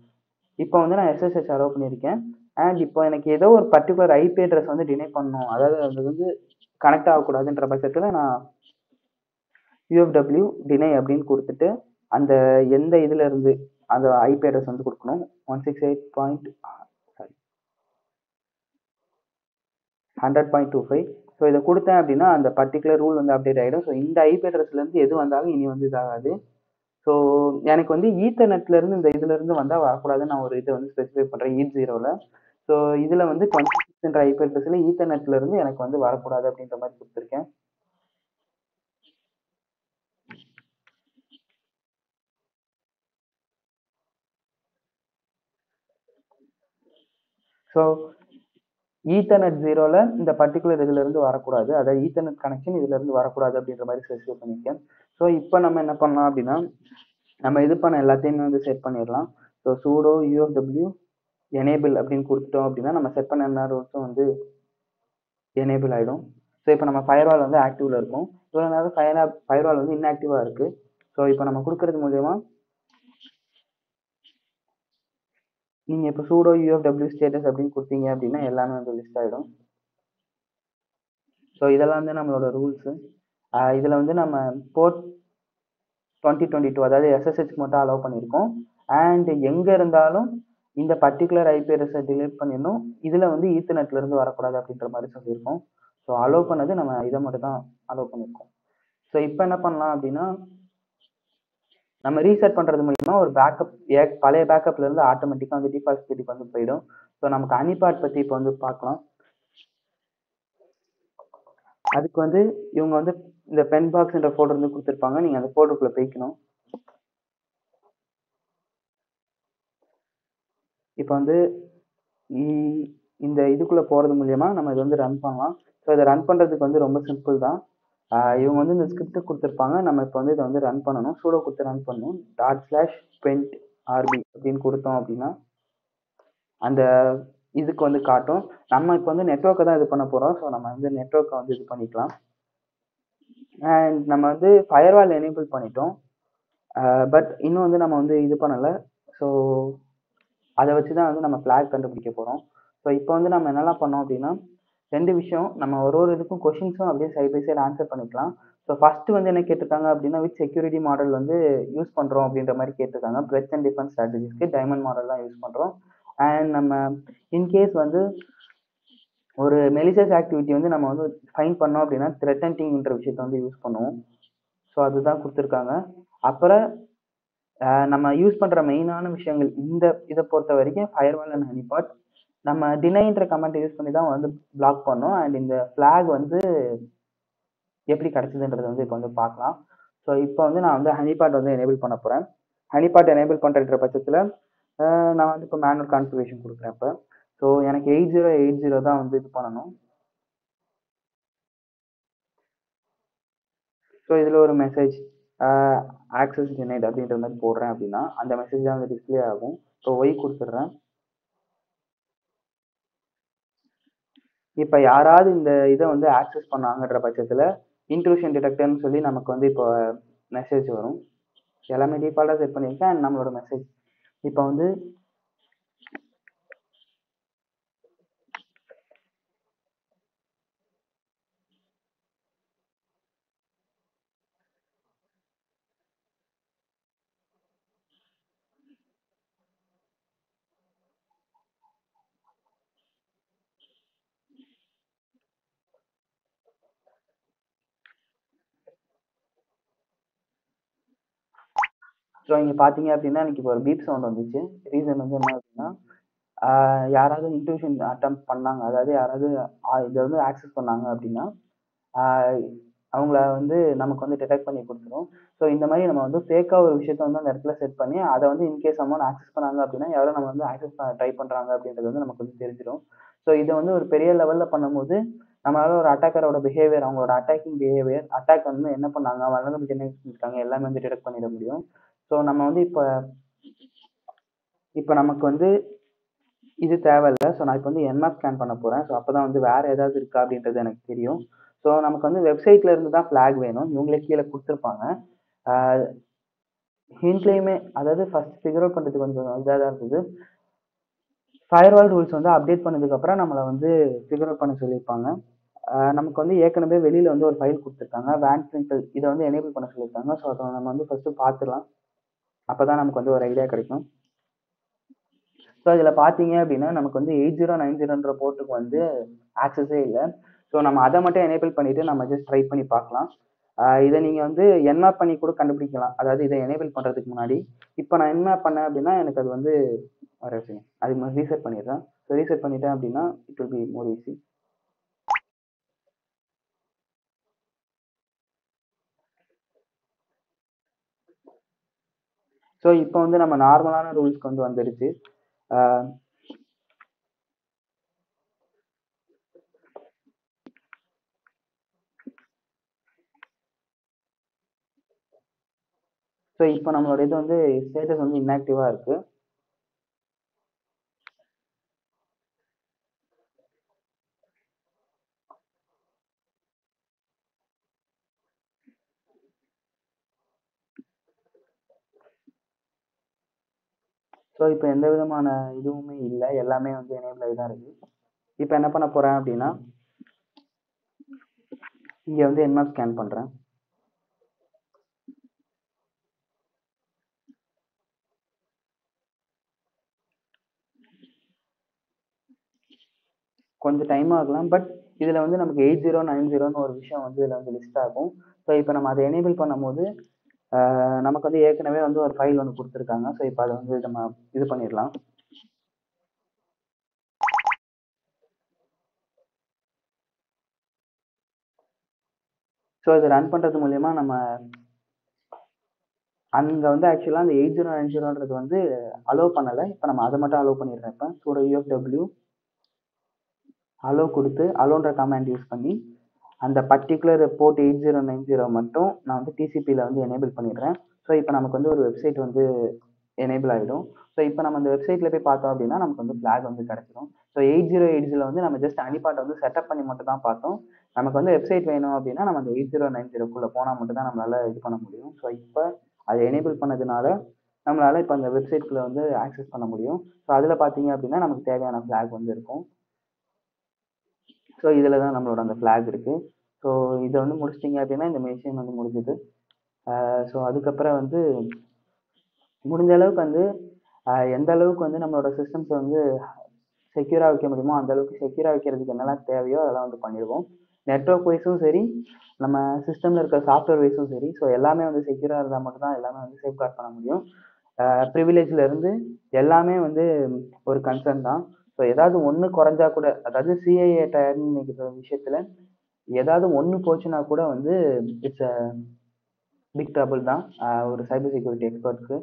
இப்போ வந்து நான் எஸ்எஸ்ஹெச் அலோவ் பண்ணியிருக்கேன். அண்ட் இப்போ எனக்கு ஏதோ ஒரு பர்டிகுலர் ஐபி அட்ரஸ் வந்து டினை பண்ணணும், அதாவது அது வந்து கனெக்ட் ஆகக்கூடாதுன்ற பட்சத்தில் நான் யூஎஃப்டபிள்யூ டினை அப்படின்னு கொடுத்துட்டு அந்த எந்த இதில் இருந்து அந்த ஐபி அட்ரஸ் வந்து கொடுக்கணும். 168.100.25. ஸோ இதை கொடுத்தேன் அப்படின்னா அந்த பர்டிகுலர் ரூல் வந்து அப்டேட் ஆகிடும். ஸோ இந்த ஐபி அட்ரஸ்லேருந்து எது வந்தாலும் இனி வந்து இதாகாது. ஸோ எனக்கு வந்து ஈத்தர்நெட்லேருந்து இந்த இதுலேருந்து வந்தால் வரக்கூடாதுன்னு நான் ஒரு இதை வந்து ஸ்பெசிஃபை பண்ணுறேன் EAT0ல். ஸோ இதில் வந்து 26 ஐபி அட்ரஸில் ஈத்தர்நெட்லேருந்து எனக்கு வந்து வரக்கூடாது அப்படின்ற மாதிரி கொடுத்துருக்கேன். ஸோ ஈத்தர்நெட் 0ல் இந்த பர்டிகுலர் இதுலேருந்து வரக்கூடாது, அதாவது ஈத்தர்நெட் கனெக்ஷன் இதுலேருந்து வரக்கூடாது அப்படின்ற மாதிரி ஸ்பெசிஃபை பண்ணியிருக்கேன். ஸோ இப்போ நம்ம என்ன பண்ணலாம் அப்படின்னா நம்ம இது பண்ண எல்லாத்தையுமே வந்து செட் பண்ணிடலாம். ஸோ சூடோ யூஎஃப்டபிள்யூ எனேபிள் அப்படின்னு கொடுத்துட்டோம் அப்படின்னா நம்ம செட் பண்ண எல்லா ரூல்ஸும் வந்து எனேபிள் ஆகிடும். ஸோ இப்போ நம்ம ஃபயர்வால் வந்து ஆக்டிவில் இருக்கும். இவ்வளோ நேரம் ஃபயர்வால் வந்து இன்ஆக்டிவாக இருக்குது. ஸோ இப்போ நம்ம கொடுக்கறது மூலயமா நீங்கள் இப்போ சூடோ யூஎஃப்டபிள்யூ ஸ்டேட்டஸ் அப்படின்னு கொடுத்தீங்க அப்படின்னா எல்லாமே வந்து லிஸ்ட் ஆகிடும். ஸோ இதெல்லாம் வந்து நம்மளோட ரூல்ஸு. இதில் வந்து நம்ம போர்ட் 2022 அதாவது எஸ்எஸ்ஹெச் மட்டும் அலோவ் பண்ணியிருக்கோம். அண்ட் எங்கே இருந்தாலும் இந்த பர்டிகுலர் ஐபி அட்ரஸை டிலீட் பண்ணிடணும். இதில் வந்து ஈத்தர்நெட்லேருந்து வரக்கூடாது அப்படின்ற மாதிரி சொல்லியிருக்கோம். ஸோ அலோவ் பண்ணது நம்ம இதை மட்டும் தான் அலோவ் பண்ணியிருக்கோம். ஸோ இப்போ என்ன பண்ணலாம் அப்படின்னா நம்ம ரீசெட் பண்ணுறது மூலிமா ஒரு பேக்கப் பழைய பேக்கப்லேருந்து ஆட்டோமேட்டிக்காக வந்து டிஃபால்ட் ஸ்டேட்டுக்கு வந்து போயிடும். ஸோ நமக்கு அனிபாட் பற்றி இப்போ வந்து பார்க்கலாம். அதுக்கு வந்து இவங்க வந்து இந்த பென் பாக்ஸ்ன்ற ஃபோல்டர் வந்து கொடுத்துருப்பாங்க. நீங்கள் அந்த ஃபோல்டருக்குள்ளே போய்க்கணும். இப்போ வந்து இந்த இதுக்குள்ளே போகிறது மூலயமா நம்ம இதை வந்து ரன் பண்ணலாம். ஸோ இதை ரன் பண்ணுறதுக்கு வந்து ரொம்ப சிம்பிள் தான். இவங்க வந்து இந்த ஸ்கிரிப்ட் கொடுத்துருப்பாங்க. நம்ம இப்போ வந்து இதை வந்து ரன் பண்ணணும். சூடோ கொடுத்து ரன் பண்ணணும். /print.rb அப்படின்னு கொடுத்தோம் அப்படின்னா அந்த இதுக்கு வந்து காட்டும். நம்ம இப்போ வந்து நெட்ஒர்க்கை தான் இது பண்ண போகிறோம். ஸோ நம்ம வந்து நெட்ஒர்க்கை வந்து இது பண்ணிக்கலாம். அண்ட் நம்ம வந்து ஃபயர்வால் எனேபிள் பண்ணிட்டோம். பட் இன்னும் வந்து நம்ம வந்து இது பண்ணலை. ஸோ அதை வச்சு தான் வந்து நம்ம ஃப்ளாக் கண்டுபிடிக்க போகிறோம். ஸோ இப்போ வந்து நம்ம என்னெல்லாம் பண்ணோம் அப்படின்னா, 2 விஷயம். நம்ம ஒரு ஒரு இதுக்கும் கொஷின்ஸும் அப்படியே சைட் பை சைடு ஆன்சர் பண்ணிக்கலாம். ஸோ ஃபர்ஸ்ட் வந்து என்ன கேட்டிருக்காங்க அப்படின்னா, விச் செக்யூரிட்டி மாடல் வந்து யூஸ் பண்ணுறோம் அப்படின்ற மாதிரி கேட்டிருக்காங்க. பிரெத் அண்ட் டிஃபென்ஸ் ஸ்ட்ராட்டஜிஸ்க்கு டைமண்ட் மாடல் தான் யூஸ் பண்ணுறோம். அண்ட் நம்ம இன்கேஸ் வந்து ஒரு மெலிசியஸ் ஆக்டிவிட்டி வந்து நம்ம வந்து ஃபைண்ட் பண்ணோம் அப்படின்னா த்ரெட் ஹண்டிங்ன்ற விஷயத்த வந்து யூஸ் பண்ணுவோம். ஸோ அதுதான் கொடுத்துருக்காங்க. அப்புறம் நம்ம யூஸ் பண்ற மெயினான விஷயங்கள் இந்த இதை பொறுத்த வரைக்கும் ஃபயர்வால் அண்ட் ஹனிபாட். நம்ம டினைன்ற கமெண்ட் யூஸ் பண்ணி தான் வந்து பிளாக் பண்ணோம். அண்ட் இந்த ஃபிளாக் வந்து எப்படி கிடைச்சதுன்றது வந்து இப்போ வந்து பார்க்கலாம். ஸோ இப்போ வந்து நான் வந்து ஹனிபாட் வந்து எனேபிள் பண்ண போறேன். ஹனிபாட் எனேபிள் பண்ற பட்சத்தில் நான் வந்து இப்போ மேனுவல் கான்ஃபிகரேஷன் கொடுக்குறேன். இப்போ ஸோ எனக்கு 8080 தான் வந்து இது பண்ணணும். ஸோ இதில் ஒரு மெசேஜ் ஆக்சஸ் டினைட் அப்படின்ற மாதிரி போடுறேன் அப்படின்னா அந்த மெசேஜ் தான் வந்து டிஸ்பிளே ஆகும். ஸோ ஒய் கொடுத்துட்றேன். இப்போ யாராவது இந்த இதை வந்து ஆக்சஸ் பண்ணாங்கன்ற பட்சத்தில் இன்ட்ரூஷன் டிடெக்டர்னு சொல்லி நமக்கு வந்து இப்போ மெசேஜ் வரும். எல்லாமே டிஃபால்ட்டாக செட் பண்ணியிருக்கேன். அண்ட் நம்மளோட மெசேஜ் இப்போ வந்து ஸோ இங்கே பார்த்தீங்க அப்படின்னா எனக்கு இப்போ ஒரு பீப் சவுண்ட் வந்துச்சு. ரீசன் வந்து என்ன அப்படின்னா யாராவது இன்ட்ரூஷன் அட்டம் பண்ணாங்க, அதாவது யாராவது இதை வந்து ஆக்சஸ் பண்ணாங்க அப்படின்னா அவங்கள வந்து நமக்கு வந்து டிடெக்ட் பண்ணி கொடுத்துரும். ஸோ இந்த மாதிரி நம்ம வந்து ஃபேக்காக ஒரு விஷயத்த வந்து அந்த இடத்துல செட் பண்ணி அதை வந்து இன்கேஸ் அமௌண்ட் ஆக்சஸ் பண்ணாங்க அப்படின்னா யாரும் நம்ம வந்து ஆக்சஸ் பண்ண ட்ரை பண்ணுறாங்க அப்படின்றது வந்து நமக்கு வந்து தெரிஞ்சிடும். ஸோ இதை வந்து ஒரு பெரிய லெவலில் பண்ணும்போது நம்மளால ஒரு அட்டாக்கரோட பிஹேவியர், அவங்களோட அட்டாக்கிங் பிஹேவியர், அட்டாக் வந்து என்ன பண்ணாங்க, வல்னரபிலிட்டி என்ன இருக்காங்க எல்லாமே வந்து டிடெக்ட் பண்ணிட முடியும். ஸோ நம்ம வந்து இப்போ இப்போ நமக்கு வந்து இது தேவையில்லை. ஸோ நான் இப்போ வந்து என்எஃப் ஸ்கேன் பண்ண போகிறேன். ஸோ அப்போ தான் வந்து வேறு ஏதாவது இருக்கா அப்படின்றது எனக்கு தெரியும். ஸோ நமக்கு வந்து வெப்சைட்ல இருந்து தான் ஃப்ளாக் வேணும். இவங்களே கீழே கொடுத்துருப்பாங்க. ஹிண்ட்லேயுமே அதாவது ஃபர்ஸ்ட் ஃபிகர் அவுட் பண்ணுறதுக்கு கொஞ்சம் இதாக தான் இருந்தது. ஃபயர்வால் ரூல்ஸ் வந்து அப்டேட் பண்ணதுக்கப்புறம் நம்மளை வந்து ஃபிகர் அவுட் பண்ண சொல்லியிருப்பாங்க. நமக்கு வந்து ஏற்கனவே வெளியில் வந்து ஒரு ஃபைல் கொடுத்துருக்காங்க. வேன் பிரிண்டல் இதை வந்து எனேபிள் பண்ண சொல்லியிருக்காங்க. ஸோ அதை நம்ம வந்து ஃபஸ்ட்டு பார்த்துடலாம். அப்போ தான் நமக்கு வந்து ஒரு ஐடியா கிடைக்கும். ஸோ இதில் பார்த்தீங்க அப்படின்னா நமக்கு வந்து 8090ன்ற போர்ட்டுக்கு வந்து ஆக்சஸே இல்லை. ஸோ நம்ம அதை மட்டும் எனேபிள் பண்ணிவிட்டு நம்ம ஜஸ்ட் ட்ரை பண்ணி பார்க்கலாம். இதை நீங்கள் வந்து என்மேப் பண்ணி கூட கண்டுபிடிக்கலாம். அதாவது இதை எனேபிள் பண்ணுறதுக்கு முன்னாடி இப்போ நான் என்மேப் பண்ணேன் அப்படின்னா எனக்கு அது வந்து ஒரு விஷயம் அது ரீசெட் பண்ணிடுறேன். ஸோ ரீசெட் பண்ணிட்டேன் அப்படின்னா it will be more easy. So இப்போ வந்து நம்ம நார்மலான ரூல்ஸ்க்கு வந்து வந்துடுச்சு. ஸோ இப்போ நம்மளோட இது வந்து ஸ்டேட்டஸ் வந்து இன்ஆக்டிவாக இருக்கு. ஸோ இப்போ எந்த விதமான இதுவுமே இல்லை, எல்லாமே வந்து எனேபிள் ஆகி தான் இருக்கு. இப்போ என்ன பண்ண போறேன் அப்படின்னா இங்கே வந்து என்மேப் ஸ்கேன் பண்ணுறேன். கொஞ்சம் டைம் ஆகலாம். பட் இதில் வந்து நமக்கு 8090ன்னு ஒரு விஷயம் வந்து இதில் வந்து லிஸ்ட் ஆகும். ஸோ இப்போ நம்ம அதை எனேபிள் பண்ணும்போது நமக்கு வந்து ஏற்கனவே வந்து ஒரு ஃபைல் ஒன்று கொடுத்துருக்காங்க. ஸோ இப்போ அதை வந்து நம்ம இது பண்ணிடலாம். ஸோ இதை ரன் பண்ணுறது மூலயமா நம்ம அங்கே வந்து ஆக்சுவலாக அந்த 8090ன்றது வந்து அலோவ் பண்ணலை. இப்போ நம்ம அதை மட்டும் அலோவ் பண்ணிடுறேன். இப்போ ஸோ யூஎஃப்டபிள்யூ அலோவ் கொடுத்து அலோன்ற கமாண்ட் யூஸ் பண்ணி அந்த பர்டிகுலர் போர்ட் 8090 மட்டும் நான் வந்து டிசிபியில் வந்து எனேபிள் பண்ணிடுறேன். ஸோ இப்போ நமக்கு வந்து ஒரு வெப்சைட் வந்து எனேபிள் ஆகிடும். ஸோ இப்போ நம்ம அந்த வெப்சைட்டில் போய் பார்த்தோம் அப்படின்னா நமக்கு வந்து ஃப்ளாக் வந்து கிடச்சிடும். ஸோ 8080 வந்து நம்ம ஜஸ்ட் ஹனிபாட்டை வந்து செட்டப் பண்ணி மட்டும் தான் பார்த்தோம். நமக்கு வந்து வெப்சைட் வேணும் அப்படின்னா நம்ம அந்த 8090க்குள்ளே போனால் மட்டும் தான் நம்மளால இது பண்ண முடியும். ஸோ இப்போ அதை எனேபிள் பண்ணதுனால நம்மளால இப்போ அந்த வெப்சைட்குள்ளே வந்து ஆக்சஸ் பண்ண முடியும். ஸோ அதில் பார்த்தீங்க அப்படின்னா நமக்கு தேவையான ஃப்ளாக் வந்து இருக்கும். ஸோ இதில் தான் நம்மளோட அந்த ஃப்ளாக் இருக்குது. ஸோ இதை வந்து முடிச்சிட்டிங்க அப்படின்னா இந்த மிஷின் வந்து முடிஞ்சுது. ஸோ அதுக்கப்புறம் வந்து முடிஞ்ச அளவுக்கு வந்து எந்த அளவுக்கு வந்து நம்மளோட சிஸ்டம்ஸை வந்து செக்யூராக வைக்க முடியுமோ அந்த அளவுக்கு செக்யூராக வைக்கிறதுக்கு என்னெல்லாம் தேவையோ அதெல்லாம் வந்து பண்ணிடுவோம். நெட்ஒர்க் வைஸும் சரி, நம்ம சிஸ்டமில் இருக்க சாஃப்ட்வேர் வைஸும் சரி, ஸோ எல்லாமே வந்து செக்யூராக இருந்தால் மட்டும்தான் எல்லாமே வந்து சேஃப்கார்ட் பண்ண முடியும். ப்ரிவிலேஜில் இருந்து எல்லாமே வந்து ஒரு கன்சர்ன் தான். ஸோ ஏதாவது ஒன்று குறைஞ்சா கூட, அதாவது சிஐஏ டயர்ன்ற விஷயத்தில் ஏதாவது ஒன்று போச்சுன்னா கூட வந்து இட்ஸ் அ பிக் ட்ரபிள் தான் ஒரு சைபர் செக்யூரிட்டி எக்ஸ்பர்ட்க்கு.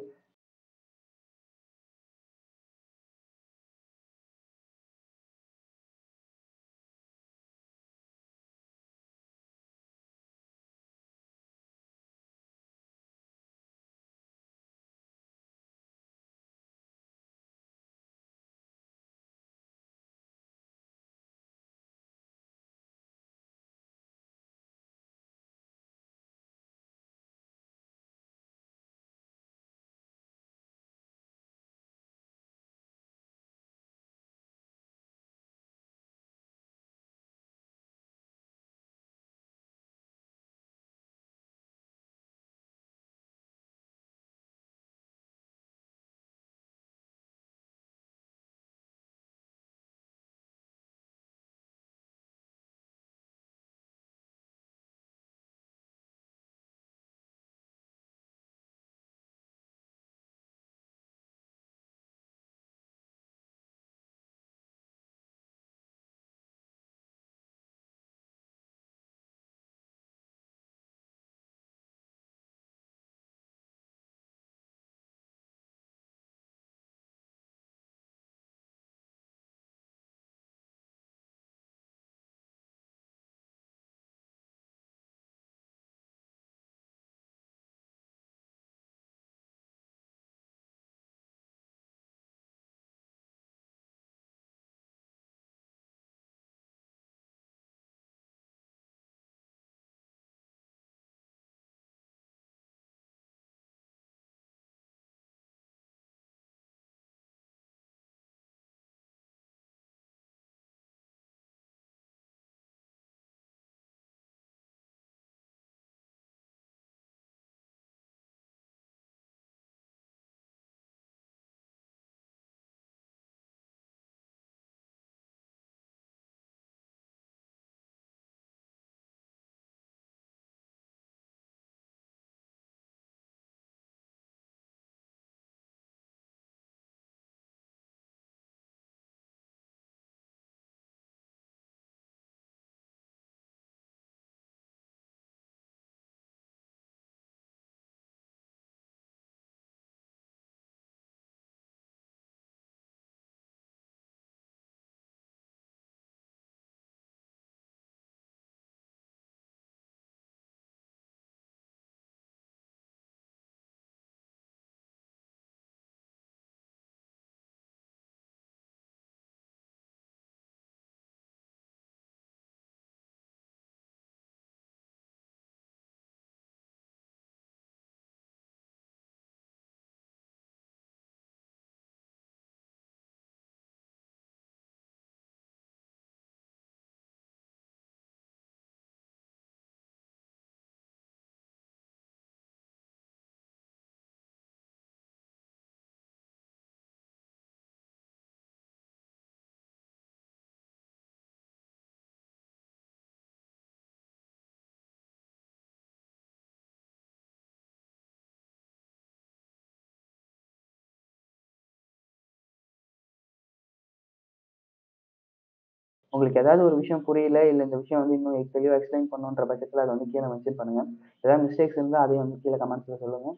உங்களுக்கு ஏதாவது ஒரு விஷயம் புரியல, இல்ல இந்த விஷயம் வந்து இன்னும் தெளிவா எக்ஸ்பிளைன் பண்ணணுன்ற பட்சத்துல அத வந்து கீழ மென்ஷன் பண்ணுங்க. ஏதாவது மிஸ்டேக்ஸ் இருந்தா அதையும் வந்து கீழ கமெண்ட்ஸ்ல சொல்லுங்க.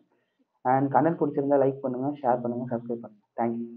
அண்ட் கன்டென்ட் புடிச்சிருந்தா லைக் பண்ணுங்க, ஷேர் பண்ணுங்க, சப்ஸ்கிரைப் பண்ணுங்க. Thank you.